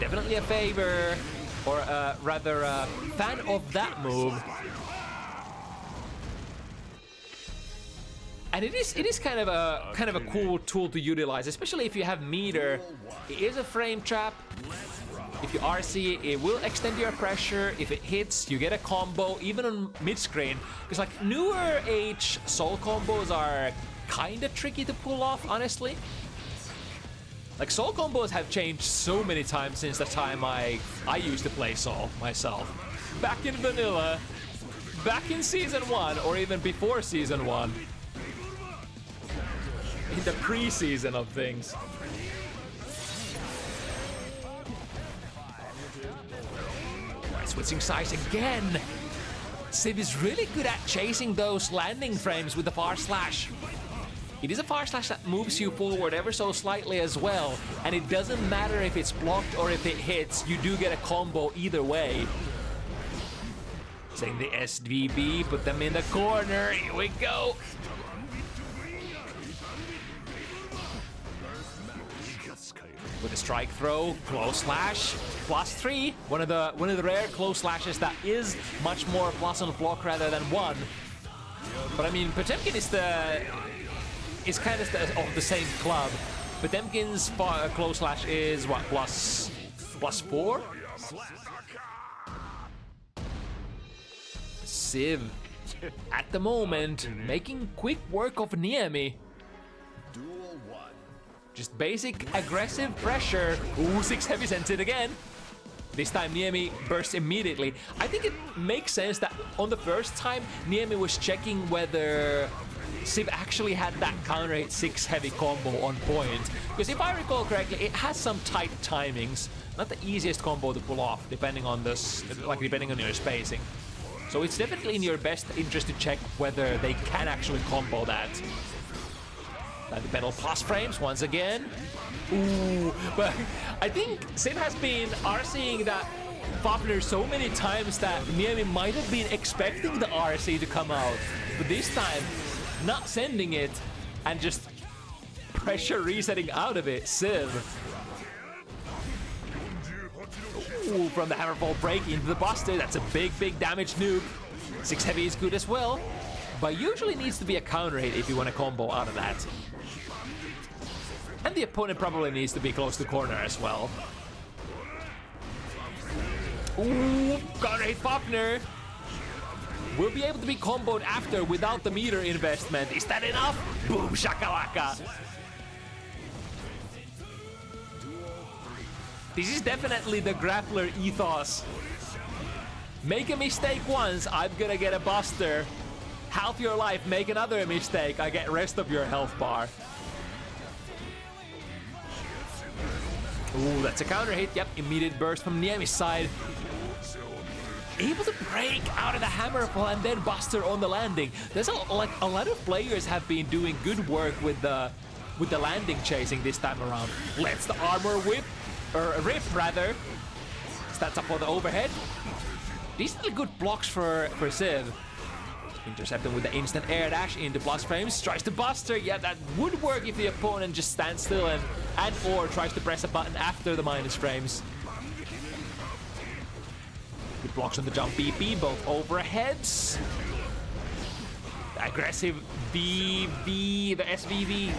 Definitely a favor, or rather a fan of that move. And it is kind of a cool tool to utilize, especially if you have meter. It is a frame trap. If you RC, it will extend your pressure. If it hits, you get a combo, even on mid-screen. Because like newer age Soul combos are kind of tricky to pull off, honestly. Like Soul combos have changed so many times since the time I used to play Soul myself. Back in vanilla, back in Season 1, or even before Season 1. In the pre-season of things. Switching sides again. Civ is really good at chasing those landing frames with the far slash. It is a far slash that moves you forward ever so slightly as well, and it doesn't matter if it's blocked or if it hits, you do get a combo either way. Saying the SVB, put them in the corner, here we go. With a strike throw, close slash, +3. One of the rare close slashes that is much more plus on block rather than 1. But I mean, Potemkin is kind of the same club. Potemkin's close slash is what, +4? Civ, at the moment, making quick work of Niemi. Just basic aggressive pressure. Ooh, 6 heavy sends it again. This time Niemi bursts immediately. I think it makes sense that on the first time Niemi was checking whether Civ actually had that counter hit 6 heavy combo on point. Because if I recall correctly, it has some tight timings. Not the easiest combo to pull off, depending on this, like depending on your spacing. So it's definitely in your best interest to check whether they can actually combo that. The pedal plus frames once again. Ooh, but I think Civ has been RCing that Fafnir so many times that Niemi might have been expecting the RC to come out. But this time, not sending it and just pressure resetting out of it. Civ. Ooh, from the hammerfall break into the buster. That's a big damage nuke. 6 heavy is good as well, but usually needs to be a counter hit if you want to combo out of that. And the opponent probably needs to be close to corner as well. Ooh, counter hit Fafnir. Will be able to be comboed after without the meter investment. Is that enough? Boom shakalaka. This is definitely the grappler ethos. Make a mistake once, I'm gonna get a buster. Half your life, make another mistake, I get rest of your health bar. Ooh, that's a counter hit. Yep, immediate burst from Niemi's side. Able to break out of the hammerfall and then buster on the landing. There's a lot of players have been doing good work with the landing chasing this time around. Let's the armor whip, or rip rather. Stats up for the overhead. Decently good blocks for Civ. Intercept him with the instant air dash into plus frames. Tries to buster. Yeah, that would work if the opponent just stands still and or tries to press a button after the minus frames. Good blocks on the jump BP, both overheads. The aggressive VV, the SVV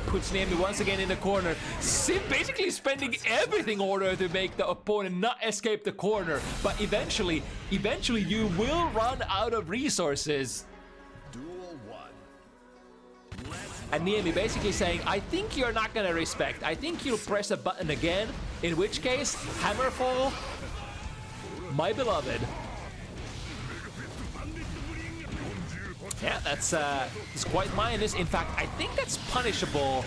puts Niemi once again in the corner. Civ basically spending everything in order to make the opponent not escape the corner. But eventually you will run out of resources. And Niemi basically saying, I think you're not gonna respect. I think you'll press a button again. In which case, hammerfall, my beloved. Yeah, that's quite minus. In fact, I think that's punishable.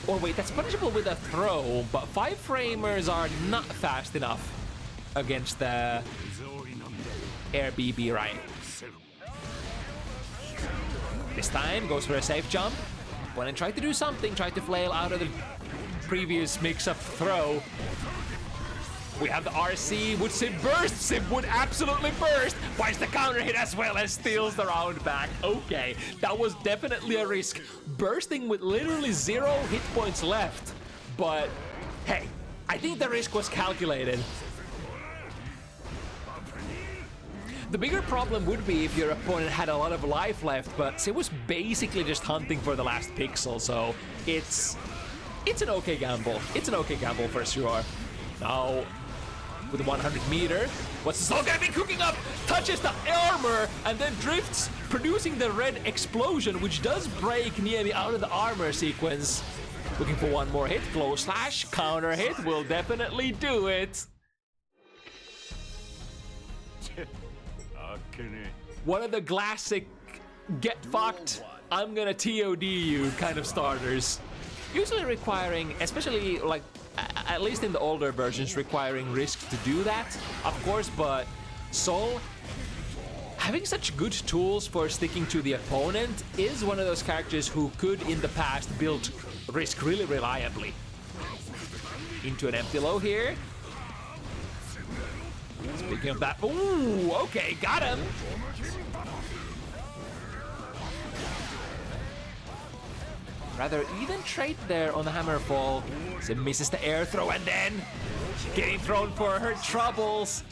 Or wait, that's punishable with a throw, but 5-framers are not fast enough against the air BB, right? This time, goes for a safe jump. Opponent tried to do something, tried to flail out of the previous mix-up throw. We have the RC. Would Civ burst? Civ would absolutely burst. Finds the counter hit as well and steals the round back. Okay, that was definitely a risk. Bursting with literally 0 hit points left. But hey, I think the risk was calculated. The bigger problem would be if your opponent had a lot of life left, but Civ was basically just hunting for the last pixel, so it's an okay gamble. It's an okay gamble for sure. Now, with the 100 meter, what's the soul gonna be cooking up? Touches the armor and then drifts, producing the red explosion, which does break Niemi out of the armor sequence. Looking for one more hit, close slash, counter hit will definitely do it. One of the classic get fucked, I'm gonna TOD you kind of starters. Usually requiring, especially like, at least in the older versions, requiring risk to do that, of course, but Sol, having such good tools for sticking to the opponent, is one of those characters who could, in the past, build risk really reliably. Into an empty low here. Speaking of that, ooh, okay, got him. Rather even trade there on the hammerfall. Civ misses the air throw and then getting thrown for her troubles.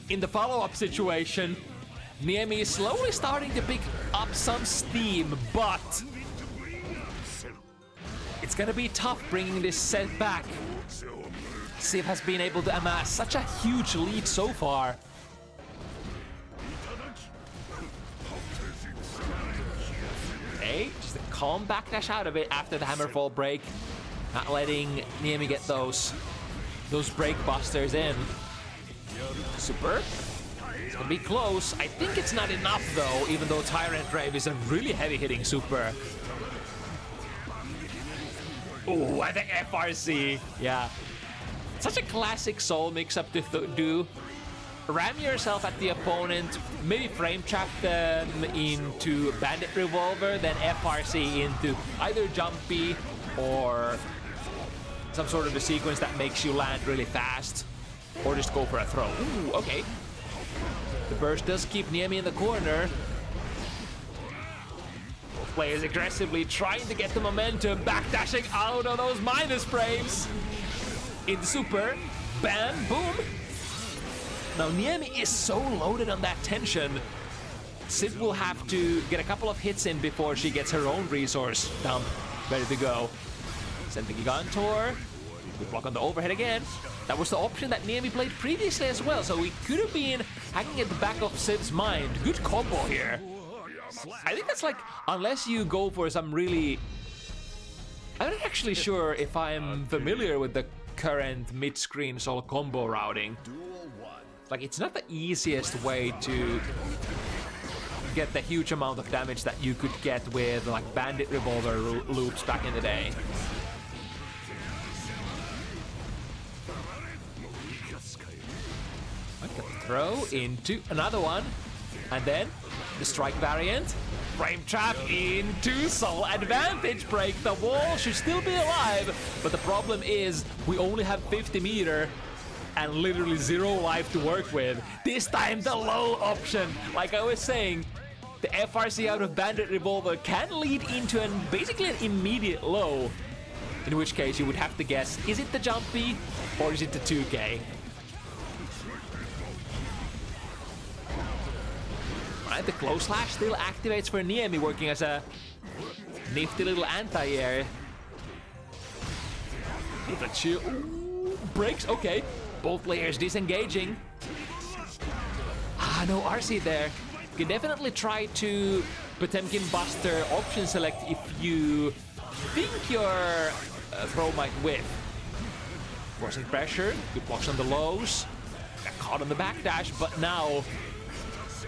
In the follow-up situation, Niemi is slowly starting to pick up some steam, but it's gonna be tough bringing this set back. Civ has been able to amass such a huge lead so far. Okay, just a calm backdash out of it after the hammerfall break. Not letting Niemi get those break busters in. Super. It's gonna be close. I think it's not enough though, even though Tyrant Rave is a really heavy hitting super. Ooh, I think FRC. Yeah. Such a classic Soul mix-up to do. Ram yourself at the opponent, maybe frame trap them into Bandit Revolver, then FRC into either Jumpy or some sort of a sequence that makes you land really fast, or just go for a throw. Ooh, okay. The burst does keep Niemi in the corner. Both players aggressively trying to get the momentum, backdashing out of those minus frames. In super, Bam! Boom! Now Niemi is so loaded on that tension. Sid will have to get a couple of hits in before she gets her own resource dump ready to go. Send the Gigantor. We block on the overhead again. That was the option that Niemi played previously as well, so we could have been hanging at the back of Sid's mind. Good combo here. I think that's like, unless you go for some really... I'm not actually sure if I'm familiar with the current mid-screen solo combo routing. Like, it's not the easiest way to get the huge amount of damage that you could get with like Bandit Revolver loops back in the day. Throw into another one, and then the strike variant. Frame trap into Soul Advantage Break. The wall should still be alive, but the problem is we only have 50 meter and literally 0 life to work with. This time the low option. Like I was saying, the FRC out of Bandit Revolver can lead into basically an immediate low, in which case you would have to guess, is it the jumpy or is it the 2K? Right, the close slash still activates for Niemi, working as a nifty little anti-air. Breaks, okay. Both players disengaging. Ah, no RC there. You can definitely try to Potemkin Buster option select if you think your throw might whiff. Forcing pressure, good blocks on the lows. Got caught on the backdash, but now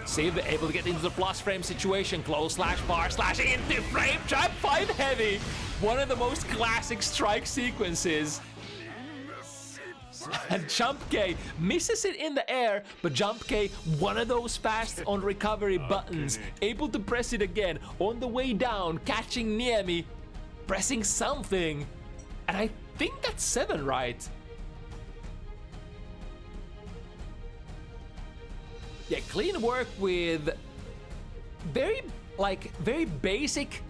Save able to get into the plus frame situation. Close slash, bar slash, into frame trap, 5 heavy. One of the most classic strike sequences. And Jump K misses it in the air, but Jump K, one of those fast on recovery buttons, able to press it again on the way down, catching Niemi, pressing something. And I think that's 7, right? Yeah, clean work with very basic,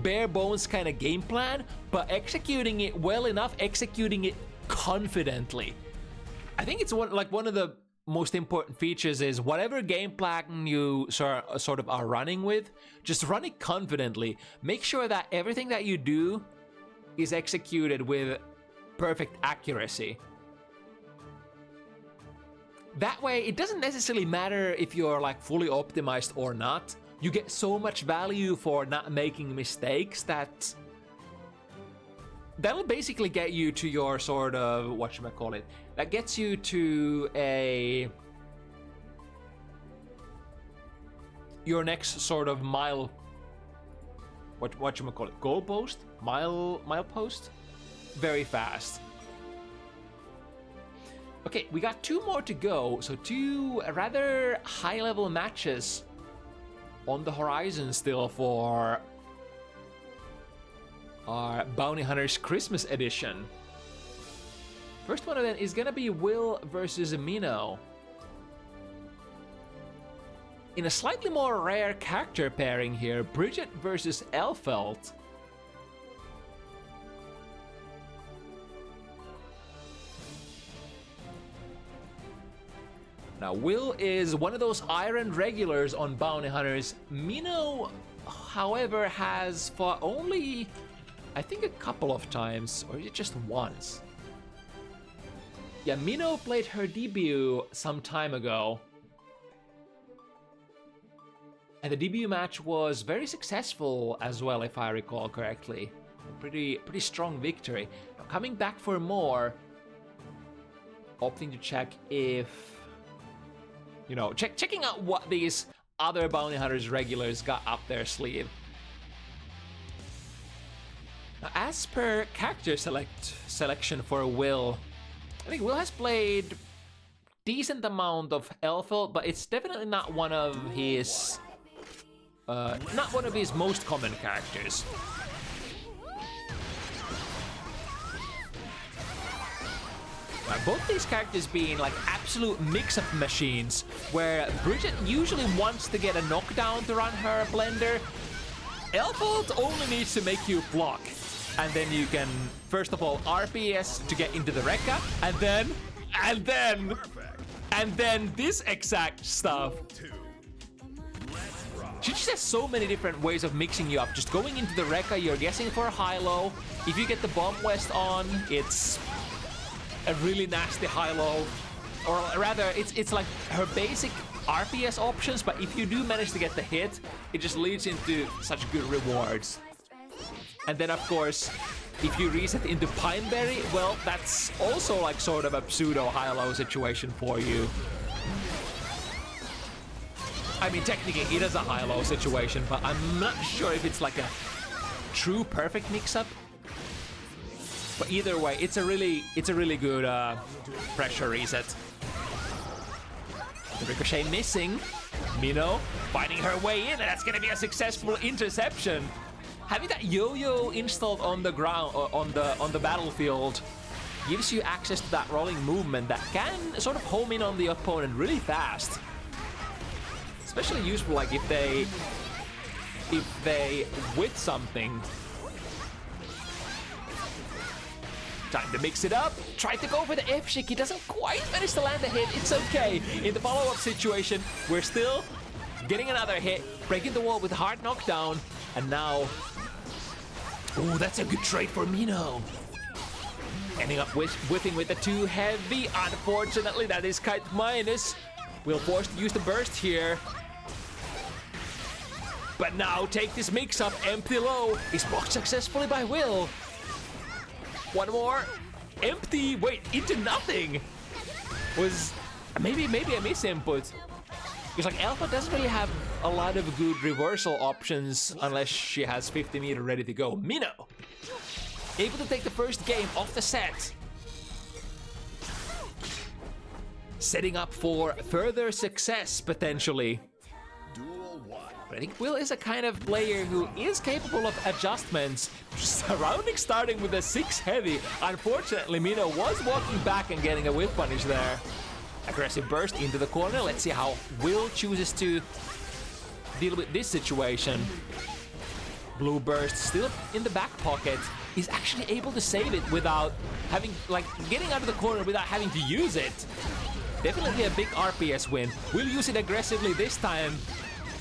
bare bones kind of game plan, but executing it well enough, executing it confidently. I think it's one of the most important features is whatever game plan you sort of are running with, just run it confidently. Make sure that everything that you do is executed with perfect accuracy. That way, it doesn't necessarily matter if you're like fully optimized or not. You get so much value for not making mistakes that that'll basically get you to your sort of, whatchamacallit, that gets you to your next sort of whatchamacallit, goal post? Mile post? Very fast. Okay, we got 2 more to go, so 2 rather high-level matches on the horizon still for our Bounty Hunters Christmas edition. First one of them is gonna be Will versus Minnow. In a slightly more rare character pairing here, Bridget versus Elfelt. Now, Will is one of those iron regulars on Bounty Hunters. Minnow, however, has fought only, I think, a couple of times, or is it just once? Yeah, Minnow played her debut some time ago. And the debut match was very successful as well, if I recall correctly. A pretty strong victory. Now, coming back for more, opting to check if, you know, checking out what these other Bounty Hunters regulars got up their sleeve. Now, as per character selection for Will, I think Will has played decent amount of Elfelt, but it's definitely not one of his most common characters. Both these characters being like absolute mix-up machines, where Bridget usually wants to get a knockdown to run her blender. Elfelt only needs to make you block, and then you can, first of all, RPS to get into the Rekka, and then And then this exact stuff. She just has so many different ways of mixing you up. Just going into the Rekka, you're guessing for a high-low. If you get the Bomb West on, it's a really nasty high-low. Or rather, it's like her basic RPS options, but if you do manage to get the hit, it just leads into such good rewards. And then, of course, if you reset into Pineberry, well, that's also like sort of a pseudo high-low situation for you. I mean, technically it is a high-low situation, but I'm not sure if it's like a true perfect mix-up. But either way, it's a really good pressure reset. The ricochet missing. Mino finding her way in, and that's gonna be a successful interception. Having that yo-yo installed on the ground, on the battlefield, gives you access to that rolling movement that can sort of home in on the opponent really fast. Especially useful, like if they with something. Time to mix it up. Tried to go for the F-Shik. He doesn't quite manage to land a hit. It's okay. In the follow-up situation, we're still getting another hit, breaking the wall with a hard knockdown, and now. Oh, that's a good trade for Mino. Ending up whiffing with the too heavy. Unfortunately, that is kite minus. We'll force to use the burst here. But now take this mix-up, empty low, is blocked successfully by Will. One more, empty, wait, into nothing. Was maybe a misinput. Because like Alpha doesn't really have a lot of good reversal options unless she has 50 meter ready to go. Mino, able to take the first game off the set. Setting up for further success, potentially. But I think Will is a kind of player who is capable of adjustments. Surrounding starting with a 6 heavy. Unfortunately, Mino was walking back and getting a whiff punish there. Aggressive burst into the corner. Let's see how Will chooses to deal with this situation. Blue burst still in the back pocket. He's actually able to save it without having, like, getting out of the corner without having to use it. Definitely a big RPS win. Will use it aggressively this time.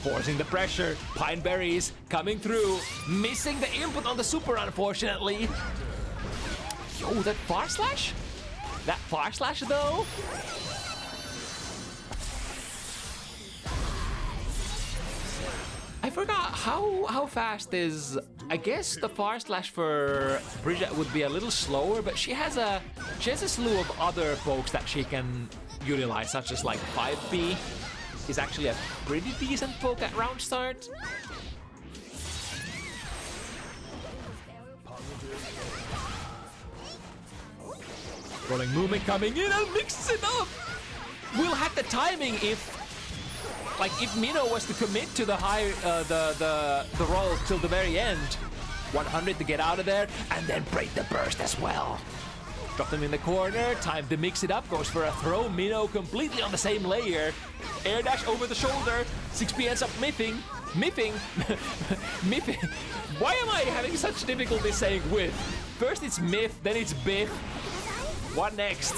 Forcing the pressure. Pineberries coming through. Missing the input on the super, unfortunately. Yo, that far slash? That far slash, though? I forgot how fast is. I guess the far slash for Bridget would be a little slower, but she has a slew of other pokes that she can utilize, such as like 5B is actually a pretty decent poke at round start. Rolling movement coming in and mixes it up. Will have the timing if Mino was to commit to the the roll till the very end. 100 to get out of there and then break the burst as well. Drop them in the corner, time to mix it up, goes for a throw. Mino completely on the same layer. Air dash over the shoulder. 6P ends up miffing. Miffing. Why am I having such difficulty saying whiff? First it's miff, then it's biff. What next?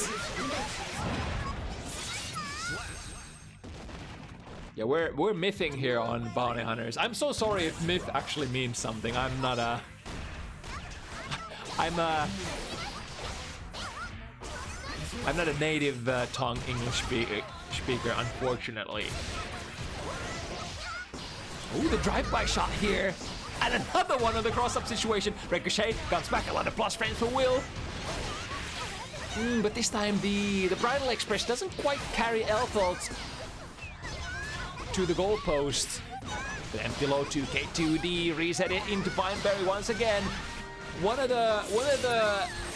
Yeah, we're miffing here on Bounty Hunters. I'm so sorry if miff actually means something. I'm not a native tongue English speaker, unfortunately. Ooh, the drive-by shot here. And another one on the cross-up situation. Ricochet comes back, a lot of plus frames for Will. But this time the Bridal Express doesn't quite carry Elfelt to the goalpost. The empty low 2K2D, reset it into Pineberry once again. One of the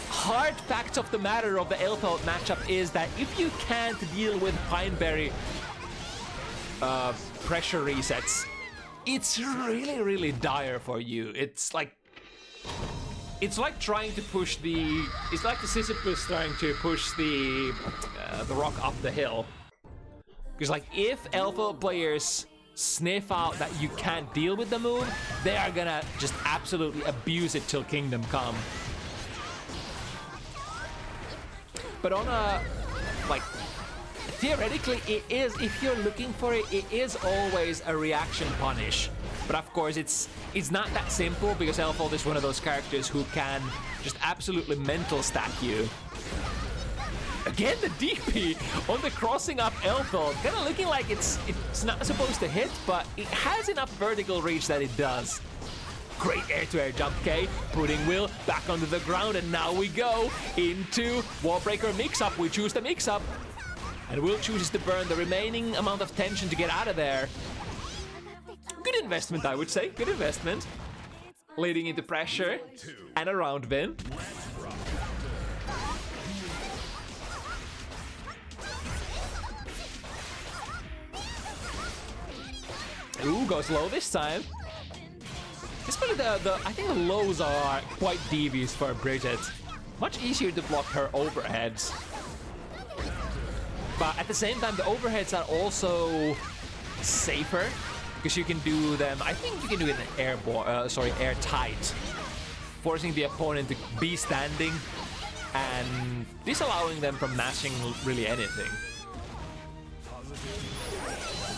hard facts of the matter of the Elfelt matchup is that if you can't deal with Pineberry pressure resets, it's really dire for you. It's like trying to push the. It's like the Sisyphus trying to push the rock up the hill. Because like if Elfelt players sniff out that you can't deal with the move, they are gonna just absolutely abuse it till Kingdom Come. But on like, theoretically it is, if you're looking for it, it is always a reaction punish. But of course it's not that simple, because Elfold is one of those characters who can just absolutely mental stack you. Again, the DP on the crossing up Elfold, kind of looking like it's not supposed to hit, but it has enough vertical reach that it does. Great air-to-air jump K, putting Will back onto the ground, and now we go into wall breaker mix-up. We choose the mix-up, and Will chooses to burn the remaining amount of tension to get out of there. Good investment, I would say. Good investment. Leading into pressure and a round win. Ooh, goes low this time. Especially I think the lows are quite devious for Bridget. Much easier to block her overheads. But at the same time, the overheads are also safer, because you can do them, I think you can do it in airtight, forcing the opponent to be standing and disallowing them from mashing really anything.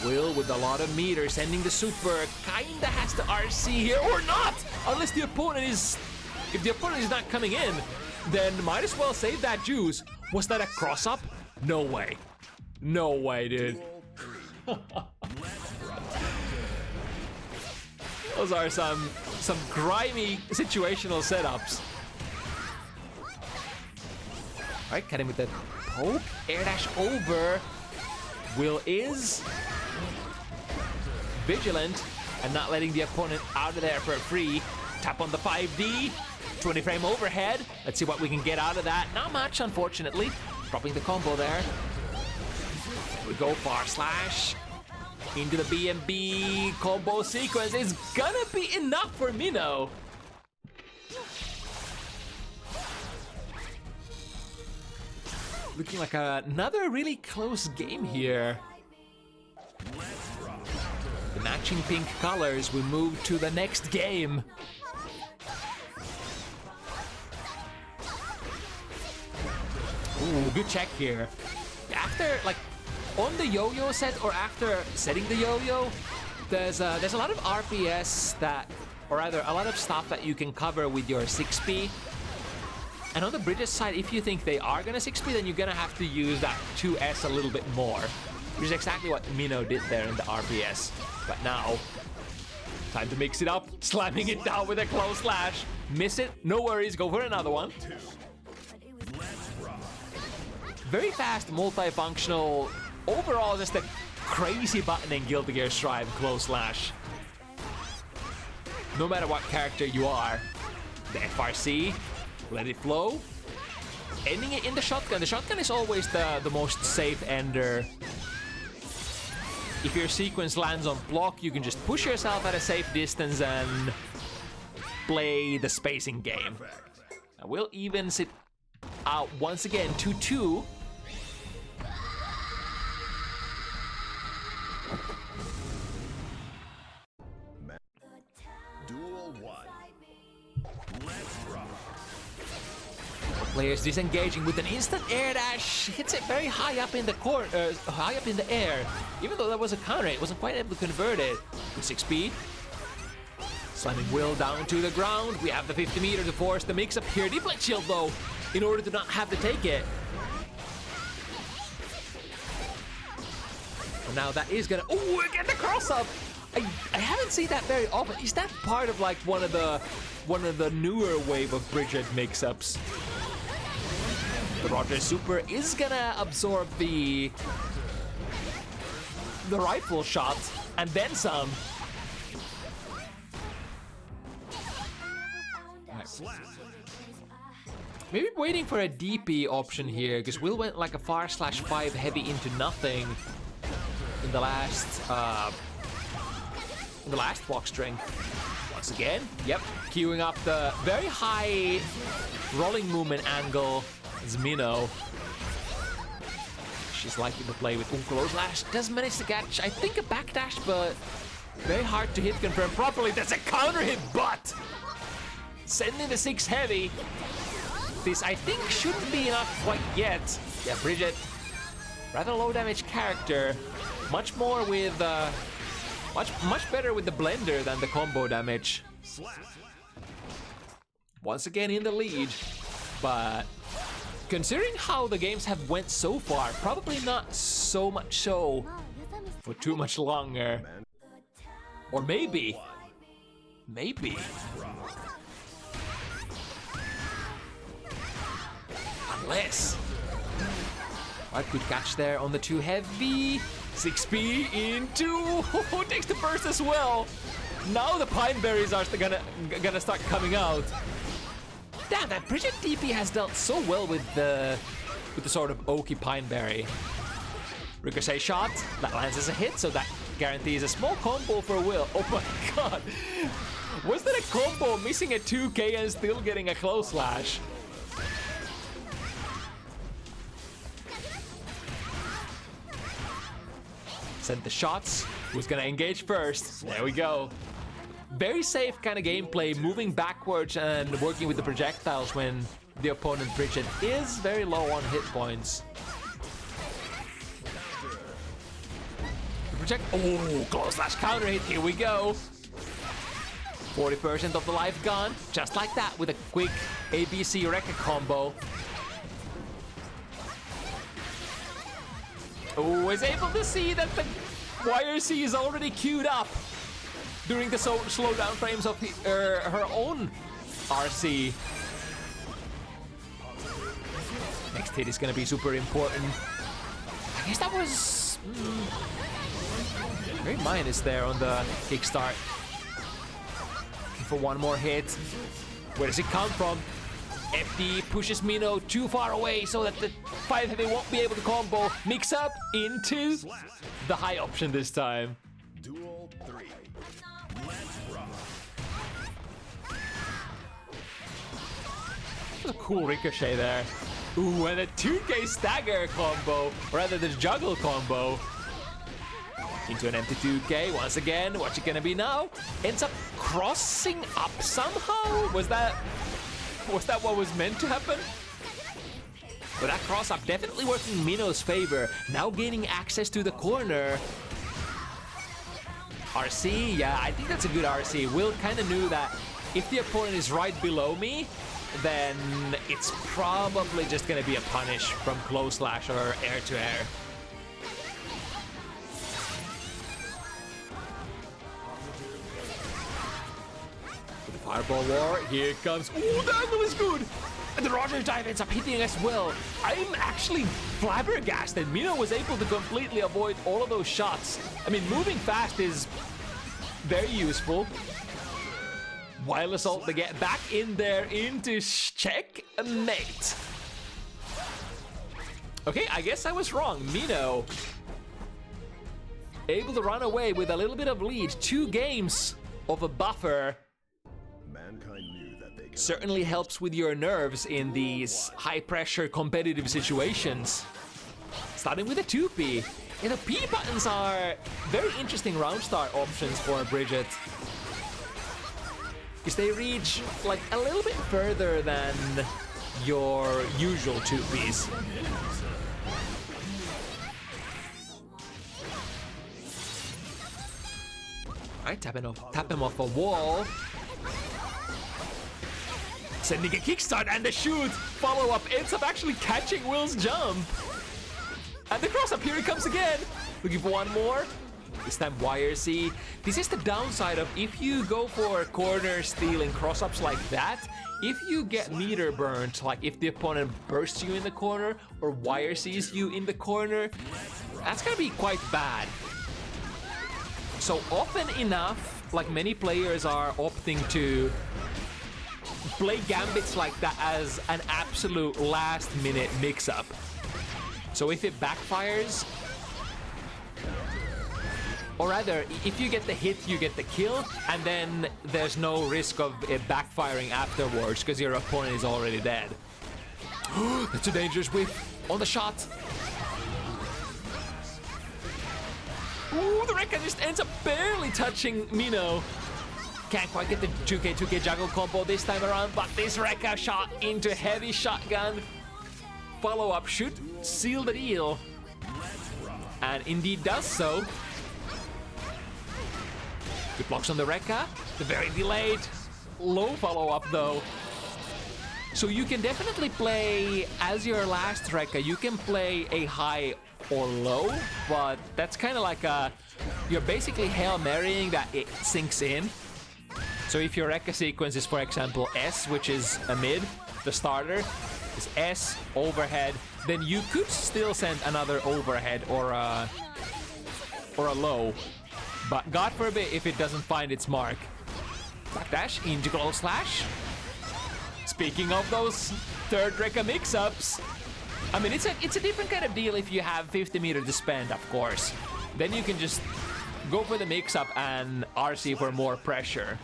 Will with a lot of meter, sending the super, kinda has the RC here, or not! Unless the opponent is... If the opponent is not coming in, then might as well save that juice. Was that a cross-up? No way. No way, dude. Those are some grimy situational setups. Alright, cut him with the poke, air dash over. Will is vigilant and not letting the opponent out of there for free. Tap on the 5D, 20 frame overhead. Let's see what we can get out of that. Not much, unfortunately. Dropping the combo there. We go far slash into the BMB combo sequence. It's gonna be enough for Minnow. Looking like another really close game here. The matching pink colors, we move to the next game. Ooh, good check here. After, like, on the yo-yo set or after setting the yo-yo, there's a lot of RPS that, or rather a lot of stuff that you can cover with your 6P. And on the Bridget side, if you think they are gonna 6P, then you're gonna have to use that 2S a little bit more. Which is exactly what Minnow did there in the RPS. But now, time to mix it up, slamming it down with a close slash. Miss it, no worries, go for another one. Very fast, multifunctional, overall just a crazy button in Guilty Gear Strive close slash. No matter what character you are, the FRC, let it flow. Ending it in the shotgun. The shotgun is always the most safe ender. If your sequence lands on block, you can just push yourself at a safe distance and play the spacing game. And we'll even sit out once again, 2-2. Duel 1. Let's rock. Players disengaging with an instant air dash, hits it very high up in the high up in the air. Even though that was a counter, it wasn't quite able to convert it. With 6 slamming Will down to the ground. We have the 50 meter to force the mix-up here. Deflect shield though, in order to not have to take it. And now that is gonna, oh, again the cross-up. I haven't seen that very often. Is that part of like one of the newer wave of Bridget mix-ups? The Roger Super is gonna absorb the rifle shot and then some. Maybe waiting for a DP option here, because Will went like a /5 heavy into nothing in the last block string. Once again, yep, queuing up the very high rolling movement angle. It's Minnow. She's likely to play with close slash. Does manage to catch, I think, a backdash, but very hard to hit confirm properly. That's a counter hit, but sending the 6 heavy. This, I think, shouldn't be enough quite yet. Yeah, Bridget rather low damage character. Much more with, much better with the blender than the combo damage. Once again in the lead, but considering how the games have went so far, probably not so much so for too much longer. Or maybe. Unless. What good catch there on the too heavy. 6p into takes the burst as well. Now the pine berries are gonna start coming out. Damn, that Bridget DP has dealt so well with the sort of oaky pine berry. Ricochet shot that lands as a hit, so that guarantees a small combo for Will. Oh my god, was that a combo missing a 2k and still getting a close slash? Send the shots. Who's gonna engage first? There we go. Very safe kind of gameplay, moving backwards and working with the projectiles when the opponent Bridget is very low on hit points. Oh, close slash counter hit. Here we go. 40% of the life gone, just like that, with a quick ABC Rekka combo. Oh, is able to see that the YRC is already queued up during the slowdown frames of her own RC. Next hit is gonna be super important. I guess that was very minus there on the kickstart. Looking for one more hit. Where does it come from? FD pushes Mino too far away so that the 5 heavy won't be able to combo. Mix up into the high option this time. Duel 3. Let's rock. That was a cool ricochet there. Ooh, and a 2k stagger combo, or rather the juggle combo. Into an empty 2k once again. What's it gonna be now? Ends up crossing up somehow? Was that what was meant to happen? But that cross up definitely working in Mino's favor. Now gaining access to the corner. RC, yeah, I think that's a good RC. Will kind of knew that if the opponent is right below me, then it's probably just gonna be a punish from close slash or air to air. Fireball war, here it comes. Ooh, the angle is good! And the Roger dive ends up hitting as well. I'm actually flabbergasted. Mino was able to completely avoid all of those shots. I mean, moving fast is very useful. Wild Assault to get back in there into checkmate. Okay, I guess I was wrong. Mino able to run away with a little bit of lead. 2 games of a buffer. Certainly helps with your nerves in these high-pressure competitive situations. Starting with a 2P. And the P buttons are very interesting round start options for Bridget. Because they reach like a little bit further than your usual 2Ps. Alright, tap him off a wall. Sending a kickstart and a shoot. Follow-up ends up actually catching Will's jump. And the cross-up, here it comes again. Looking for one more. This time YRC. This is the downside of if you go for corner stealing cross-ups like that, if you get meter burnt, like if the opponent bursts you in the corner or YRCs you in the corner, that's gonna be quite bad. So often enough, like many players are opting to play gambits like that as an absolute last-minute mix-up. So if it backfires, or rather, if you get the hit, you get the kill, and then there's no risk of it backfiring afterwards because your opponent is already dead. That's a dangerous whiff on the shot. Ooh, the Rekka just ends up barely touching Mino. Can't quite get the 2k juggle combo this time around, but this Rekka shot into heavy shotgun. Follow-up should seal the deal. and indeed does so. Good blocks on the Rekka. The very delayed low follow-up though. So you can definitely play, as your last Rekka, you can play a high or low, but that's kind of like you're basically Hail Marying that it sinks in. So if your Rekka sequence is, for example, S, which is a mid, the starter is S, overhead, then you could still send another overhead or a low. But God forbid if it doesn't find its mark. Backdash into close slash. Speaking of those third Rekka mix-ups, I mean, it's a different kind of deal if you have 50 meter to spend, of course. Then you can just go for the mix-up and RC for more pressure.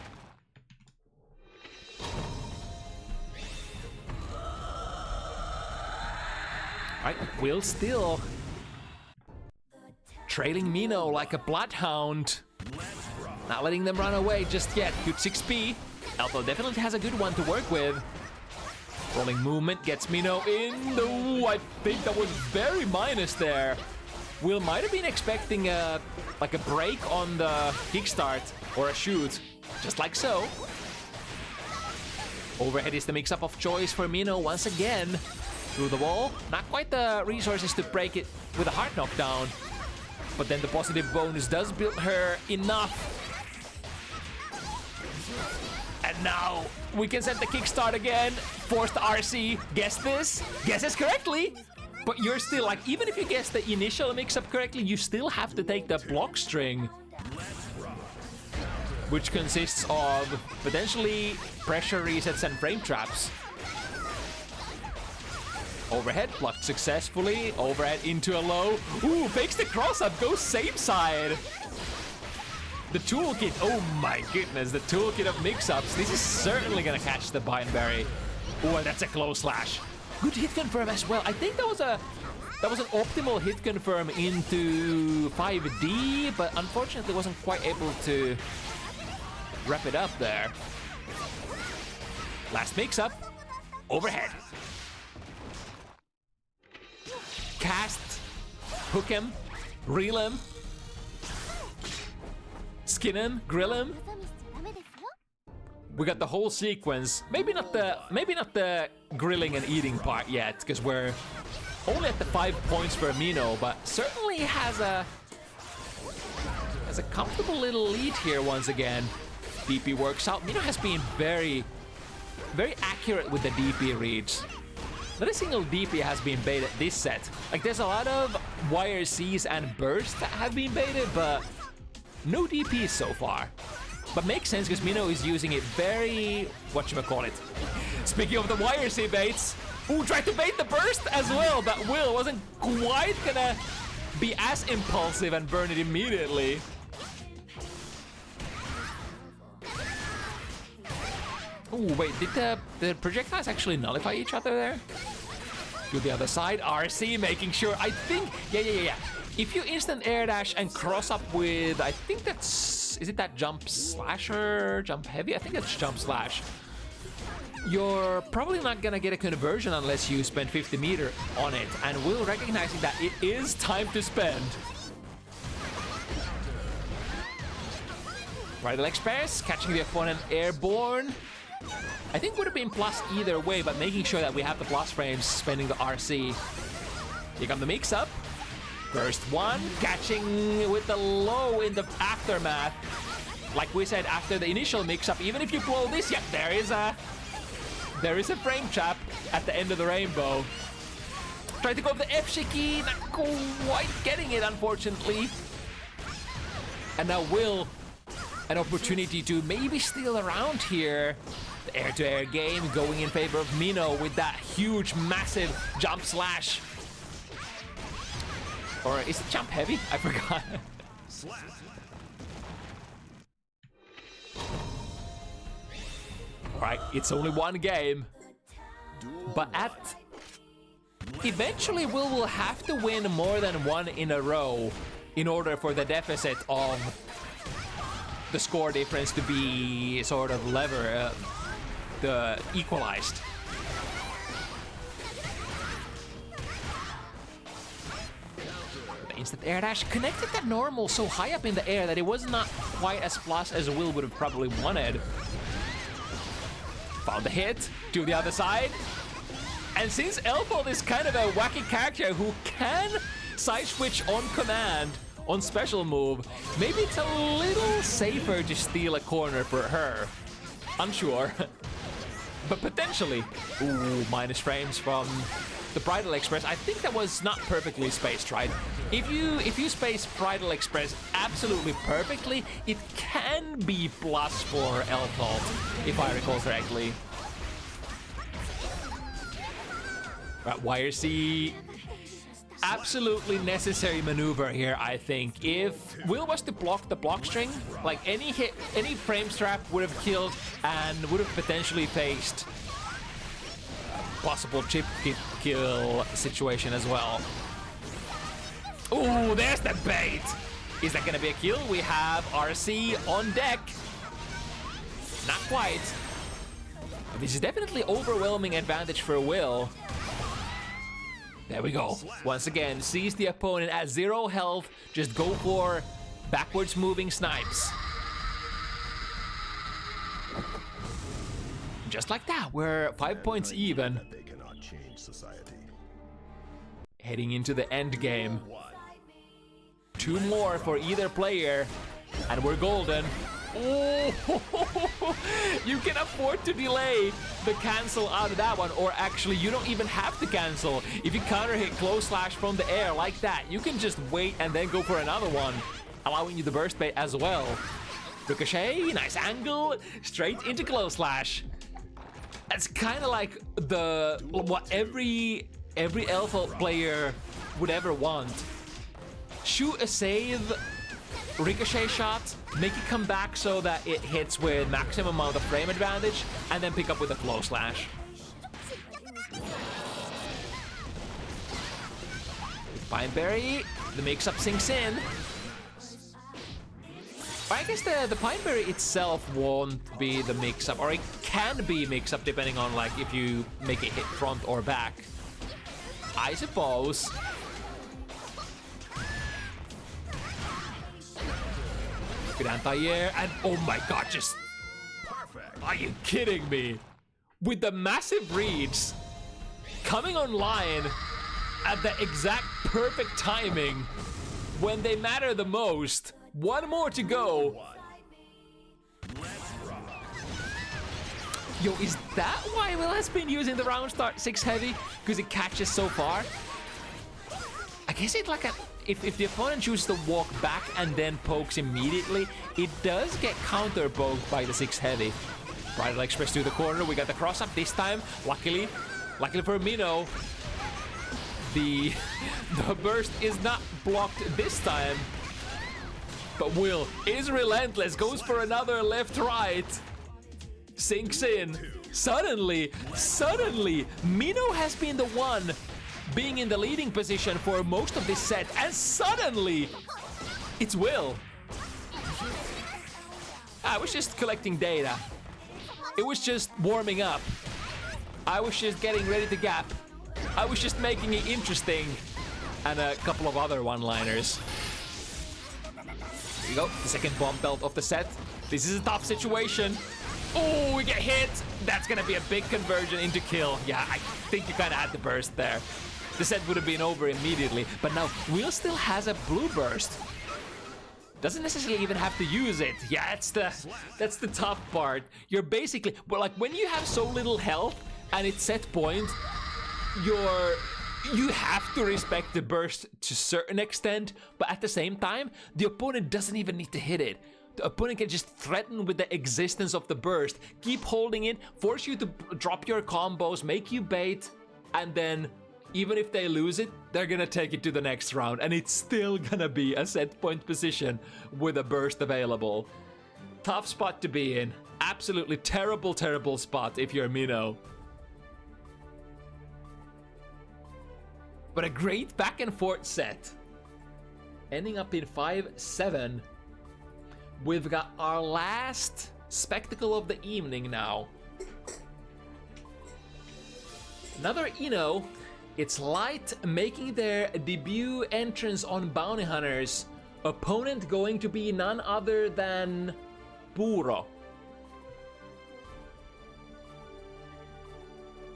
Right, Will still trailing Mino like a bloodhound. Not letting them run away just yet. Good 6P. Alpha definitely has a good one to work with. Rolling movement gets Mino in. No, I think that was very minus there. Will might have been expecting like a break on the kickstart or a shoot, just like so. Overhead is the mix-up of choice for Mino once again. Through the wall, not quite the resources to break it with a hard knockdown, but then the positive bonus does build her enough. And now we can set the kickstart again. Force the RC. Guess this. Guess this correctly. But you're still like, even if you guess the initial mix-up correctly, you still have to take the block string, which consists of potentially pressure resets and frame traps. Overhead blocked successfully. Overhead into a low. Ooh, fakes the cross-up, goes same side. The toolkit, oh my goodness, the toolkit of mix-ups. This is certainly gonna catch the Bineberry. Oh, and that's a close slash. Good hit confirm as well. I think that was an optimal hit confirm into 5D, but unfortunately wasn't quite able to wrap it up there. Last mix-up. Overhead. Cast, hook him, reel him, skin him, grill him. We got the whole sequence. Maybe not the grilling and eating part yet, because we're only at the 5 points for Mino, but certainly has a comfortable little lead here once again. DP works out. Mino has been very, very accurate with the DP reads. Not a single DP has been baited this set. Like, there's a lot of YRCs and bursts that have been baited, but no DPs so far. But makes sense because Mino is using it very... whatchamacallit. Speaking of the YRC baits, ooh, tried to bait the burst as well, but Will wasn't quite gonna be as impulsive and burn it immediately. Ooh, wait, did the projectiles actually nullify each other there? To the other side, RC making sure, I think, yeah. If you instant air dash and cross up with, I think that's, is it that jump slash or jump heavy? I think it's jump slash. You're probably not gonna get a conversion unless you spend 50 meter on it, and Will recognizing that it is time to spend. Right leg spares, catching the opponent airborne. I think would have been plus either way, but making sure that we have the plus frames, spending the RC. Here come the mix-up. First one, catching with the low in the aftermath. Like we said, after the initial mix-up, even if you blow this, yep, there is a frame trap at the end of the rainbow. Tried to go for the F-Shiki, not quite getting it, unfortunately. And now Will, an opportunity to maybe steal around here. The air-to-air game going in favor of Mino with that huge, massive jump slash. Or is it jump heavy? I forgot. Alright, it's only one game. But eventually will have to win more than one in a row in order for the deficit of the score difference to be sort of equalized. instant air dash connected that normal so high up in the air that it was not quite as flush as Will would have probably wanted. Found the hit to the other side. And since Elfold is kind of a wacky character who can side switch on command on special move, maybe it's a little safer to steal a corner for her. Unsure. But potentially. Ooh, minus frames from the Bridal Express. I think that was not perfectly spaced, right? If you space Bridal Express absolutely perfectly, it can be plus for Elfold, if I recall correctly. Right, wire C. Absolutely necessary maneuver here, I think. If Will was to block the block string, like any hit, any frame strap would have killed and would have potentially faced a possible chip kill situation as well. Ooh, there's the bait! Is that gonna be a kill? We have RC on deck. Not quite. But this is definitely overwhelming advantage for Will. There we go. Once again, sees the opponent at 0 health. Just go for backwards moving snipes. Just like that, we're 5 points even. They cannot change society. Heading into the end game. 2 more for either player, and we're golden. Oh, you can afford to delay the cancel out of that one, or actually you don't even have to cancel. If you counter hit close slash from the air like that, you can just wait and then go for another one, allowing you the burst bait as well. Ricochet, nice angle, straight into close slash. That's kind of like what every Elfold player would ever want. Shoot a save ricochet shot, make it come back so that it hits with maximum amount of frame advantage, and then pick up with a close slash. With Pineberry, the mix-up sinks in. But I guess the Pineberry itself won't be the mix-up, or it can be mix-up depending on like if you make it hit front or back. I suppose. Good anti-air, and oh my god, just... Perfect. Are you kidding me? With the massive reads coming online at the exact perfect timing when they matter the most. 1 more to go. Yo, is that why Will has been using the round start 6 heavy? Because it catches so far? I guess it's like a... If the opponent chooses to walk back and then pokes immediately, it does get counter poked by the 6 heavy. Bridal Express to the corner, we got the cross up this time. Luckily for Mino, the burst is not blocked this time. But Will is relentless, goes for another left-right. Sinks in. Suddenly, Mino has been the one being in the leading position for most of this set, and suddenly, it's Will. I was just collecting data. It was just warming up. I was just getting ready to gap. I was just making it interesting. And a couple of other one-liners. Here we go, the second bomb belt of the set. This is a tough situation. Oh, we get hit. That's gonna be a big conversion into kill. Yeah, I think you kinda had the burst there. The set would have been over immediately, but now Will still has a blue burst. Doesn't necessarily even have to use it. Yeah, that's the tough part. You're basically, well, like when you have so little health and it's set point, you have to respect the burst to a certain extent, but at the same time, the opponent doesn't even need to hit it. The opponent can just threaten with the existence of the burst, keep holding it, force you to drop your combos, make you bait, and then even if they lose it, they're gonna take it to the next round, and it's still gonna be a set point position with a burst available. Tough spot to be in. Absolutely terrible, terrible spot if you're Mino. But a great back and forth set. Ending up in 5-7. We've got our last spectacle of the evening now. Another Ino It's Light making their debut entrance on Bounty Hunters. Opponent going to be none other than Puuro.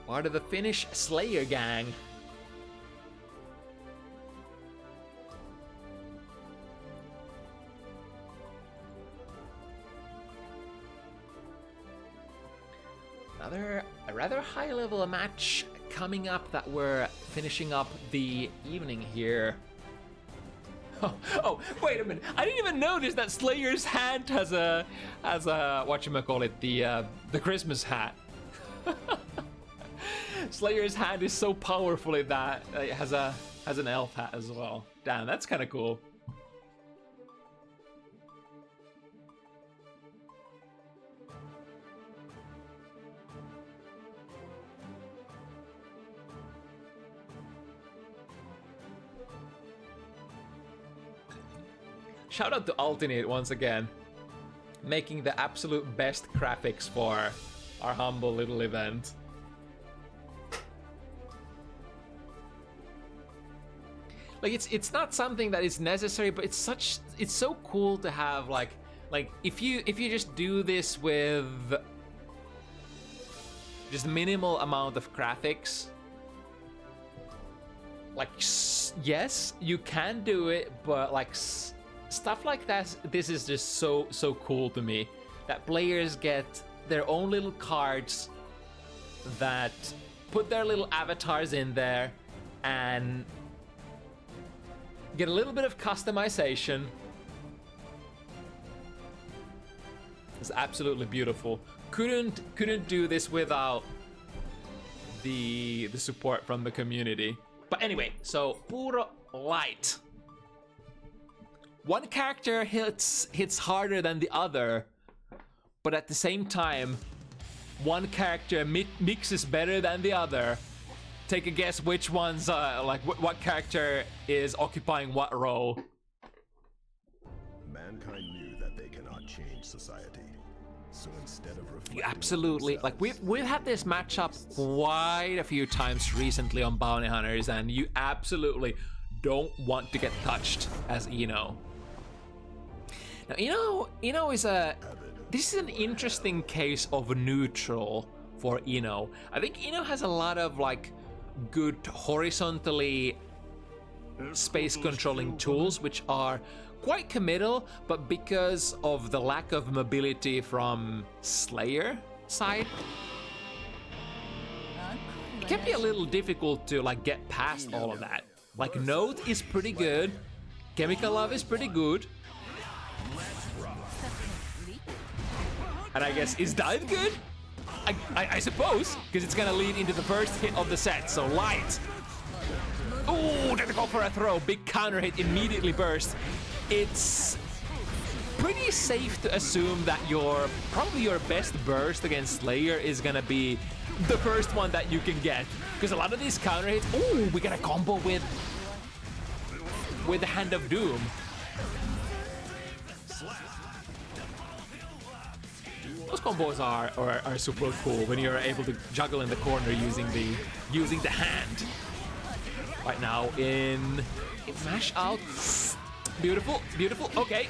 Part of the Finnish Slayer gang. A rather high level match coming up that we're finishing up the evening here. Oh, wait a minute! I didn't even notice that Slayer's hat has a whatchamacallit, the Christmas hat. Slayer's hat is so powerful that it has an elf hat as well. Damn, that's kind of cool. Shout out to Alternate once again, making the absolute best graphics for our humble little event. Like it's not something that is necessary, but it's so cool to have like if you just do this with just minimal amount of graphics. Like yes, you can do it, but like stuff like that, this is just so cool to me. That players get their own little cards that put their little avatars in there and get a little bit of customization. It's absolutely beautiful. Couldn't do this without the support from the community. But anyway, so Puuro Light. One character hits harder than the other, but at the same time, one character mixes better than the other. Take a guess which one's what character is occupying what role. Mankind knew that they cannot change society. So instead of You absolutely, like we've had this matchup quite a few times recently on Bounty Hunters, and you absolutely don't want to get touched as Ino. Now Ino is this is an interesting case of neutral for Ino. I think Ino has a lot of like good horizontally space controlling tools which are quite committal, but because of the lack of mobility from Slayer side, it can be a little difficult to like get past all of that. Like Note is pretty good, Chemical Love is pretty good, and I guess is Dive good? I suppose, because it's gonna lead into the first hit of the set. So Light. Ooh, they're gonna go for a throw. Big counter hit immediately burst. It's pretty safe to assume that probably your best burst against Slayer is gonna be the first one that you can get, because a lot of these counter hits. Ooh, we got a combo with the Hand of Doom. Those combos are super cool when you're able to juggle in the corner using the hand. Right now in mash out. Beautiful, beautiful. Okay.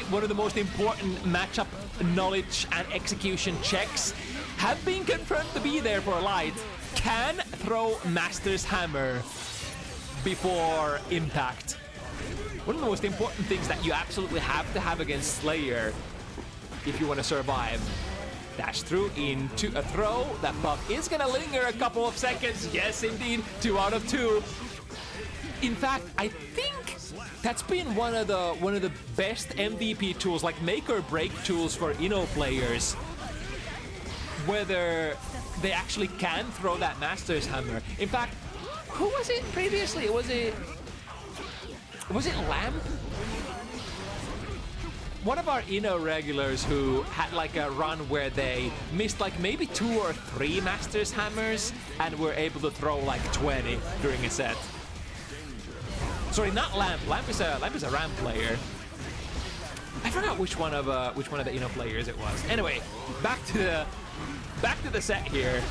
One of the most important matchup knowledge and execution checks have been confirmed to be there for Light. Can throw Master's Hammer before impact. One of the most important things that you absolutely have to have against Slayer if you want to survive. Dash through into a throw. That buff is gonna linger a couple of seconds. Yes, indeed. 2 out of 2. In fact, I think that's been one of the best MVP tools, like make or break tools for Ino players. Whether they actually can throw that Master's Hammer. In fact, who was it previously? Was it Lamp? One of our Ino regulars who had like a run where they missed like maybe 2 or 3 Master's Hammers and were able to throw like 20 during a set. Sorry, not Lamp. Lamp is a Ram player. I forgot which one of the Ino players it was. Anyway, back to the set here.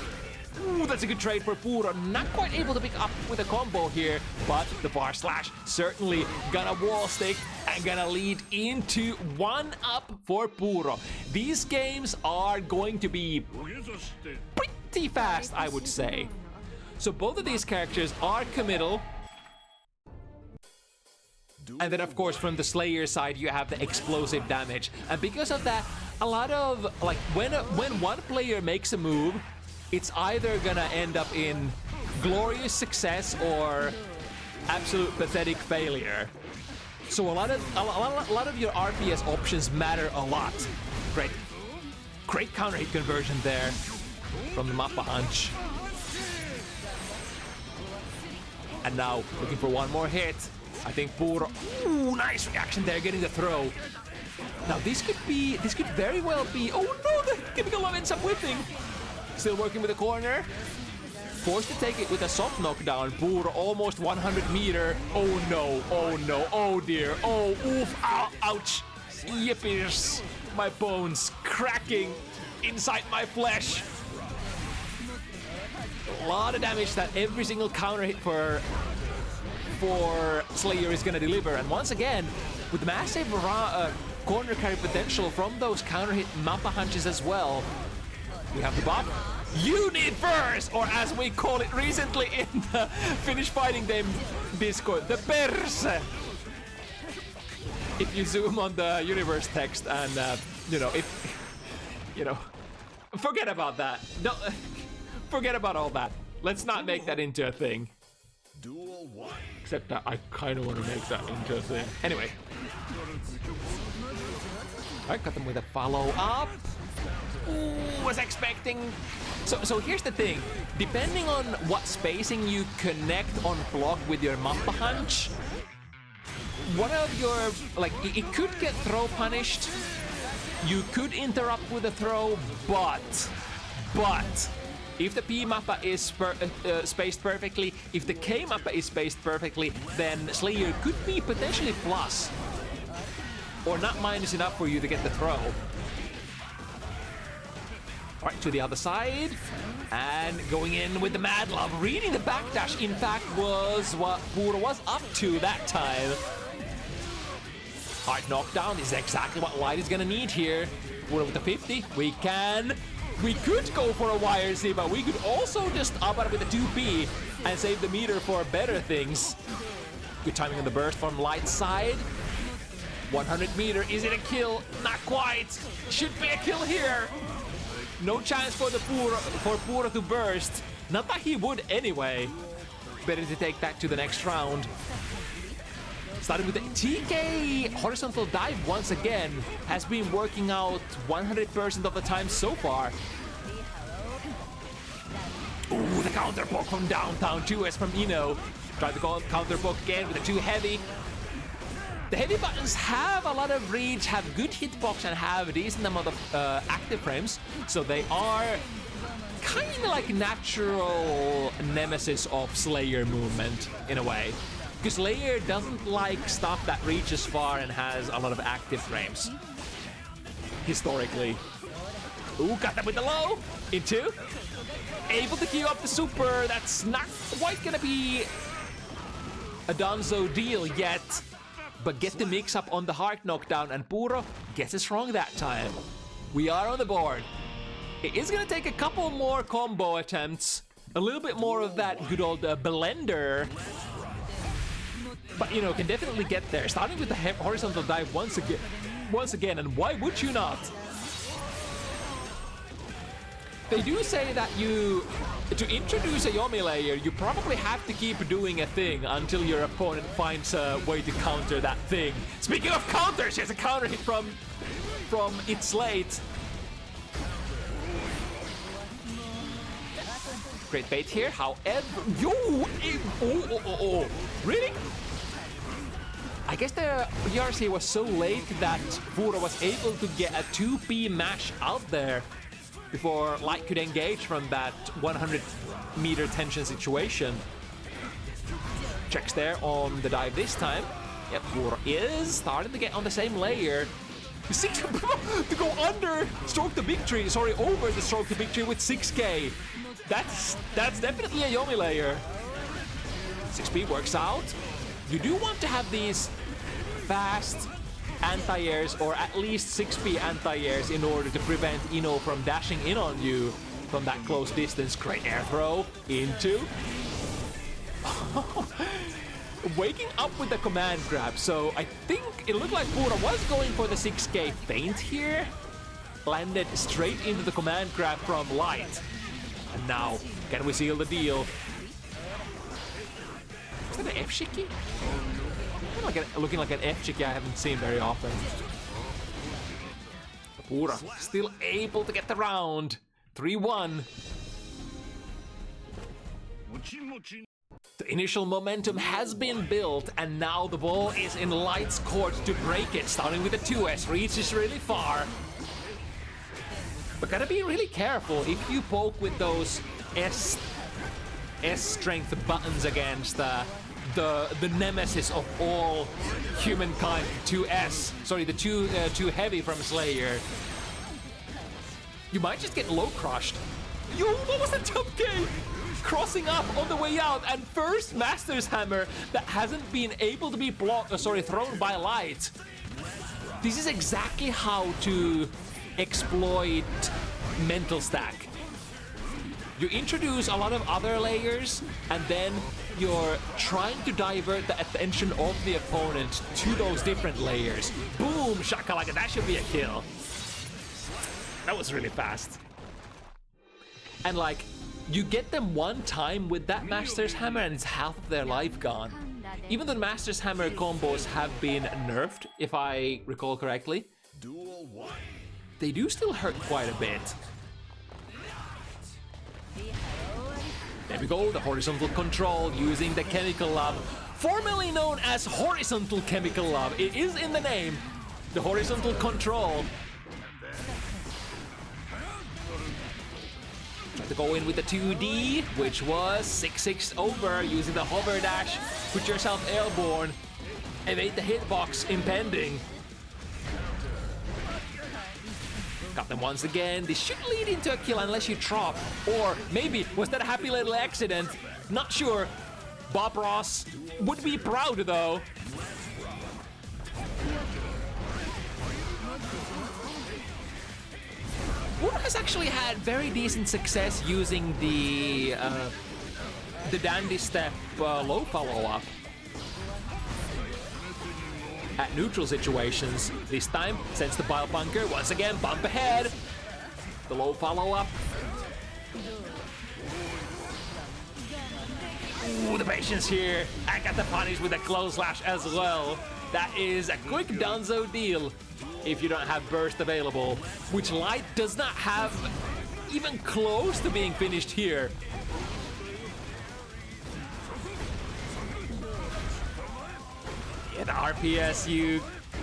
Ooh, that's a good trade for Puuro. Not quite able to pick up with a combo here, but the bar slash certainly gonna wall stick and gonna lead into 1-up for Puuro. These games are going to be pretty fast, I would say. So both of these characters are committal. And then of course from the Slayer side you have the explosive damage. And because of that, a lot of, like, when one player makes a move, it's either gonna end up in glorious success or absolute pathetic failure. So a lot of your RPS options matter a lot. Great counter hit conversion there from the Mappa Hunch. And now looking for one more hit. I think Puuro. Ooh, nice reaction there, getting the throw. Now this could very well be. Oh no, the Chemical Love ends up whipping. Still working with the corner. Forced to take it with a soft knockdown. Puuro almost 100 meter. Oh no, oh no, oh dear, oh oof, ow, ouch. Yippers, my bones cracking inside my flesh. A lot of damage that every single counter hit for Slayer is gonna deliver. And once again, with massive corner carry potential from those counter hit Mappa Hunches as well. We have the buff. You need first, or as we call it recently in the Finnish Fighting Game Discord, the perse. If you zoom on the universe text and forget about that. No, forget about all that. Let's not make that into a thing. Duel 1. Except that I kind of want to make that into a thing. Anyway. Alright, got them with a follow-up. Ooh, was expecting. So here's the thing. Depending on what spacing you connect on block with your Mappa Hunch, one of your, like, it could get throw punished. You could interrupt with a throw, but if the P Mappa is spaced perfectly, if the K Mappa is spaced perfectly, then Slayer could be potentially plus. Or not minus enough for you to get the throw. Alright, to the other side. And going in with the Mad Love. Reading the backdash, in fact, was what Puuro was up to that time. Hard knockdown is exactly what Light is gonna need here. Puuro with the 50. We could go for a YRC, but we could also just up it with a 2P and save the meter for better things. Good timing on the burst from Light's side. 100 meter, is it a kill? Not quite. Should be a kill here. No chance for Puuro to burst. Not that he would anyway. Better to take that to the next round. Starting with the TK horizontal dive once again. Has been working out 100% of the time so far. Ooh, the counter poke from downtown 2S from Ino. Try to go counter poke again with a 2 heavy. The heavy buttons have a lot of reach, have good hitbox, and have a decent amount of active frames. So they are kind of like natural nemesis of Slayer movement in a way. Because Slayer doesn't like stuff that reaches far and has a lot of active frames. Historically. Ooh, got that with the low. Into. Able to queue up the super. That's not quite gonna be a Donzo deal yet. But get the mix up on the hard knockdown, and Puuro gets it wrong that time. We are on the board. It is gonna take a couple more combo attempts. A little bit more of that good old blender. But, can definitely get there. Starting with the horizontal dive once again, and why would you not? They do say that to introduce a Yomi layer, you probably have to keep doing a thing until your opponent finds a way to counter that thing. Speaking of counters, here's a counter hit from It's Late. Great bait here, however... Really? I guess the ERC was so late that Puuro was able to get a 2P mash out there before Light could engage from that 100 meter tension situation. Checks there on the dive this time. Yep, Puuro is starting to get on the same layer. To go under stroke the victory, sorry, over the stroke the victory with 6k. That's definitely a Yomi layer. 6P works out. You do want to have these fast anti-airs, or at least 6P anti-airs, in order to prevent Ino from dashing in on you from that close distance. Great air throw into... Waking up with the command grab. So I think it looked like Puuro was going for the 6K feint here. Landed straight into the command grab from Light. And now, can we seal the deal? Is that an F-Shiki? Looking like an F-Shiki I haven't seen very often. Puuro still able to get the round. 3-1. The initial momentum has been built, and now the ball is in Light's court to break it. Starting with the 2S, reaches really far. But gotta be really careful if you poke with those S strength buttons against the nemesis of all humankind, 2S. Sorry, the too heavy from Slayer. You might just get low crushed. Yo, what was the jump K? Crossing up on the way out, and first Master's Hammer that hasn't been able to be thrown by Light. This is exactly how to exploit mental stack. You introduce a lot of other layers, and then you're trying to divert the attention of the opponent to those different layers. Boom, shakalaka, that should be a kill. That was really fast. And like, you get them one time with that Master's Hammer and it's half of their life gone. Even though Master's Hammer combos have been nerfed, if I recall correctly, they do still hurt quite a bit. There we go, the horizontal control using the Chemical Love, formerly known as Horizontal Chemical Love. It is in the name, the horizontal control. Try to go in with the 2D, which was 6-6 over using the hover dash. Put yourself airborne, evade the hitbox impending. Got them once again. This should lead into a kill unless you drop. Or maybe, was that a happy little accident? Not sure. Bob Ross would be proud though. Puuro has actually had very decent success using the Dandy Step low follow-up at neutral situations. This time, sends the Bile Bunker, once again, bump ahead. The low follow-up. Ooh, the patience here. I got the punish with a close slash as well. That is a quick donezo deal if you don't have burst available, which Light does not have even close to being finished here. Yeah, the RPS, you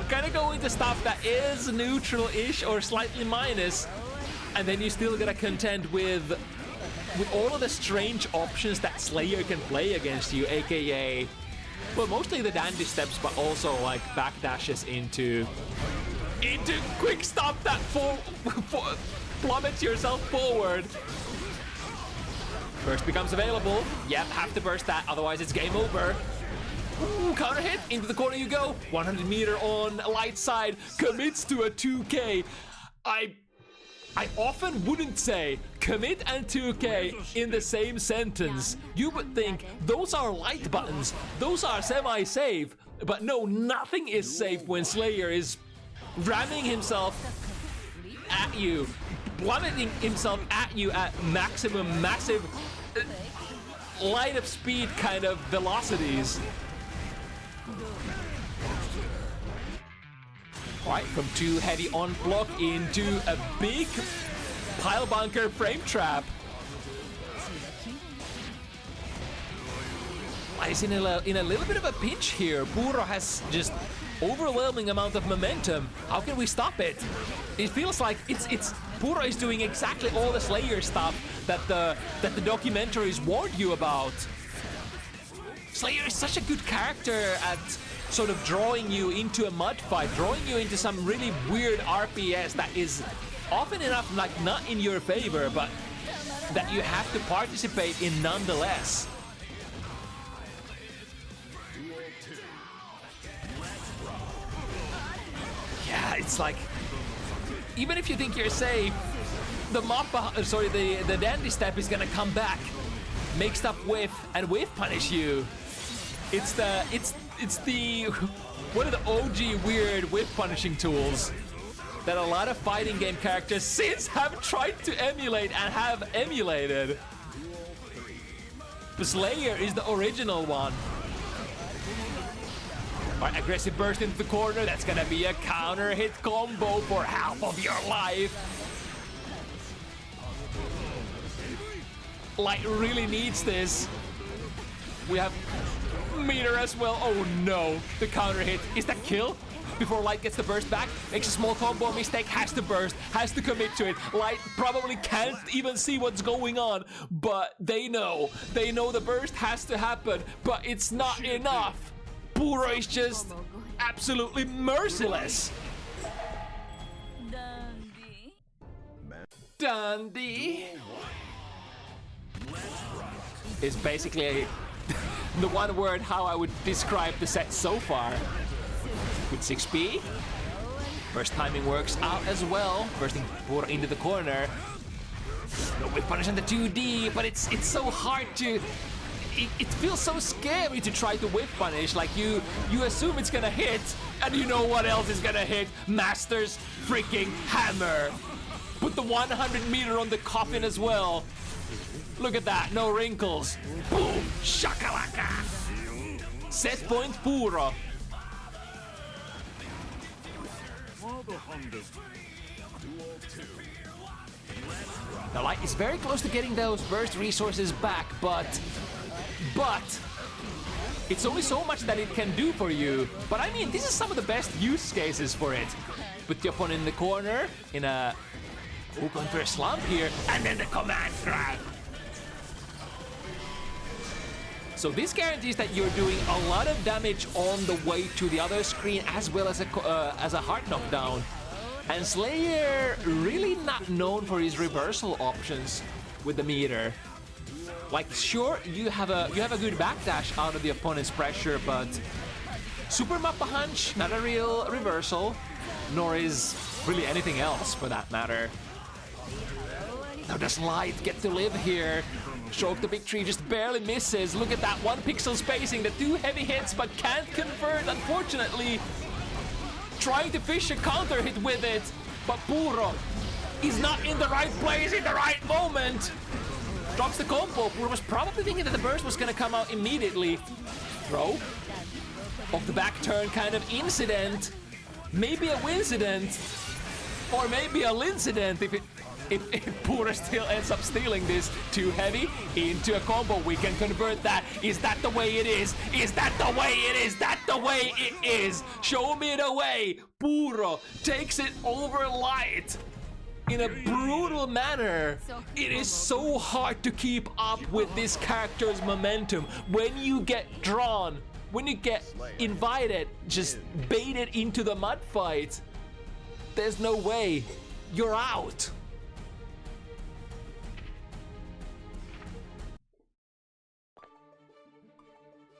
kind of go into stuff that is neutral-ish or slightly minus, and then you still gotta contend with all of the strange options that Slayer can play against you, aka, well, mostly the dandy steps, but also like backdashes into quick stop that plummets yourself forward. Burst becomes available. Yep, have to burst that, otherwise it's game over. Ooh, counter hit, into the corner you go. 100 meter on Light side, commits to a 2K. I often wouldn't say commit and 2K in the same sentence. You would think those are Light buttons, those are semi-safe. But no, nothing is safe when Slayer is ramming himself at you, plummeting himself at you at maximum massive light of speed kind of velocities. Alright, from too heavy on block into a big pile bunker frame trap. He's in a little bit of a pinch here. Puuro has just overwhelming amount of momentum. How can we stop it? It feels like it's Puuro is doing exactly all the Slayer stuff that the documentaries warned you about. Slayer is such a good character at sort of drawing you into a mud fight, drawing you into some really weird RPS that is often enough like not in your favor, but that you have to participate in nonetheless. Yeah, it's like, even if you think you're safe, the the dandy step is gonna come back, make stuff whiff and whiff punish you. It's the one of the OG weird whiff punishing tools that a lot of fighting game characters since have tried to emulate and have emulated. The Slayer is the original one. Alright, aggressive burst into the corner. That's gonna be a counter hit combo for half of your life. Light really needs this. We have Meter as well. Oh no, the counter hit. Is that kill? Before Light gets the burst back, makes a small combo mistake, has to burst, has to commit to it. Light probably can't even see what's going on, but they know the burst has to happen, but it's not enough. Puuro is just absolutely merciless. Dandy is basically the one word how I would describe the set so far. With 6P, burst timing works out as well. Bursting Puuro into the corner. No whip punish on the 2D, but it's so hard to. It feels so scary to try to whip punish. Like you assume it's gonna hit, and you know what else is gonna hit. Master's freaking hammer. Put the 100 meter on the coffin as well. Look at that, no wrinkles. Boom, shakalaka. Set point Puuro. Now Light is very close to getting those burst resources back, but it's only so much that it can do for you. But I mean, this is some of the best use cases for it. Put the opponent in the corner, in a open for a slump here, and then the command grab. So this guarantees that you're doing a lot of damage on the way to the other screen, as well as a heart knockdown. And Slayer really not known for his reversal options with the meter. Like, sure, you have a good backdash out of the opponent's pressure, but Super Mappa Hunch, not a real reversal, nor is really anything else for that matter. Now does Light get to live here? Stroke the big tree just barely misses. Look at that, 1 pixel spacing, the 2 heavy hits, but can't convert, unfortunately. Trying to fish a counter hit with it, but Puuro is not in the right place in the right moment. Drops the combo. Puuro was probably thinking that the burst was gonna come out immediately. Throw. Off the back turn kind of incident. Maybe a wincident. Or maybe a lincident if Puuro still ends up stealing this. Too heavy into a combo. We can convert that. Is that the way it is? Is that the way it is? That the way it is? Show me the way. Puuro takes it over Light in a brutal manner. It is so hard to keep up with this character's momentum. When you get drawn, when you get invited, just baited into the mud fight, there's no way. You're out.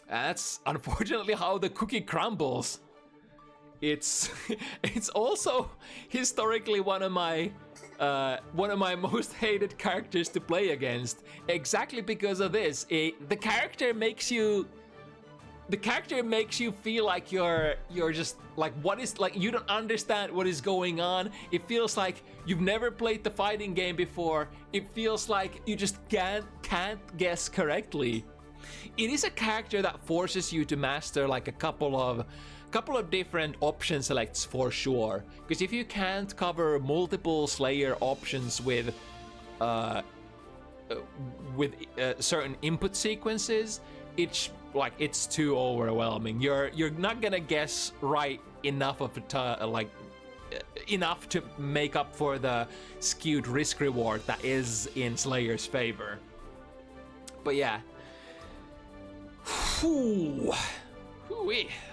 That's unfortunately how the cookie crumbles. It's also historically one of my most hated characters to play against, exactly because of this. The character makes you feel like you're just like, what is, like, you don't understand what is going on. It feels like you've never played the fighting game before. It feels like you just can't guess correctly. It is a character that forces you to master like a couple of different option selects for sure. Because if you can't cover multiple Slayer options with certain input sequences, it's too overwhelming. You're not gonna guess right enough of enough to make up for the skewed risk reward that is in Slayer's favor. But yeah.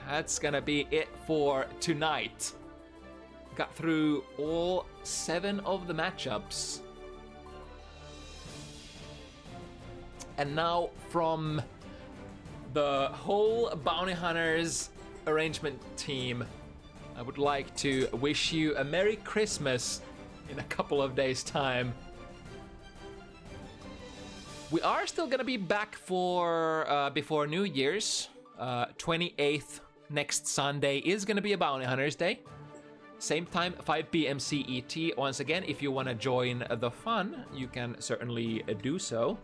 That's gonna be it for tonight. Got through all 7 of the matchups. And now from the whole Bounty Hunters arrangement team, I would like to wish you a Merry Christmas in a couple of days' time. We are still gonna be back for before New Year's. 28th, next Sunday, is gonna be a Bounty Hunters Day. Same time, 5 p.m. CET. Once again, if you want to join the fun, you can certainly do so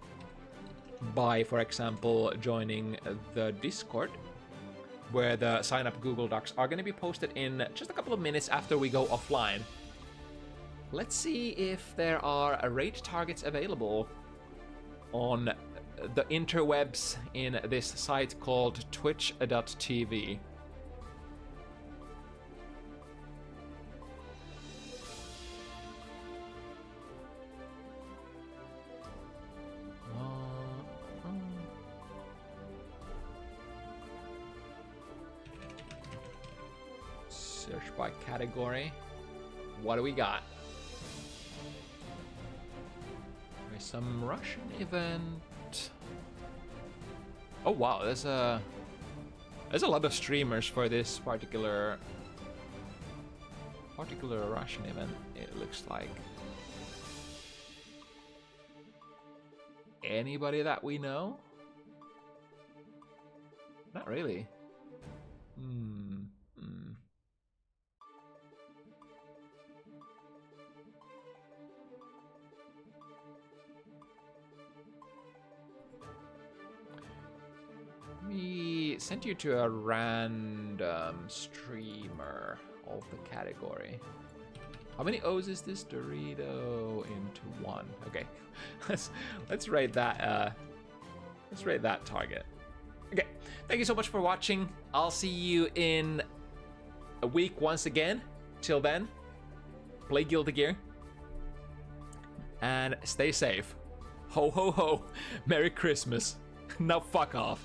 by, for example, joining the Discord, where the sign-up Google Docs are going to be posted in just a couple of minutes after we go offline. Let's see if there are raid targets available on the interwebs in this site called twitch.tv. Search by category. What do we got? There's some Russian event. Oh wow, there's a lot of streamers for this particular Russian event. It looks like. Anybody that we know? Not really. We sent you to a random streamer of the category. How many O's is this? Dorito into 1. Okay, let's rate that. Let's rate that target. Okay, thank you so much for watching. I'll see you in a week once again. Till then, play Guilty Gear and stay safe. Ho ho ho! Merry Christmas. Now fuck off.